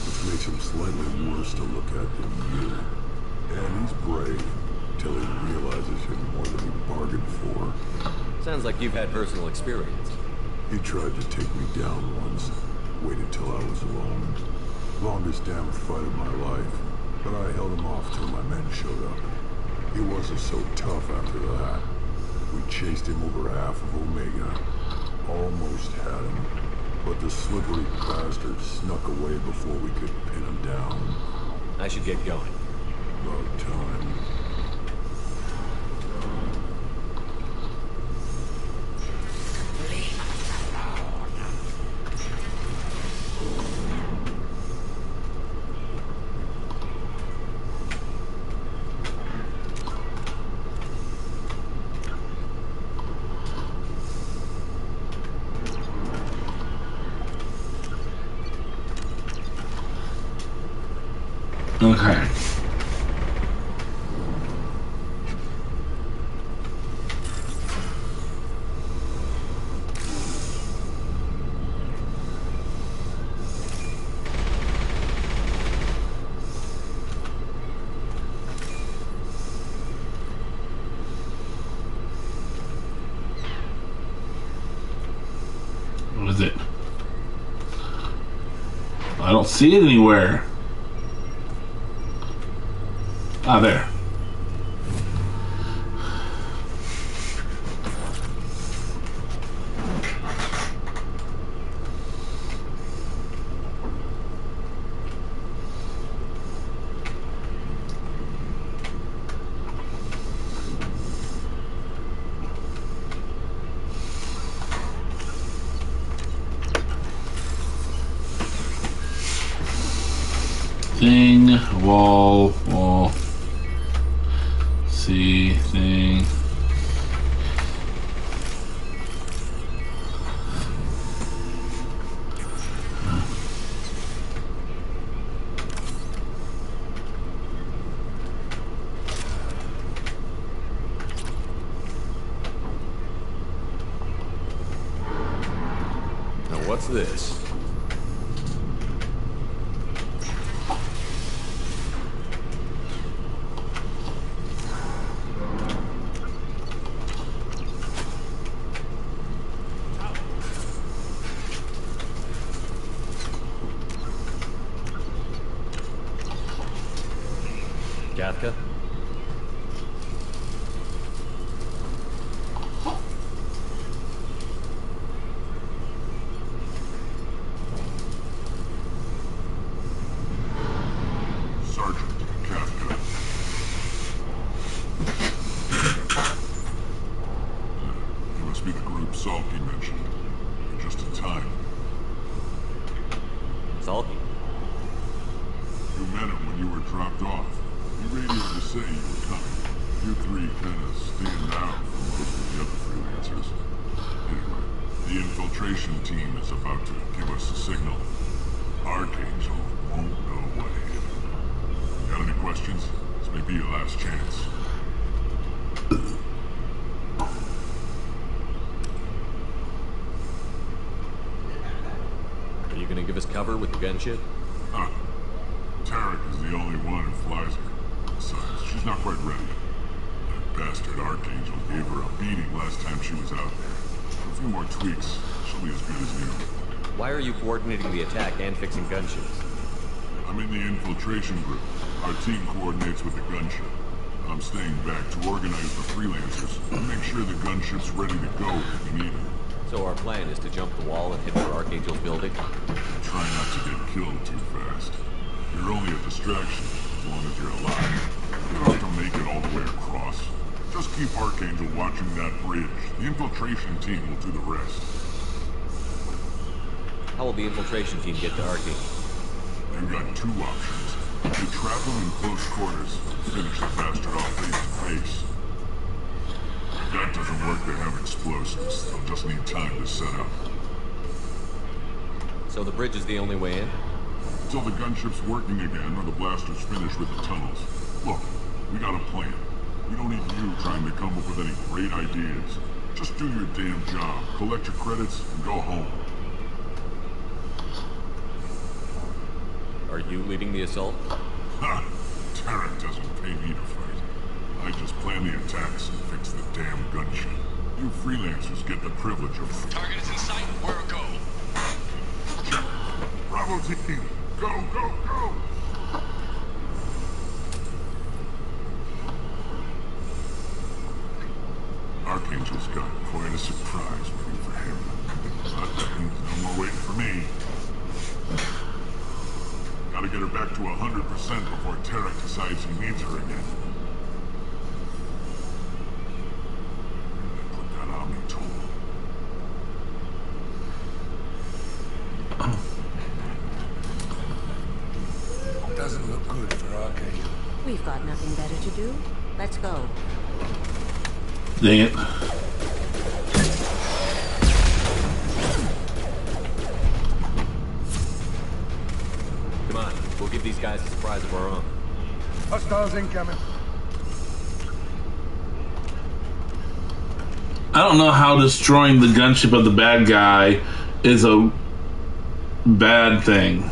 which makes him slightly worse to look at than you. And he's brave, till he realizes you're more than he bargained for. Sounds like you've had personal experience. He tried to take me down once. Waited till I was alone. Longest damn fight of my life. But I held him off till my men showed up. He wasn't so tough after that. We chased him over half of Omega. Almost had him. But the slippery bastard snuck away before we could pin him down. I should get going. About time. Okay. What is it? I don't see it anywhere. Ah, there. Thing, wall. See, thing. Now what's this? Gathka? Sergeant Kafka. You must be the group Salky mentioned. You're just in time. Salky? You met him when you were dropped off. He radioed to say you were coming. You three kind of stand out from most of the other freelancers. Anyway, the infiltration team is about to give us a signal. Archangel won't know what hit him. Got any questions? This may be your last chance. you gonna give us cover with the gunship? Huh. Tarek is the only one who flies her. Besides, she's not quite ready. That bastard Archangel gave her a beating last time she was out there. A few more tweaks, she'll be as good as new. Why are you coordinating the attack and fixing gunships? I'm in the infiltration group. Our team coordinates with the gunship. I'm staying back to organize the freelancers and make sure the gunship's ready to go if we need it. So our plan is to jump the wall and hit for Archangel's building? Try not to get killed too fast. You're only a distraction as long as you're alive. You don't have to make it all the way across. Just keep Archangel watching that bridge. The infiltration team will do the rest. How will the infiltration team get to Archangel? You've got two options. You trap him in close quarters, finish the bastard off face to face. If that doesn't work, they have explosives. They'll just need time to set up. So the bridge is the only way in? Until the gunship's working again or the blasters finish with the tunnels. Look, we got a plan. We don't need you trying to come up with any great ideas. Just do your damn job, collect your credits, and go home. Are you leading the assault? Ha! Tarek doesn't pay me to fight. I just plan the attacks and fix the damn gunship. You freelancers get the privilege of... Target is in sight. Where go? Check. Bravo team! Go, go, go! Archangel's got quite a surprise waiting for him. But that means no more waiting for me. Gotta get her back to 100% before Tarek decides he needs her again. Put that Omni tool. Doesn't look good for Archangel. We've got nothing better to do. Let's go. Dang it. Come on, we'll give these guys a surprise of our own. Hostiles incoming. I don't know how destroying the gunship of the bad guy is a bad thing.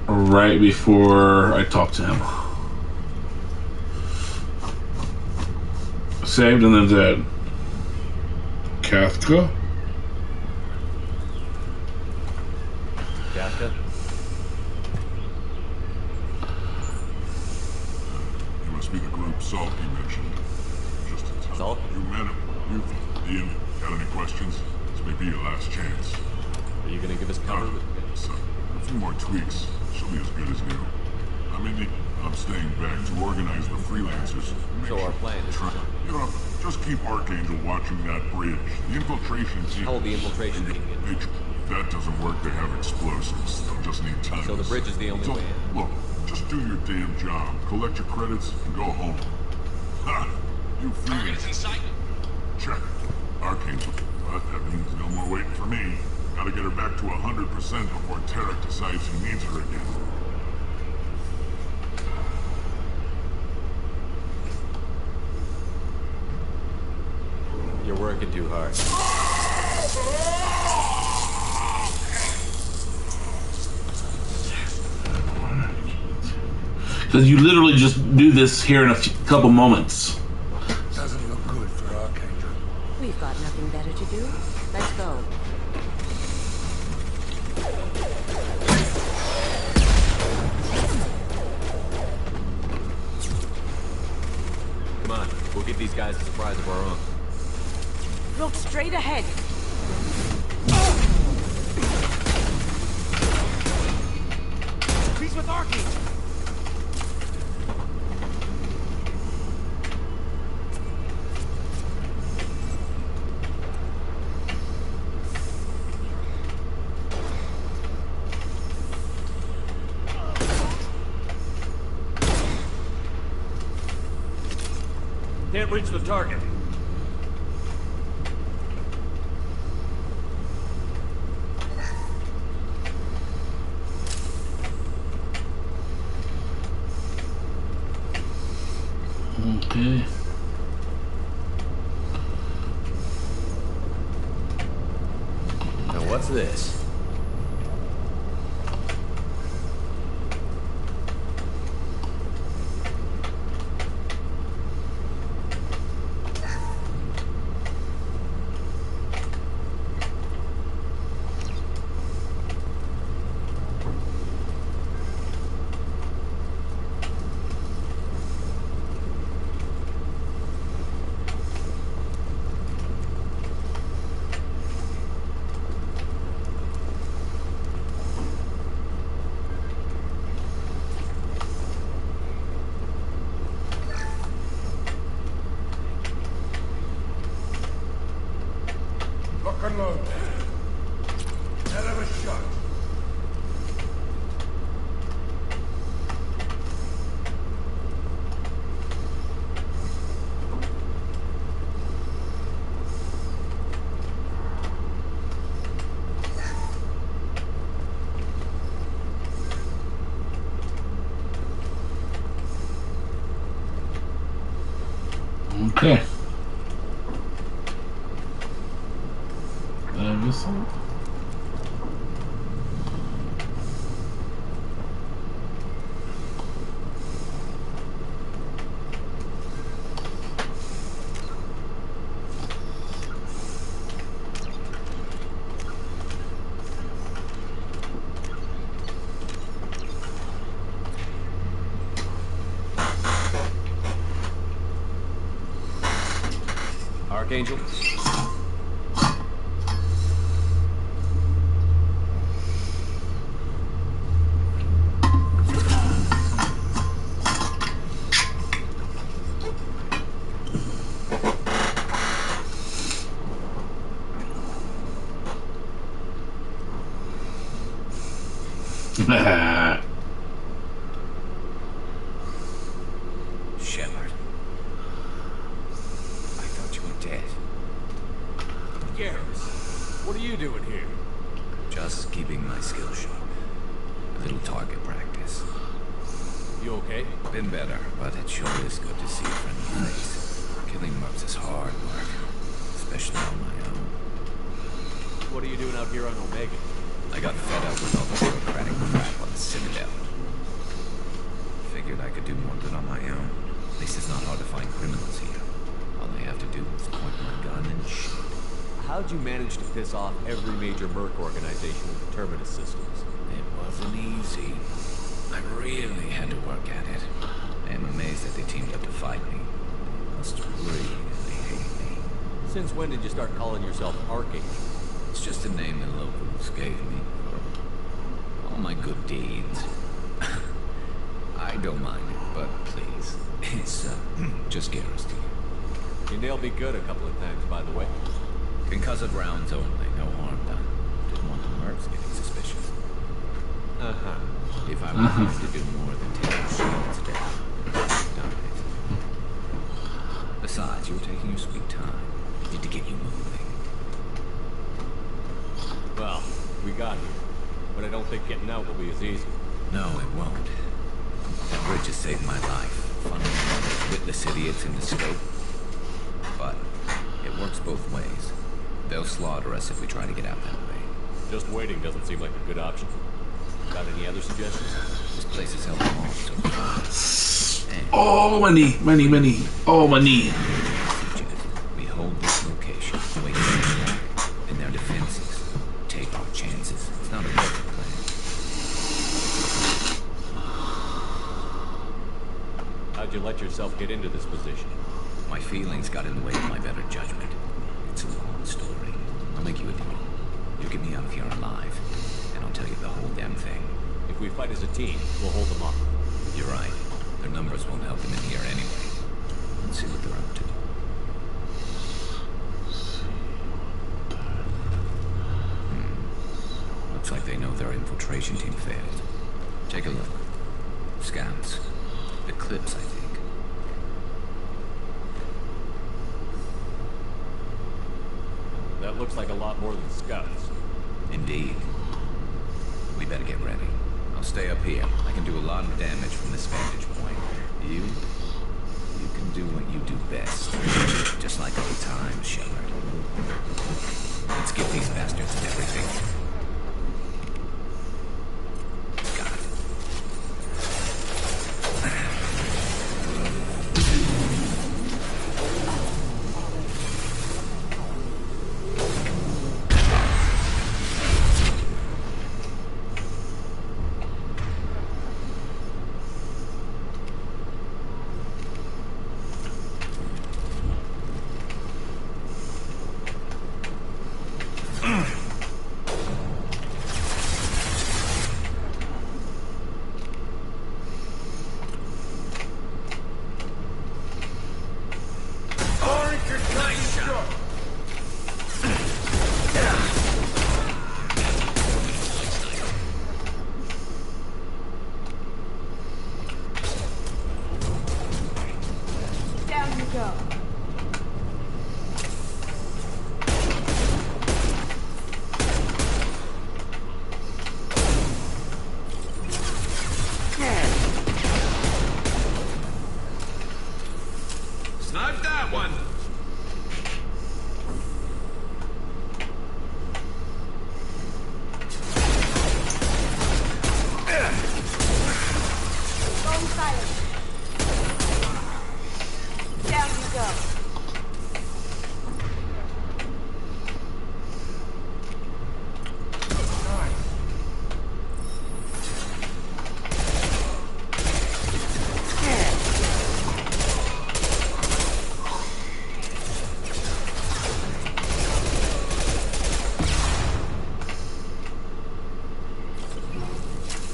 Right before I talk to him. Saved and then dead. Kafka? Kafka? You must be the group Salt you mentioned. Just in time. Salt? You met him. Ian, got any questions? This may be your last chance. Are you gonna give us cover? So, a few more tweaks. She'll be as good as new. I'm staying back to organize the freelancers. So our plan is... You know, just keep Archangel watching that bridge. The infiltration team... How will the infiltration team get? If that doesn't work, they have explosives. They'll just need time. So the bridge is the only way in? Look, just do your damn job. Collect your credits and go home. Ha! You freelancers. In sight. Check. Archangel. But that means no more waiting for me. Gotta get her back to 100% before Tarek decides he needs her again. You're working too hard. Because you literally just do this here in a couple moments. Doesn't look good for Archangel. We've got nothing better to do. Let's go. Come on, we'll give these guys a surprise of our own. Look straight ahead. He's with Archangel. Can't reach the target. Okay. Now what's this? Lock and load. Hell of a shot. Okay. Did I miss something? Archangel? Shepard. I thought you were dead. Garrus, what are you doing here? Just keeping my skill sharp. A little target practice. You okay? Been better, but it sure is good to see a friendly face. Killing mercs is hard work, especially on my own. What are you doing out here on Omega? I got fed up with all the bureaucratic crap on the Citadel. Figured I could do more good on my own. At least it's not hard to find criminals here. All I have to do is point my gun and shoot. How'd you manage to piss off every major merc organization with the Terminus systems? It wasn't easy. I really had to work at it. I am amazed that they teamed up to fight me. They must really hate me. Since when did you start calling yourself Archangel? It's just a name the locals gave me for all my good deeds. I don't mind it, but please, it's just Garrus to you. You nailed me good a couple of times, by the way. Concussive rounds only, no harm done. Didn't want the mercs getting suspicious. Uh-huh. If I were trying to do more than take your shields down, done it. Besides, you were taking your sweet time. Need to get you moving. Well, we got here, but I don't think getting out will be as easy. No, it won't. That bridge has saved my life. Funding those witless idiots in the scope. But it works both ways. They'll slaughter us if we try to get out that way. Just waiting doesn't seem like a good option. Got any other suggestions? This place has held them all so far. And oh, my knee. Oh, my knee. we hold this location, wait for them, and their defenses. Take our chances. It's not a perfect plan. How'd you let yourself get into this position? My feelings got in the way of my better judgment. It's a long story. I'll make you a deal. You get me out of here alive, and I'll tell you the whole damn thing. If we fight as a team, we'll hold them off. You're right. Their numbers won't help them in here anyway. Let's see what they're up to. Looks like they know their infiltration team failed. Take a look. Scans. Eclipse, I think. That looks like a lot more than scouts. Indeed. We better get ready. I'll stay up here. I can do a lot of damage from this vantage point. You can do go. Snipe that one! Phone silent. Down you go.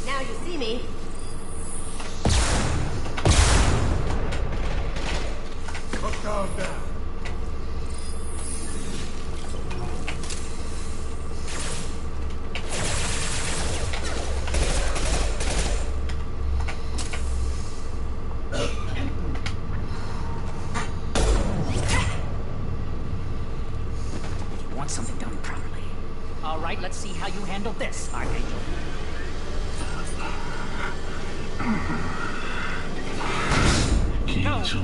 Now you see me. Put down down. You want something done properly. All right, let's see how you handle this, Archangel. Angel.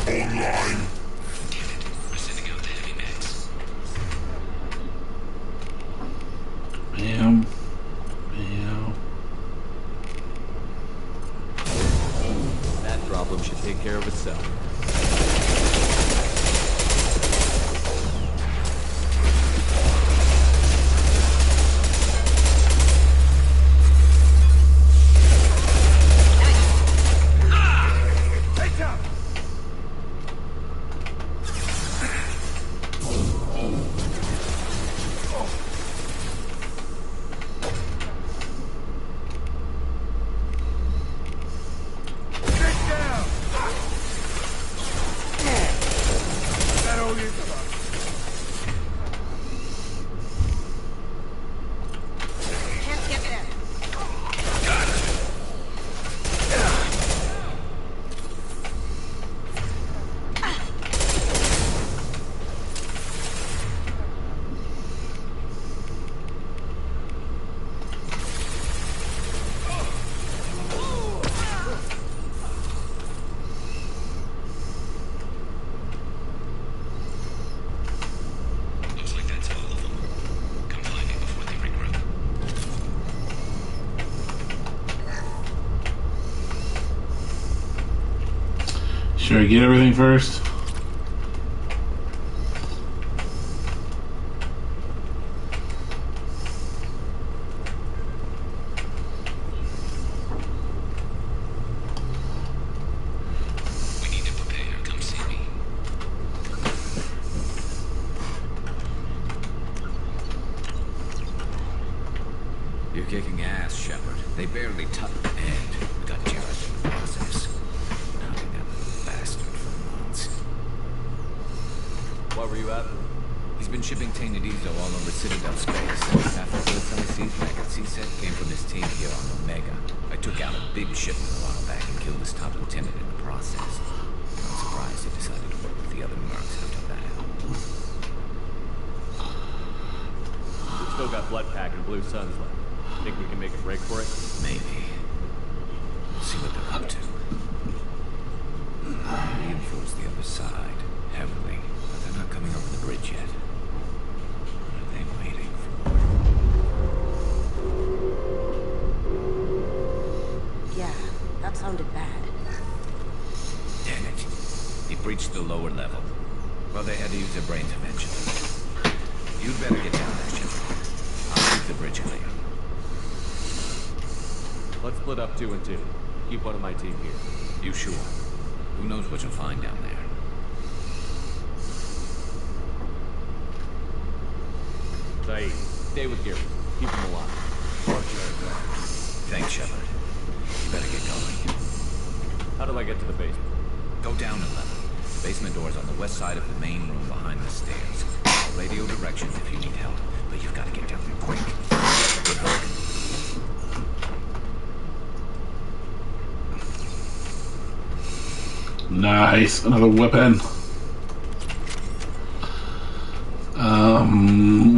Online. We're sending out the heavy mix. Bam. Bam. That problem should take care of itself. Take out. Get down. That all you got. Can't get there. Looks like that's all of them. Come find me before they regroup. Should I get everything first? We need to prepare. Come see me. You're kicking ass, Shepard. They barely touched. And we got Jared in the process. Hounding that little bastard for months. What were you after? He's been shipping tainted Ezo all over Citadel space. Half the goods on the seas maggots he said came from his team here on Omega. I took out a big shipment a while back and killed his top lieutenant in the process. I'm surprised he decided to work with the other mercs after that. We've still got Bloodpack and Blue Suns left. Think we can make a break for it? Maybe. We'll see what they're up to. Reinforce the other side heavily, but they're not coming over the bridge yet. What are they waiting for? Yeah, that sounded bad. Damn it. He breached the lower level. Well, they had to use their brains eventually. You'd better get down there, Shepard. I'll keep the bridge clear. Let's split up 2 and 2. Keep one of my team here. You sure? Who knows what you'll find down there? Saeed, stay with Geary. Keep him alive. Thanks, Shepard. You better get going. How do I get to the basement? Go down a level. The basement door's on the west side of the main room behind the stairs. I'll radio directions if you need help, but you've got to get down there quick. Good luck. Nice, another weapon.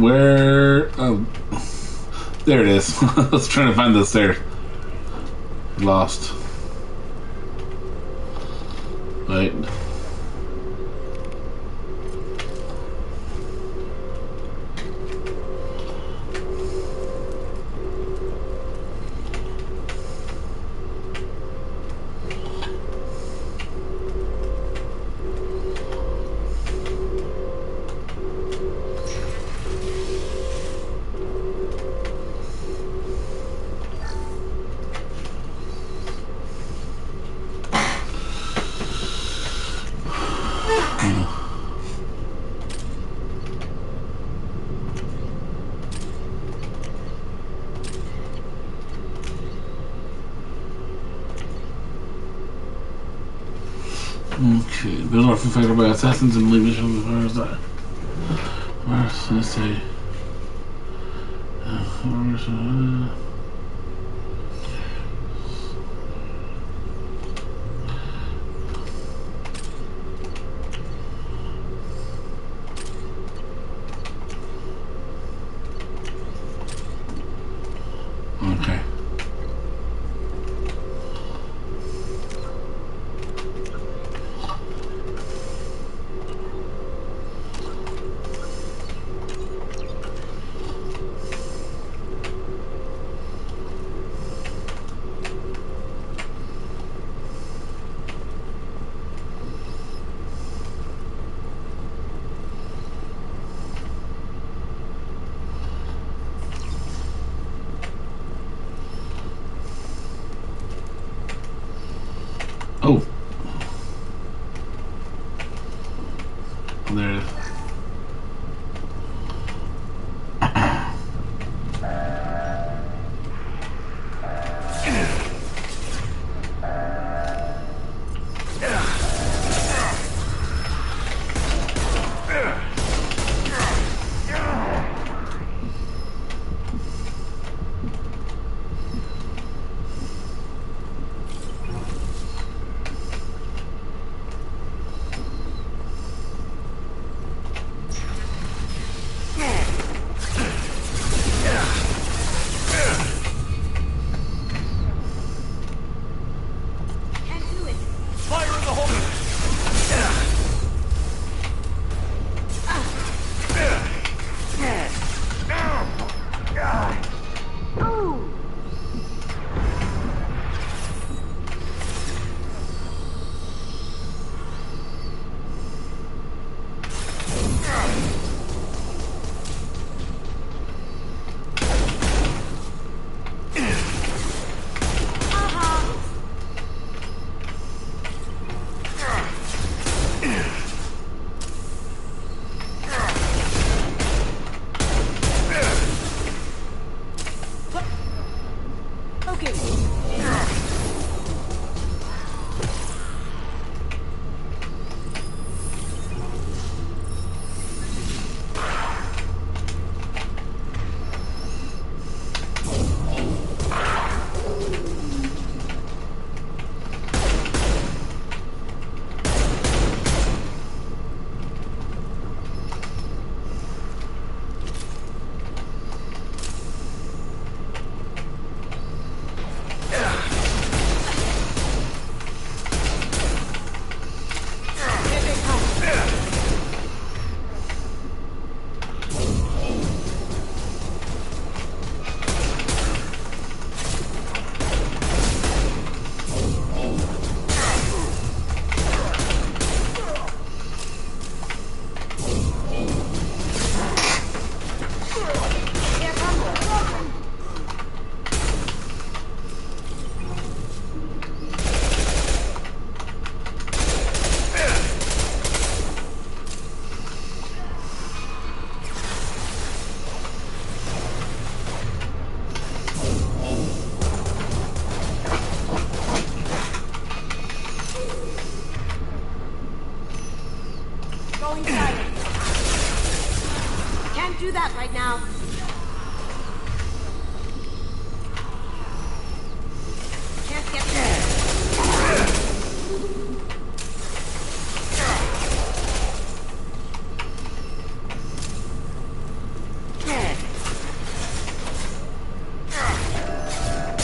Where? Oh, there it is. I was trying to find this there. Lost. Wait. Okay, those are infiltrated by assassins and leave missions. Where is that? Let's see. Okay. Oh. There it is.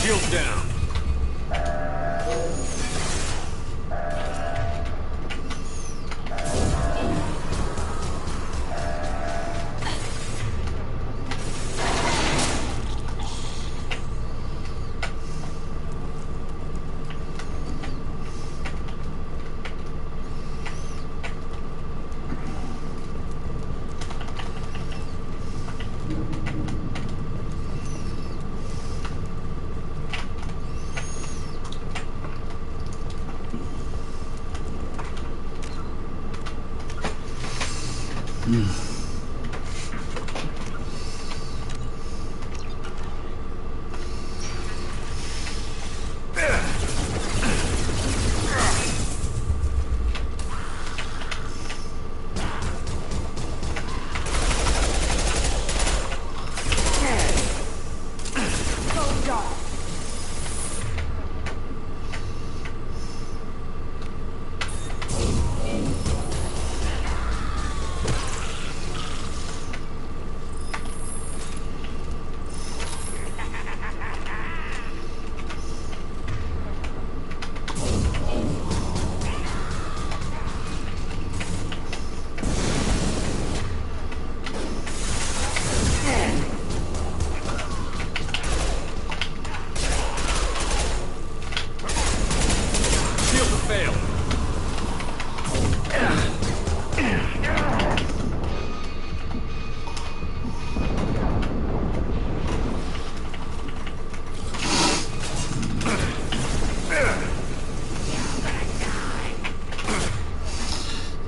Shields down.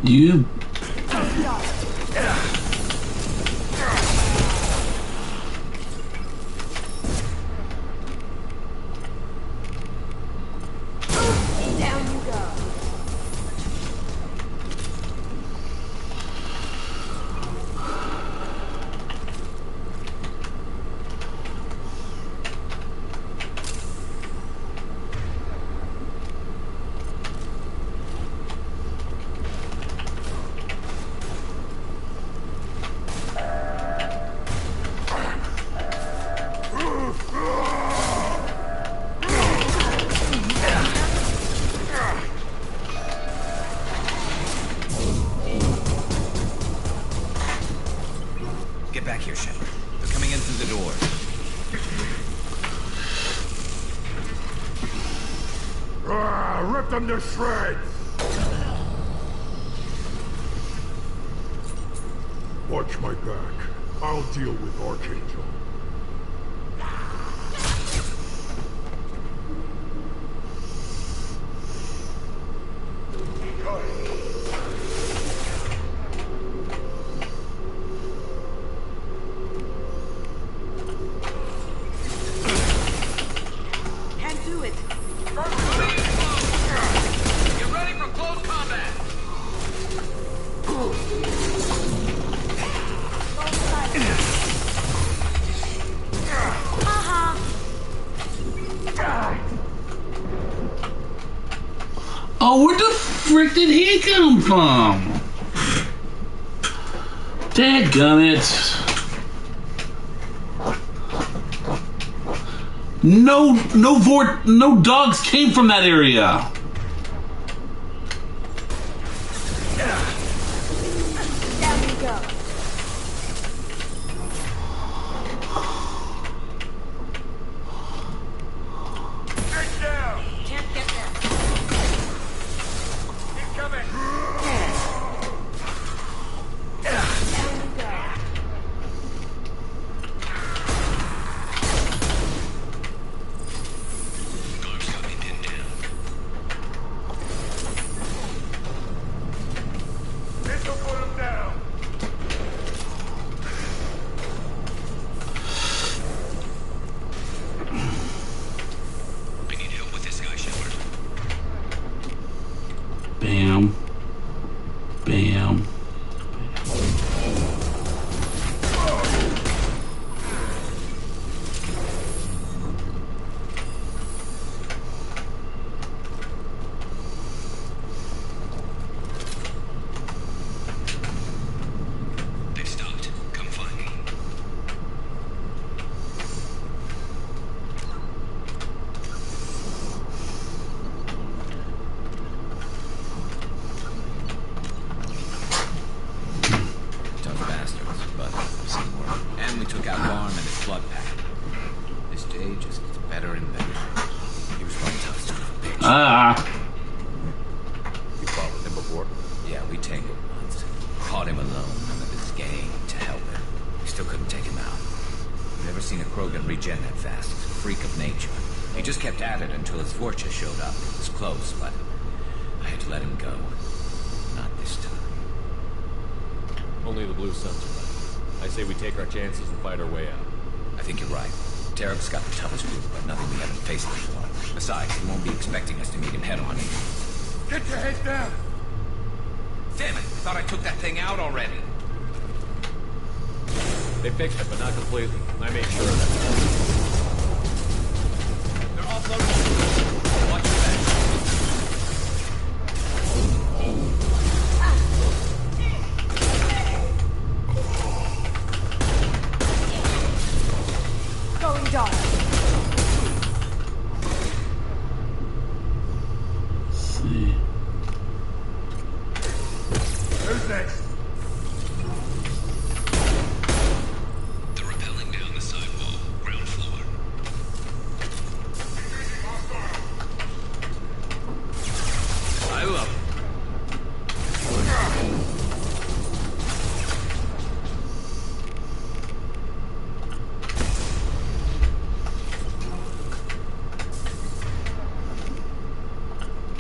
You. Down you go. Get back here, Shepard. They're coming in through the door. Rip them to shreds! Watch my back. I'll deal with Archangel. Can't do it. Get ready for close combat. Oh, where the frick did he come from? Dadgummit. No dogs came from that area. Down you go. Can't get there. Keep coming. Down you go. You fought with him before? Yeah, we tangled once. Caught him alone, none of his gang to help him. We still couldn't take him out. Never seen a Krogan regen that fast. Freak of nature. He just kept at it until his Vorcha showed up. It was close, but I had to let him go. Not this time. Only the Blue Suns are left. I say we take our chances and fight our way out. I think you're right. Tarek's got the toughest group, but nothing we haven't faced before. Besides, he won't be expecting us to meet him head-on. Get your head down! Damn it! I thought I took that thing out already. They fixed it, but not completely. I made sure of that. They're offloading. Watch your back. Going dark. See. Who's next? They're rappelling down the side wall, ground floor. I love it.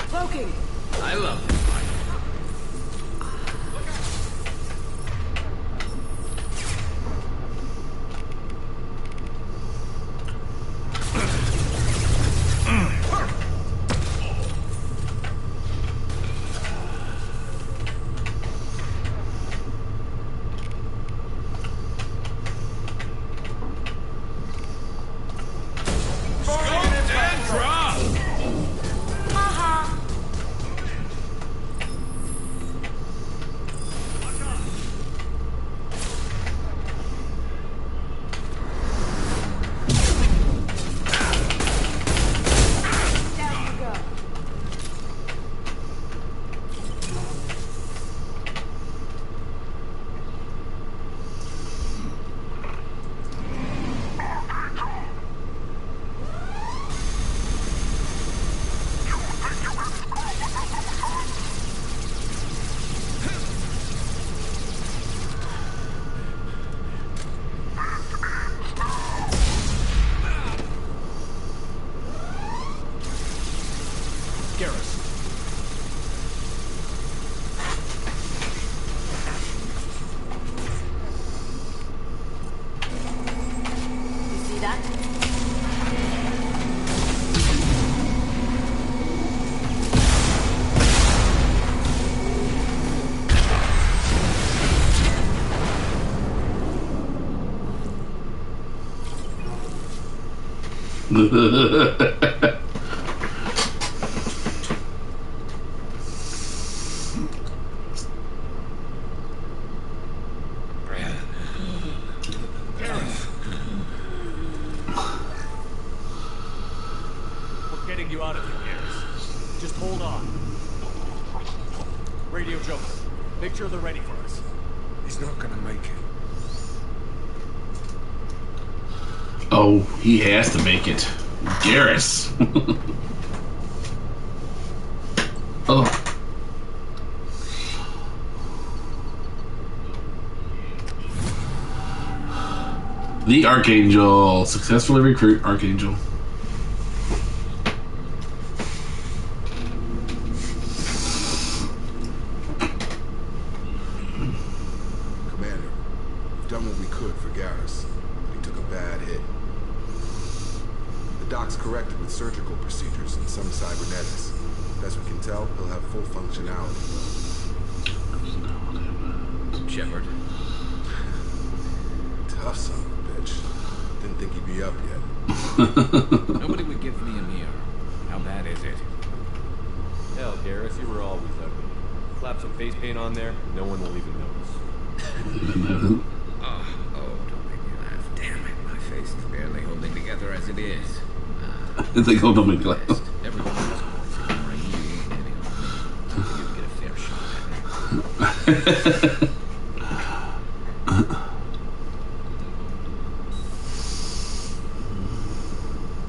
Cloaking! I love it. You see that? We're getting you out of here, Garrus. Just hold on. Radio Joker, make sure they're ready for us. He's not gonna make it. Oh, he has to make it. Garrus. Oh. The Archangel. Successfully recruit Archangel. Commander, we've done what we could for Garrus, but he took a bad hit. The doc's corrected with surgical procedures and some cybernetics. Best we can tell, he'll have full functionality. Shepard. Tough son of a bitch. Didn't think he'd be up yet. Nobody would give me a mirror. How bad is it? Hell, Garrus, you were always ugly. Slap some face paint on there, no one will even notice. Oh, don't make me laugh. Damn it, my face is barely holding together as it is. It's like, oh, don't make me laugh. Everyone else wants to ignoring you, hitting on me. You'd get a fair shot at it.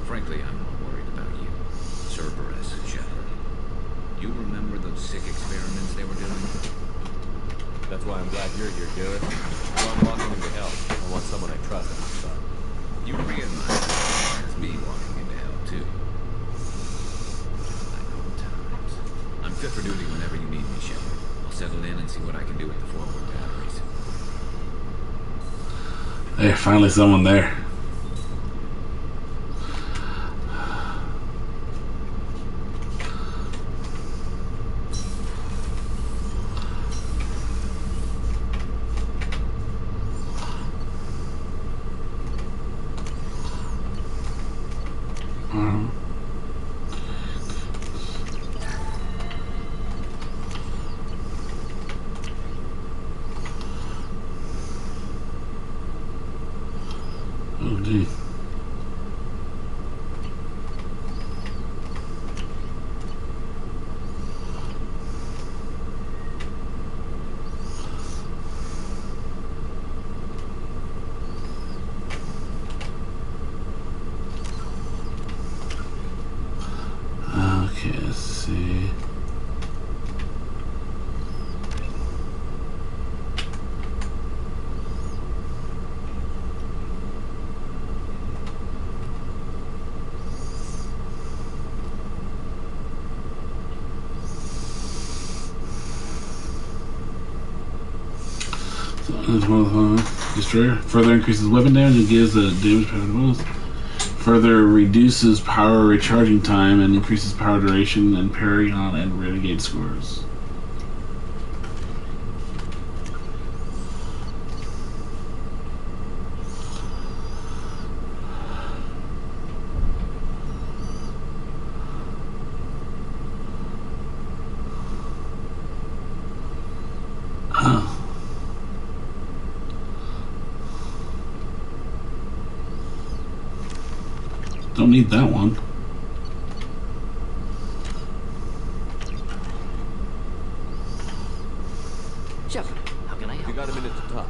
Frankly, I'm more worried about you. Cerberus, Shepard. sick experiments they were doing? That's why I'm glad you're here, Garrett. If I'm walking into hell, I want someone I trust on my side. You realize that's me walking into hell, too. Like old times. I'm fit for duty whenever you need me, Shepard. I'll settle in and see what I can do with the forward batteries. Hey, finally someone there. Oh, gee. Okay, let's see. Destroyer further increases weapon damage and gives the damage power to bonus. Further reduces power recharging time and increases power duration and parry on and renegade scores. Don't need that one. Shepard, how can I help? You got a minute to talk.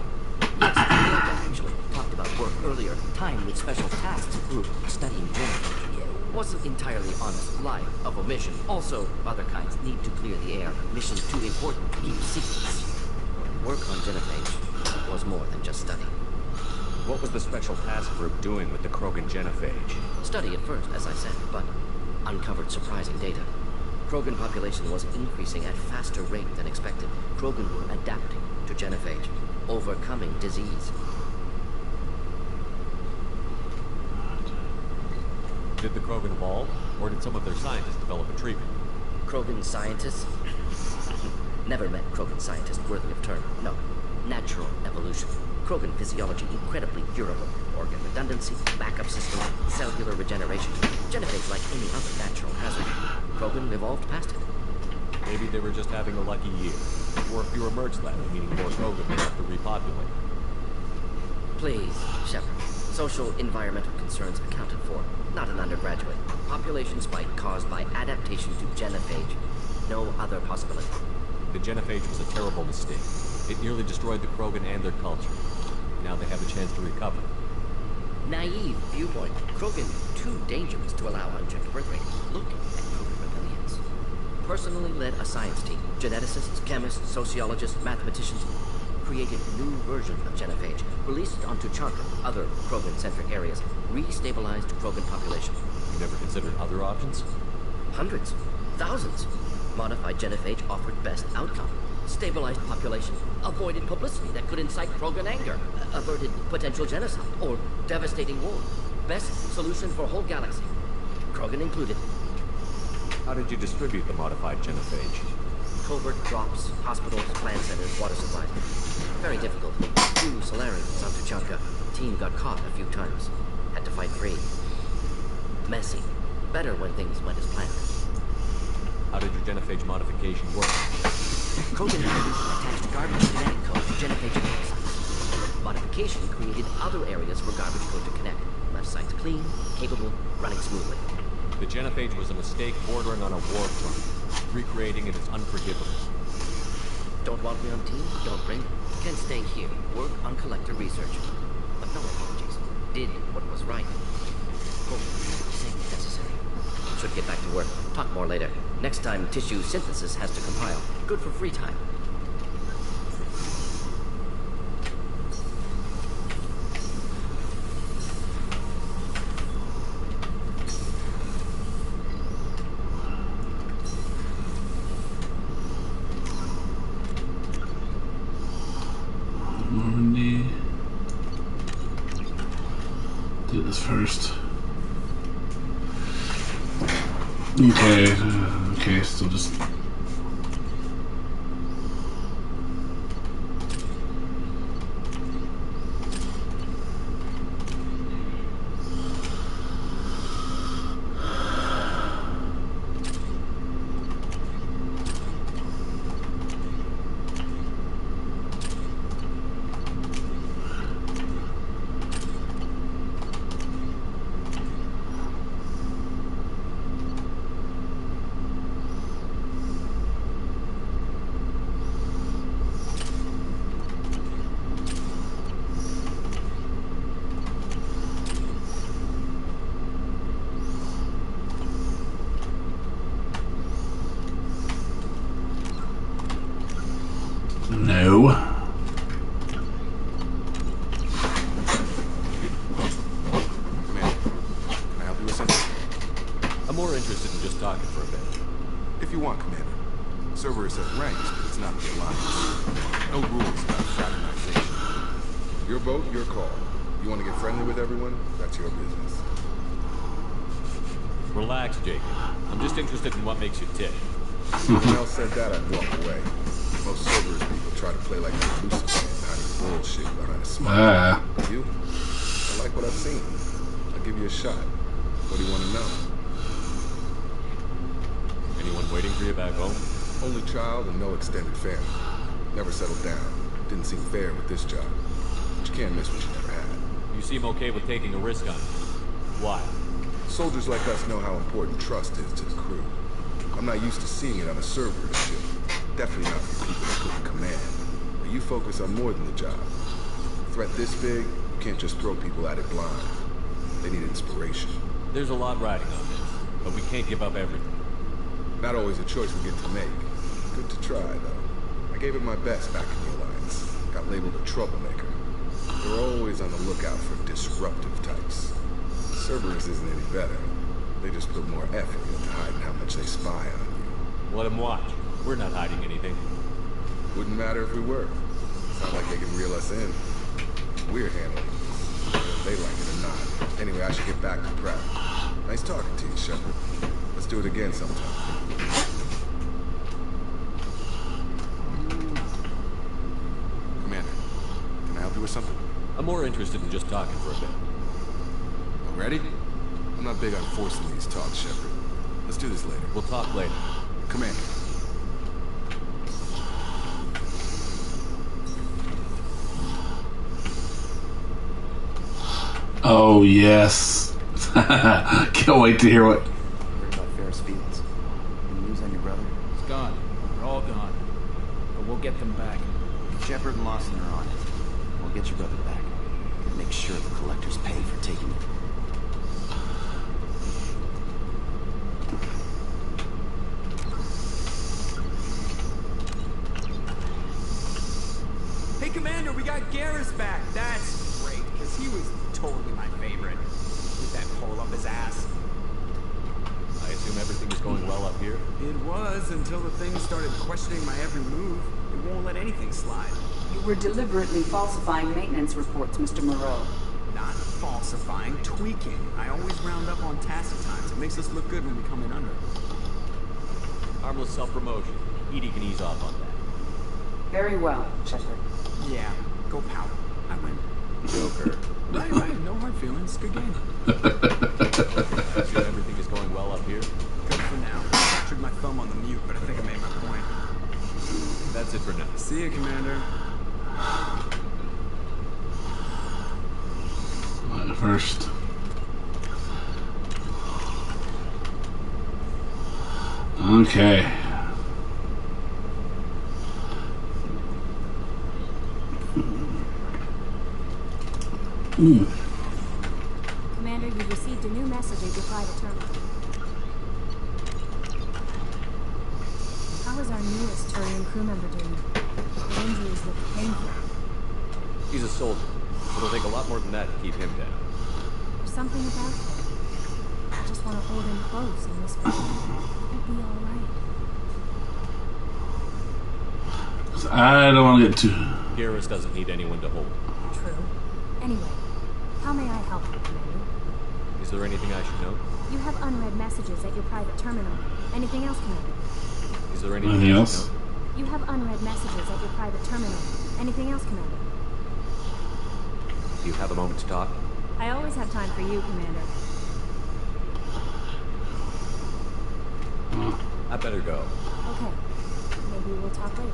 Yes, I actually talked about work earlier. Time with Special Tasks Group studying Jennifer. It wasn't entirely honest. Lie of omission. Also, other kinds need to clear the air. Mission too important to keep secrets. Work on Genophage was more than just study. What was the Special Task Group doing with the Krogan Genophage? Study at first, as I said, but uncovered surprising data. Krogan population was increasing at faster rate than expected. Krogan were adapting to Genophage, overcoming disease. Did the Krogan evolve, or did some of their scientists develop a treatment? Krogan scientists? Never met Krogan scientists worthy of term, no. Natural evolution. Krogan physiology incredibly durable. Organ redundancy, backup system, cellular regeneration. Genophage like any other natural hazard. Krogan evolved past it. Maybe they were just having a lucky year. Or if you emerged that, meaning more Krogan may have to repopulate. Please, Shepard. Social environmental concerns accounted for. Not an undergraduate. Population spike caused by adaptation to Genophage. No other possibility. The Genophage was a terrible mistake. It nearly destroyed the Krogan and their culture. Now they have a chance to recover. Naive viewpoint. Krogan too dangerous to allow unchecked birth rate. Look at Krogan rebellions. Personally led a science team. Geneticists, chemists, sociologists, mathematicians created new version of Genophage. Released it onto Tuchanka, other Krogan-centric areas. Restabilized Krogan population. You never considered other options? Hundreds. Thousands. Modified Genophage offered best outcome. Stabilized population, avoided publicity that could incite Krogan anger, averted potential genocide, or devastating war. Best solution for whole galaxy. Krogan included. How did you distribute the modified Genophage? Covert drops, hospitals, plant centers, water supplies. Very difficult. 2 Solarians on Tuchanka. Team got caught a few times. Had to fight free. Messy. Better when things went as planned. How did your Genophage modification work? Krogan evolution attached garbage genetic code to Genophage sites. Modification created other areas for garbage code to connect. Left sites clean, capable, running smoothly. The Genophage was a mistake bordering on a war crime. Recreating it is unforgivable. Don't want me on team? Don't bring. Can stay here, work on collector research. But no apologies. Did what was right. Hope saying necessary. Should get back to work. Talk more later. Next time, tissue synthesis has to compile. Good for free time. Normandy. Do this first. Okay. Okay, still just. No. Commander, can I help you with something? I'm more interested in just talking for a bit. If you want, Commander. Cerberus has ranks, but it's not the Alliance. No rules about fraternization. Your vote, your call. You want to get friendly with everyone? That's your business. Relax, Jacob. I'm just interested in what makes you tick. If someone else said that, I'd walk away. Most Cerberus people try to play like they're Lucifer and hiding bullshit behind a smile. You? I like what I've seen. I'll give you a shot. What do you want to know? Anyone waiting for you back home? Only child and no extended family. Never settled down. Didn't seem fair with this job. But you can't miss what you never had. You seem okay with taking a risk on it. Why? Soldiers like us know how important trust is to the crew. I'm not used to seeing it on a Cerberus ship. Definitely not for people that couldn't command. But you focus on more than the job. A threat this big, you can't just throw people at it blind. They need inspiration. There's a lot riding on this, but we can't give up everything. Not always a choice we get to make. Good to try, though. I gave it my best back in the Alliance. Got labeled a troublemaker. They're always on the lookout for disruptive types. Cerberus isn't any better. They just put more effort into hiding how much they spy on you. Let them watch. We're not hiding anything. Wouldn't matter if we were. It's not like they can reel us in. We're handling this, whether they like it or not. Anyway, I should get back to prep. Nice talking to you, Shepard. Let's do it again sometime. Commander, can I help you with something? I'm more interested in just talking for a bit. Ready? I'm not big on forcing these talks, Shepard. Let's do this later. We'll talk later. Commander. Oh, yes. Can't wait to hear what. Heard about Ferris Fields. Any news on your brother? It's gone. They're all gone. But we'll get them back. Shepard and Lawson are on it. We'll get your brother back. And make sure the collectors pay for taking it. Hey, Commander, we got Garrus back. That's great, because he was totally my favorite. With that pole up his ass. I assume everything is going well up here? It was, until the thing started questioning my every move. It won't let anything slide. You were deliberately falsifying maintenance reports, Mr. Moreau. Not falsifying, tweaking. I always round up on tacit times. It makes us look good when we come in under. Harmless self-promotion. EDI can ease off on that. Very well, Shepard. Yeah, go power. I win. Joker. Right, no hard feelings. Good game. I assume everything is going well up here? Good for now. I fractured my thumb on the mute, but I think I made my point. That's it for now. See you, Commander. First. Okay. Commander, you've received a new message at your private terminal. How is our newest Turian crew member doing? His injuries look painful. He's a soldier. It'll take a lot more than that to keep him down. There's something about him. I just want to hold him close and whisper, he'll be all right. I don't want to get too... Garrus doesn't need anyone to hold. True. Anyway, how may I help you, Commander? Is there anything I should know? You have unread messages at your private terminal. Anything else, Commander? Is there anything else? You have unread messages at your private terminal. Anything else, Commander? Do you have a moment to talk? I always have time for you, Commander. I better go. Okay. Maybe we'll talk later.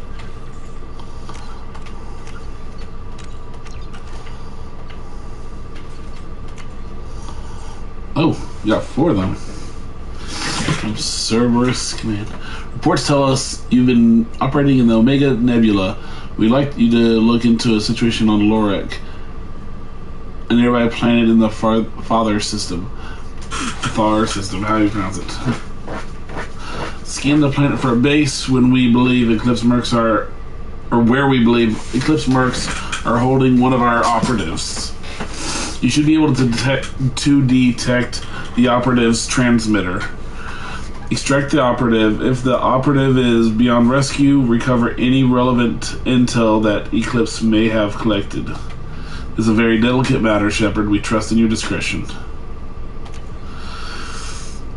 Oh, you got 4 of them. From Cerberus Command. Reports tell us you've been operating in the Omega Nebula. We'd like you to look into a situation on Lorek, a nearby planet in the Father system. Thar system, how do you pronounce it? Scan the planet for a base when we believe Eclipse Mercs are, or where we believe Eclipse Mercs are holding one of our operatives. You should be able to detect the operative's transmitter. Extract the operative. If the operative is beyond rescue, recover any relevant intel that Eclipse may have collected. This is a very delicate matter, Shepard. We trust in your discretion.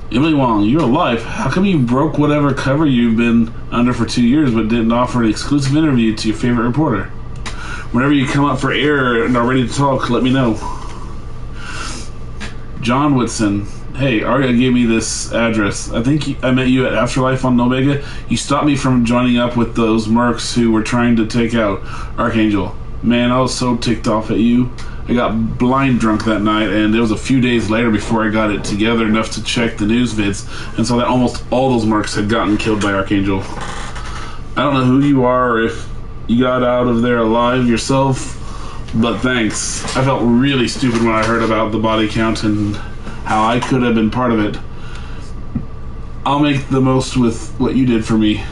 Emily Wong, you're alive. How come you broke whatever cover you've been under for 2 years but didn't offer an exclusive interview to your favorite reporter? Whenever you come up for air and are ready to talk, let me know. John Whitson. Hey, Arya gave me this address. I think I met you at Afterlife on Omega. You stopped me from joining up with those mercs who were trying to take out Archangel. Man, I was so ticked off at you. I got blind drunk that night, and it was a few days later before I got it together enough to check the news vids and saw that almost all those mercs had gotten killed by Archangel. I don't know who you are or if you got out of there alive yourself, but thanks. I felt really stupid when I heard about the body count and how I could have been part of it. I'll make the most with what you did for me.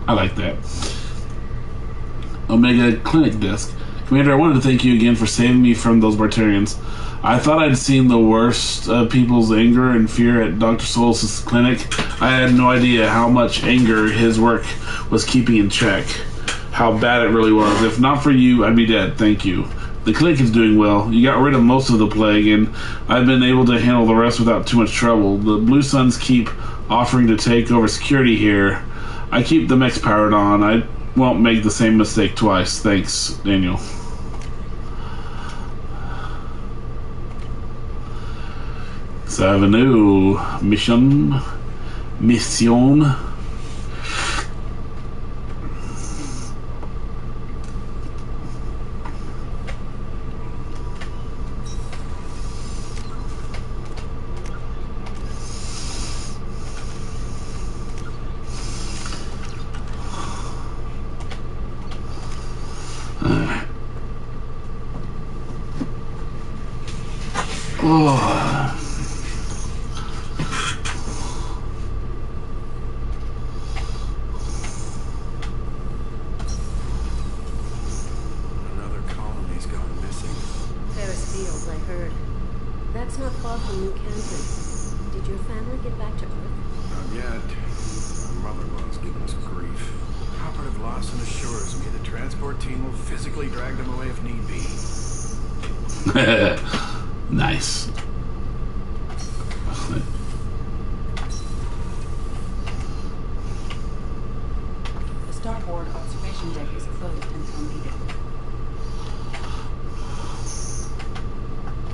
I like that. Omega Clinic Desk. Commander, I wanted to thank you again for saving me from those Bartarians. I thought I'd seen the worst of people's anger and fear at Dr. Solis' clinic. I had no idea how much anger his work was keeping in check. How bad it really was. If not for you, I'd be dead. Thank you. The clinic is doing well. You got rid of most of the plague, and I've been able to handle the rest without too much trouble. The Blue Suns keep offering to take over security here. I keep the mechs powered on. I won't make the same mistake twice. Thanks, Daniel. So I have a new mission. Another colony's gone missing. Ferris Fields, I heard. That's not far from New Canton. Did your family get back to Earth? Not yet. My mother-in-law's giving us grief. Operative Lawson assures me the transport team will physically drag them away if need be. Nice. The starboard observation deck is closed until needed.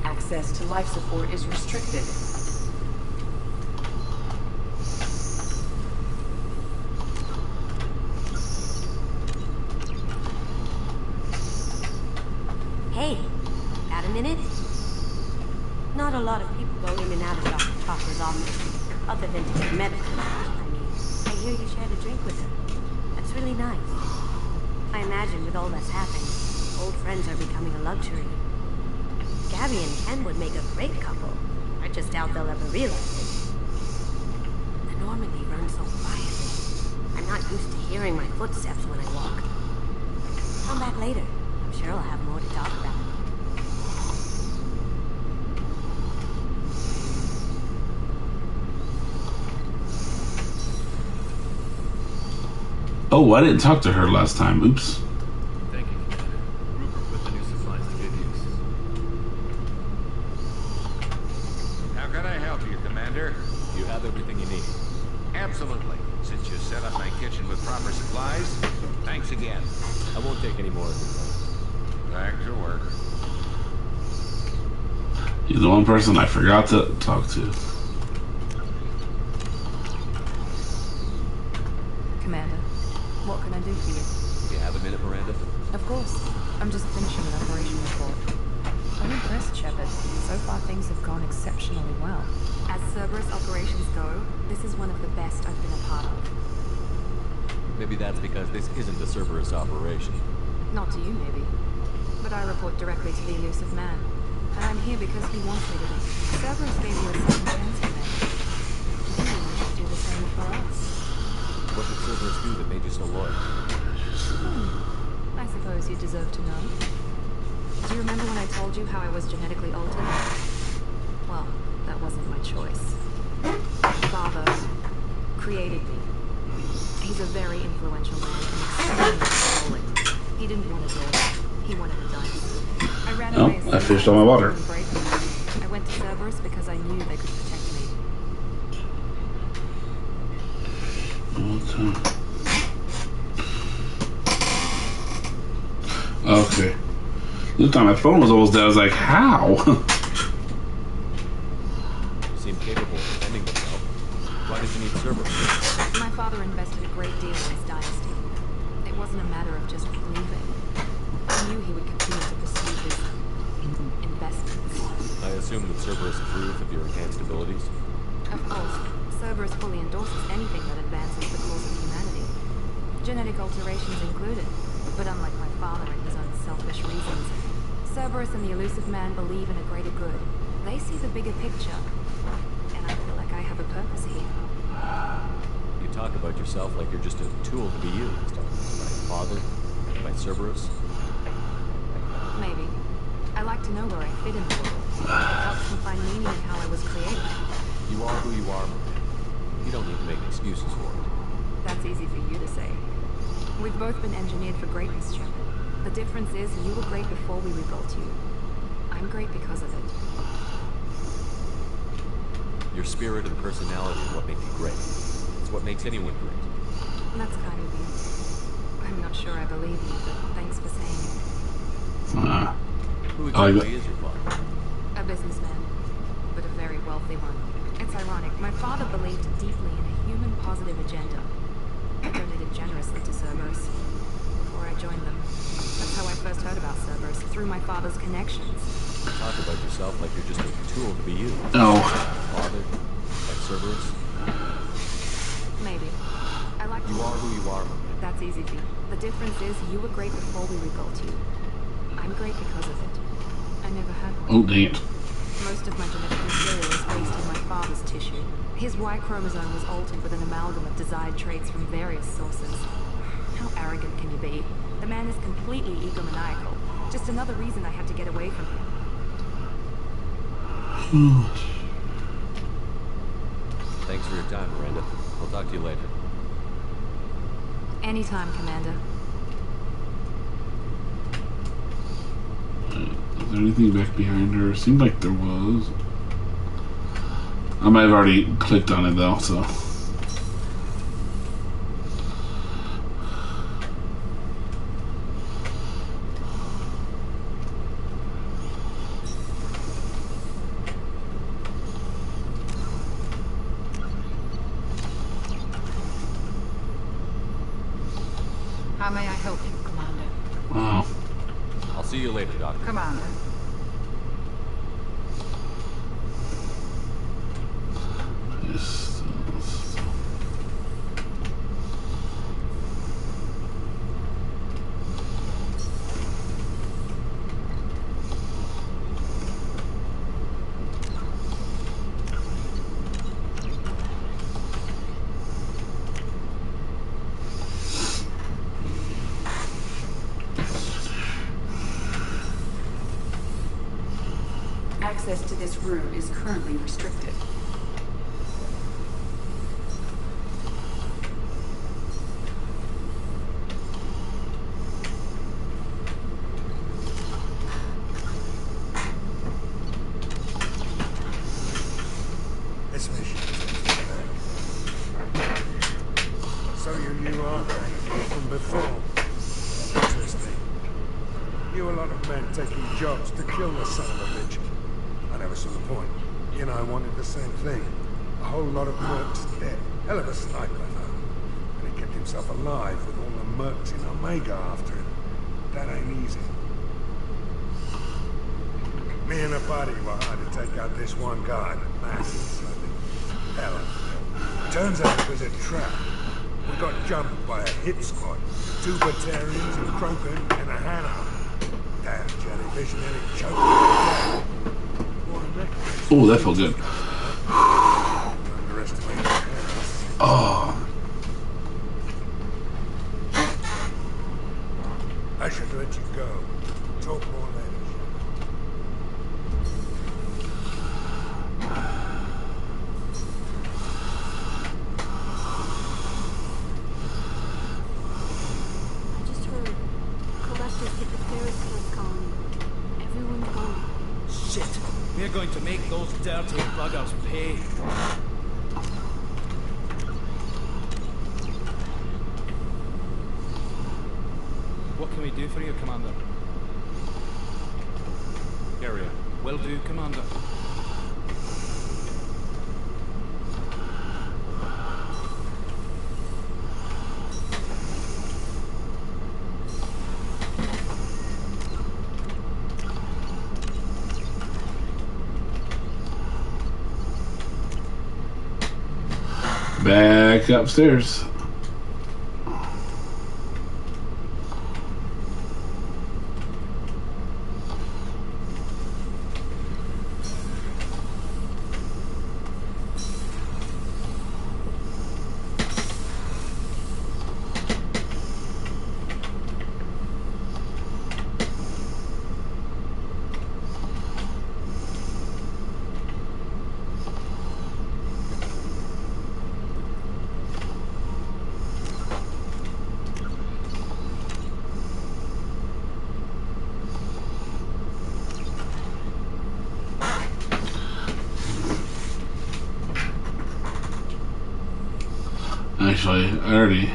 Access to life support is restricted. Hey, got a minute? Not a lot of people go in and out of Dr. Topper's office, other than to get medical knowledge. I mean, I hear you shared a drink with her. That's really nice. I imagine with all that's happened, old friends are becoming a luxury. Gabby and Ken would make a great couple. I just doubt they'll ever realize it. The Normandy runs so quietly. I I'm not used to hearing my footsteps when I walk. Come back later. I'm sure I'll have more to talk about. Oh, I didn't talk to her last time. Oops. Thank you, Commander. Rupert put the new supplies to good use. How can I help you, Commander? You have everything you need. Absolutely. Since you set up my kitchen with proper supplies, thanks again. I won't take any more of your time. Back to work. You're the one person I forgot to talk to. Commander, what can I do for you? Do you have a minute, Miranda? Of course. I'm just finishing an operation report. I'm impressed, Shepard. So far things have gone exceptionally well. As Cerberus operations go, this is one of the best I've been a part of. Maybe that's because this isn't a Cerberus operation. Not to you, maybe. But I report directly to the Elusive Man. And I'm here because he wants me to be. Cerberus gave you a second chance, Commander. Maybe you should do the same for us. What did Cerberus do that made you so loyal? I suppose you deserve to know. Do you remember when I told you how I was genetically altered? Well, that wasn't my choice. Father created me. He's a very influential man and extremely controlling. He didn't want a daughter. He wanted a dynasty. I ran away. I fished all my water. I went to Cerberus because I knew they could protect me. Okay. This time my phone was almost dead. I was like, how? You seem capable of defending yourself. Why did you need Cerberus? My father invested a great deal in his dynasty. It wasn't a matter of just leaving. I knew he would continue to pursue his investments. I assume that Cerberus approves of your enhanced abilities? Of course, Cerberus fully endorses anything that advances the cause of humanity. Genetic alterations included. But unlike my father and his own selfish reasons, Cerberus and the Elusive Man believe in a greater good. They see the bigger picture. And I feel like I have a purpose here. You talk about yourself like you're just a tool to be used. By Father? By Cerberus? Maybe. I like to know where I fit in the world. It helps me find meaning in how I was created. You are who you are, Miranda. You don't need to make excuses for it. That's easy for you to say. We've both been engineered for greatness, Shepard. The difference is you were great before we rebuilt you. I'm great because of it. Your spirit and personality are what make you great. It's what makes anyone great. That's kind of you. I'm not sure I believe you, but thanks for saying it. Who exactly is your father? A businessman, but a very wealthy one. It's ironic. My father believed deeply in a human positive agenda. I donated generously to Cerberus before I joined them. That's how I first heard about Cerberus, through my father's connections. You talk about yourself like you're just a tool to be used. No. Father? Like Cerberus? Maybe. I like You are who you are, Miranda. That's easy, V. The difference is you were great before we rebuilt you. I'm great because of it. I never had one. Oh, dang it. Most of my genetic material is based on my father's tissue. His Y chromosome was altered with an amalgam of desired traits from various sources. How arrogant can you be? The man is completely egomaniacal. Just another reason I had to get away from him. Thanks for your time, Miranda. I'll talk to you later. Anytime, Commander. Is there anything back behind her? Seemed like there was. I might have already clicked on it though, so. How may I help you, Commander? Wow. I'll see you later, Doctor. Commander. access to this room is currently restricted. This mission is so you knew Arthur from before. Interesting. You a lot of men taking jobs to kill the son of a bitch. I never saw the point. He and I wanted the same thing. A whole lot of mercs dead. Hell of a sniper, though. And he kept himself alive with all the mercs in Omega after him. That ain't easy. Me and a buddy were hard to take out this one guy, Massey, I think. Hell, turns out it was a trap. We got jumped by a hit squad. 2 Batarians, a Krogan, and a Hannah. Damn jellyfish nearly choked me. Oh, that felt good. Underestimate the Hannahs. Oh. I should let you go. Talk more later. Shit! We're going to make those dirty buggers pay. What can we do for you, Commander? Area. Will do, Commander. Back upstairs. Actually, I already...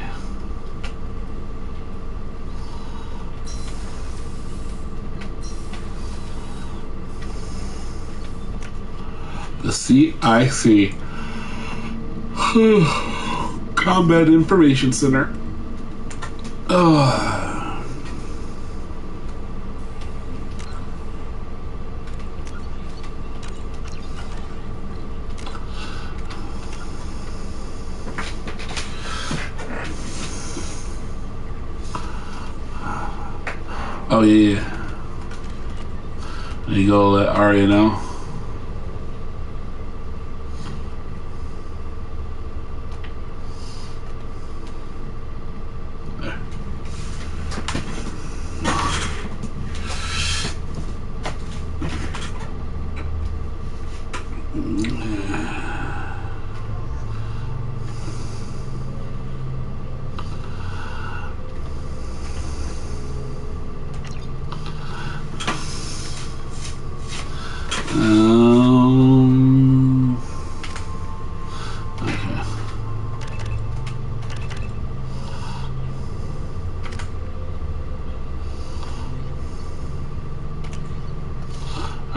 The CIC Combat Information Center. Oh yeah. There you go, let Arya know. Okay.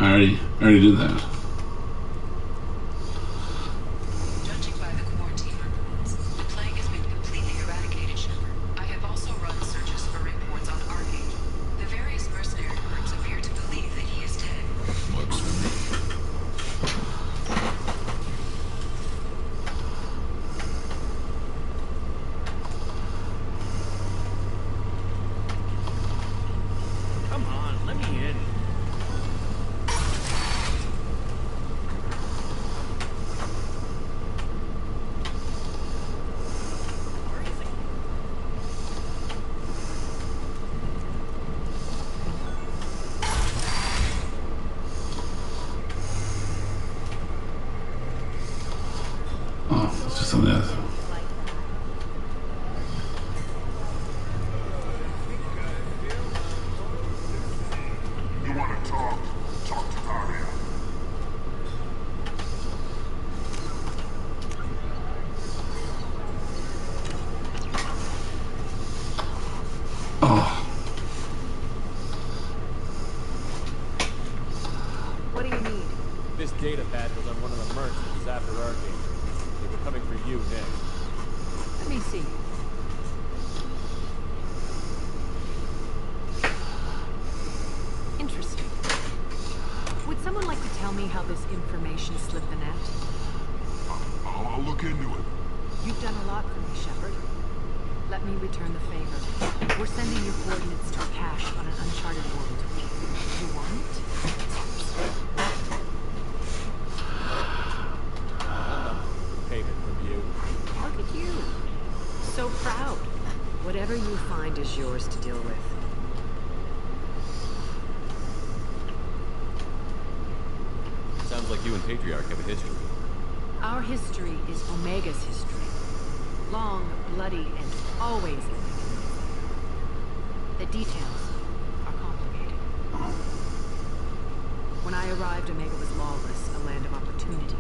I already did that. Judging by the quarantine reports, the plague has been completely eradicated, Shepard. I have also run searches for reports on Archangel. The various mercenary groups appear to believe that he is dead. Works for me. Come on, let me in. Yes. You want to talk? Talk to Aria. Oh. What do you need? This data pad was on one of the mercs that was after Arcade. They were coming for you next. Let me see. Interesting. Would someone like to tell me how this information slipped the net? I'll look into it. You've done a lot for me, Shepard. Let me return the favor. We're sending your coordinates to a cache on an uncharted world. You want it? Payment from you. Look at you. So proud. Whatever you find is yours to deal with. Sounds like you and Patriarch have a history. Our history is Omega's history. Long, bloody, and always ending. The details are complicated. When I arrived, Omega was lawless, a land of opportunity.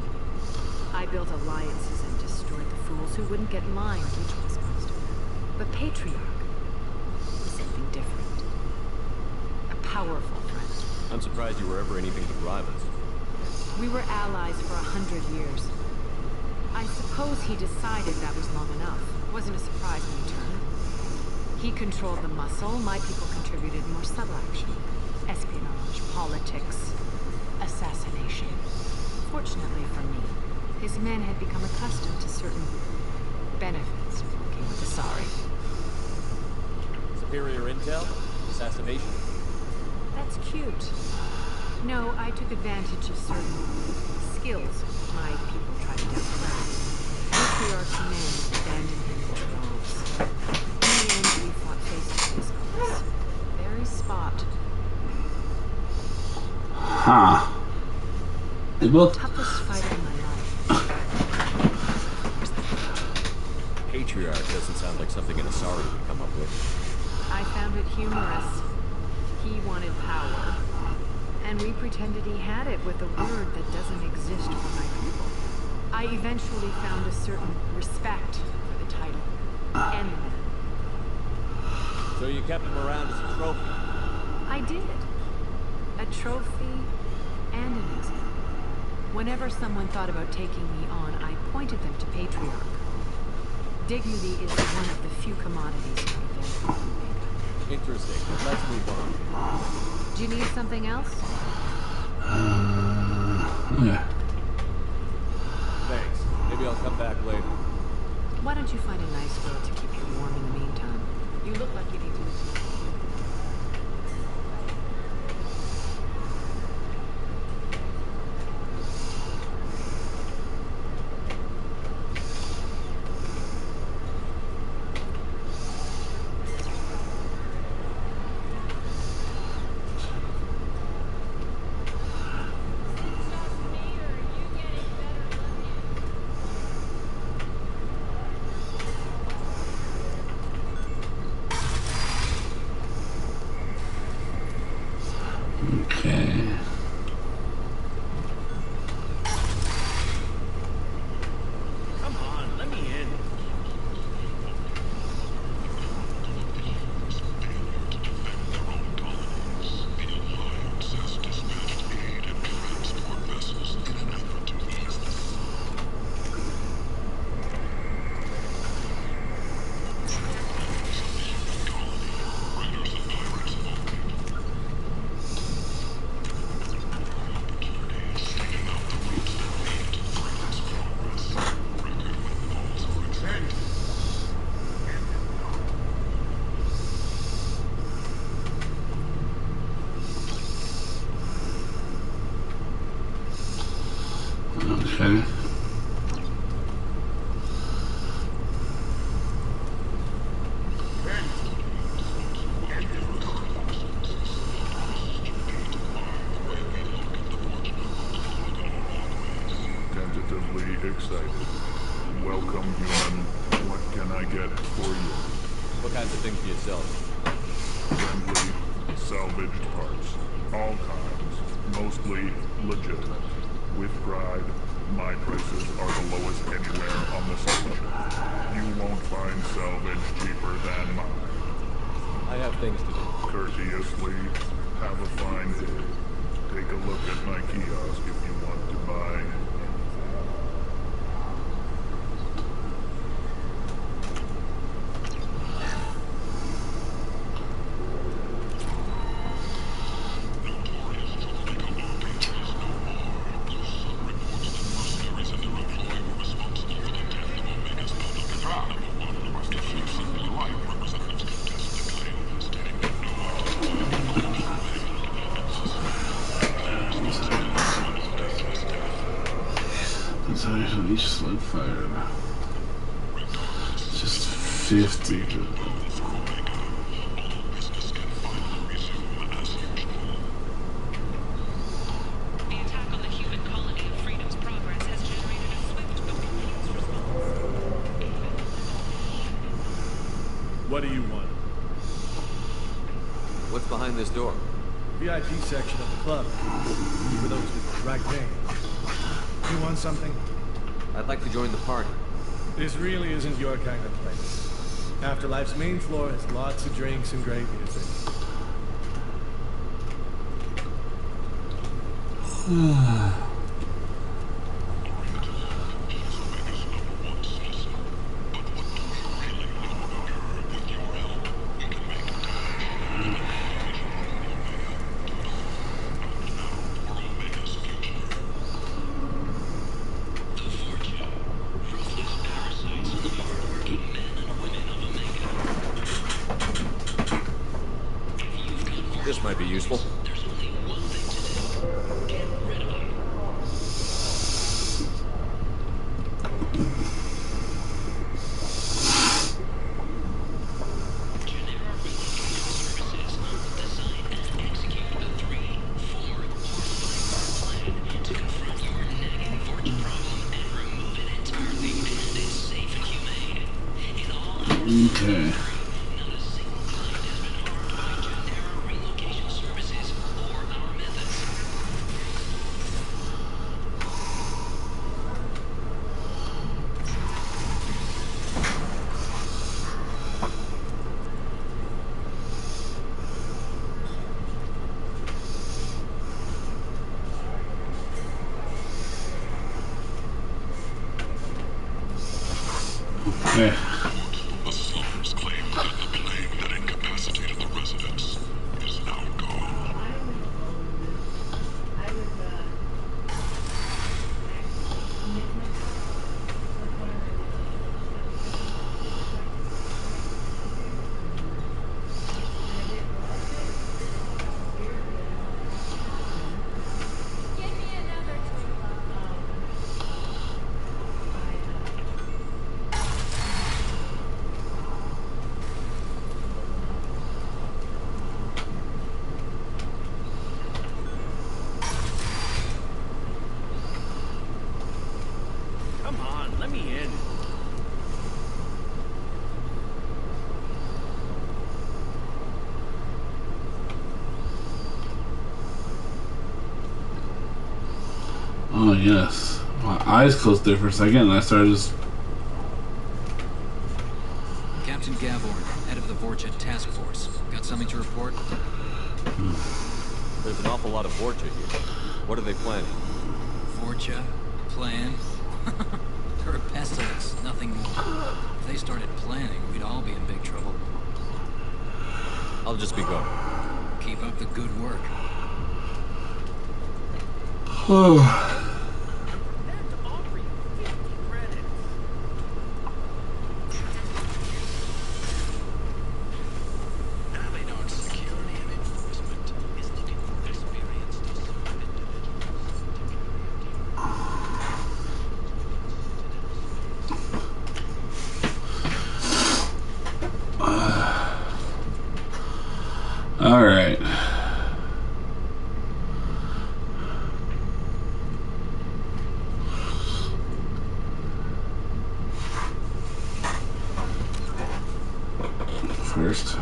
I built alliances and destroyed the fools who wouldn't get in line, which was most of them. But Patriarch was something different. A powerful threat. I'm surprised you were ever anything but rivals. We were allies for 100 years. I suppose he decided that was long enough. Wasn't a surprise when he turned. He controlled the muscle, my people contributed more subtle action. Espionage, politics, assassination. Fortunately for me, his men had become accustomed to certain benefits of working with Asari. Superior intel? Assassination? That's cute. No, I took advantage of certain skills my people tried to downplay. Patriarch's men abandoned him in droves. In the end, we fought face to face on this very spot. Huh. They both. Toughest fight of my life. Patriarch doesn't sound like something an Asari would come up with. I found it humorous. He wanted power. And we pretended he had it with a word that doesn't exist for my people. I eventually found a certain respect for the title and the man. So you kept him around as a trophy? I did. A trophy and an example. Whenever someone thought about taking me on, I pointed them to Patriarch. Dignity is one of the few commodities not available on Omega. Interesting. Let's move on. Do you need something else? Yeah. Thanks. Maybe I'll come back later. Why don't you find a nice girl to keep you warm in the meantime? You look like you need to. Welcome, human. What can I get for you? What kinds of things do you sell? Friendly, salvaged parts. All kinds. Mostly legitimate. With pride, my prices are the lowest anywhere on the settlement. You won't find salvage cheaper than mine. I have things to do. Courteously, have a fine day. Take a look at my kiosk if you want to buy anything. Each slug fire. It's just 50. What do you want? What's behind this door? VIP section of the club. For those with right names. You want something? I'd like to join the party. This really isn't your kind of place. Afterlife's main floor has lots of drinks and great music. This might be useful. Okay. Okay. Assaulters claim that the plague that incapacitated the residents is now gone. Come on, let me in. Oh yes. My eyes closed there for a second and I started just... Captain Gavorn, head of the Vorcha task force. Got something to report? There's an awful lot of Vorcha here. What are they planning? Vorcha? Plan? They're a pestilence, nothing more. If they started planning, we'd all be in big trouble. I'll just be going. Keep up the good work. All right. first.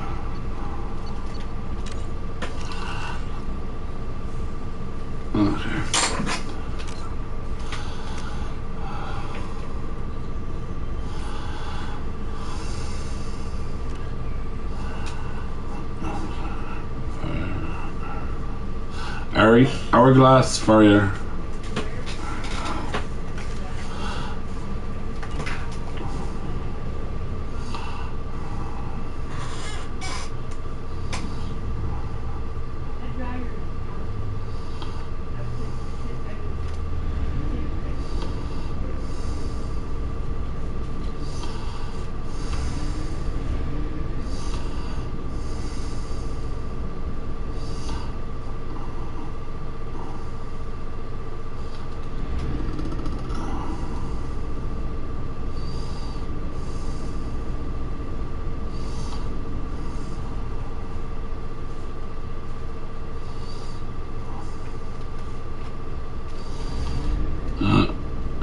Okay. Hourglass Fire.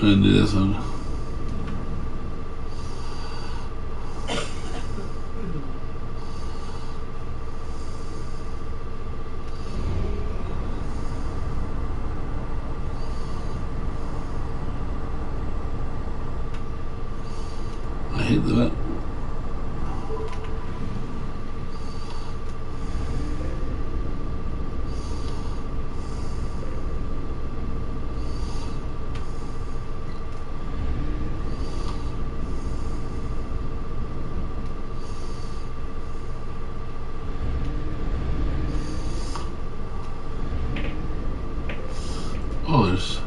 And do this one. I hate that. Oh, there's...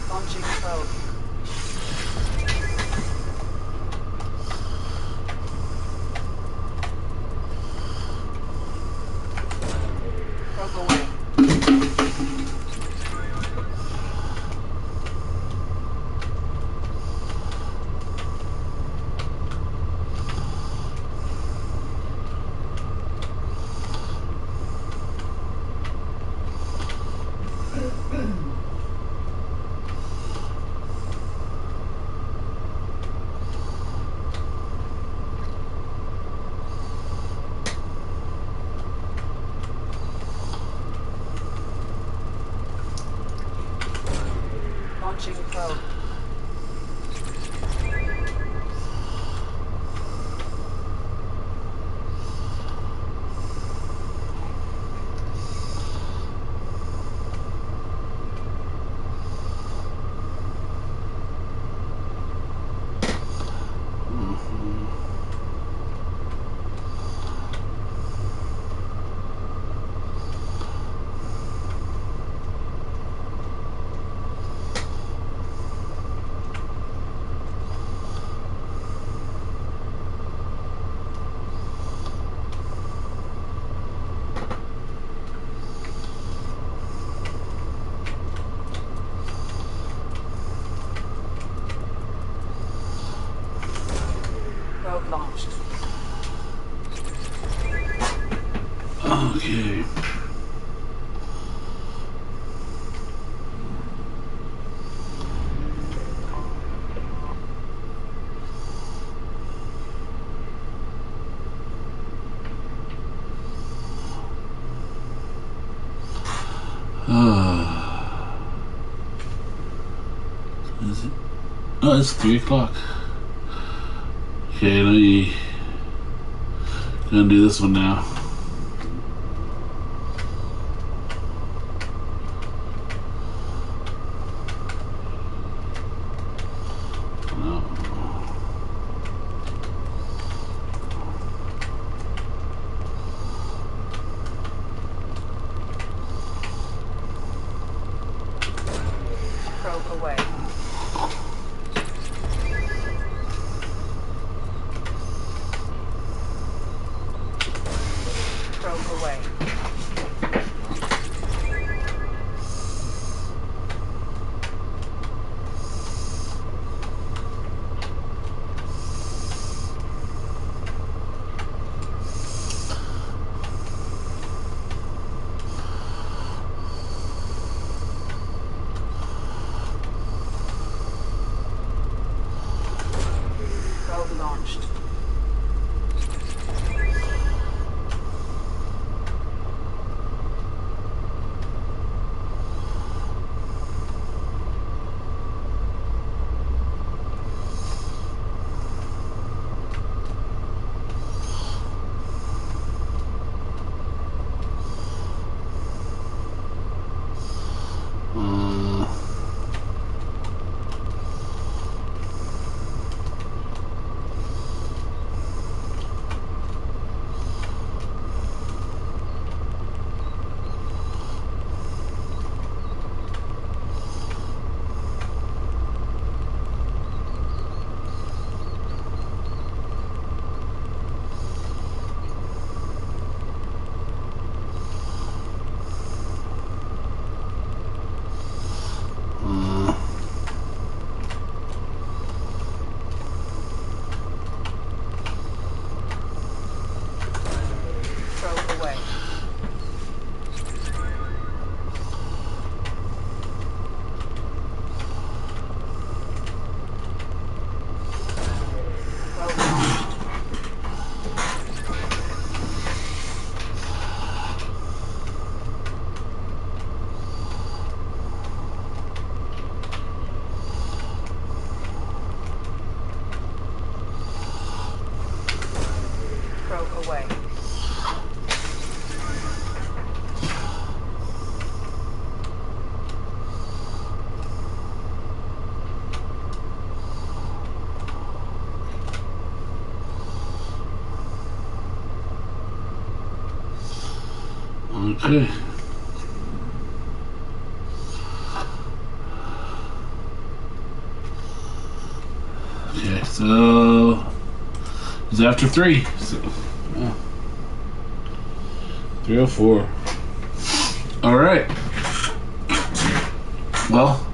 Launching probe. Probe away. Launching probe. Probe launched. Okay. Is it? Oh, it's 3 o'clock. Okay, let me gonna do this one now. No. Probe away. Probe away. Throw away. Throw away. Okay. Okay, so it's after 3. So, yeah. 3:04. All right. Well,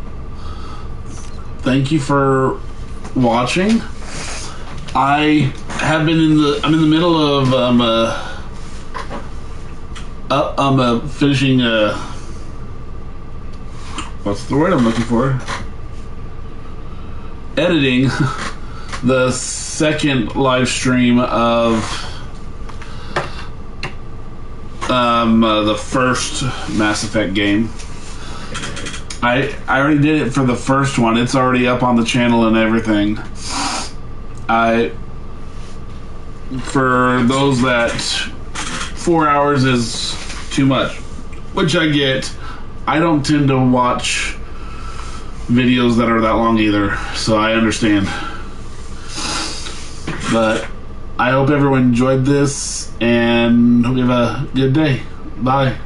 thank you for watching. I'm in the middle of finishing what's the word I'm looking for? Editing the second live stream of the first Mass Effect game. I already did it for the first one. It's already up on the channel and everything. For those that 4 hours is too much, which I get. I don't tend to watch videos that are that long either, so I understand. But I hope everyone enjoyed this, and hope you have a good day. Bye.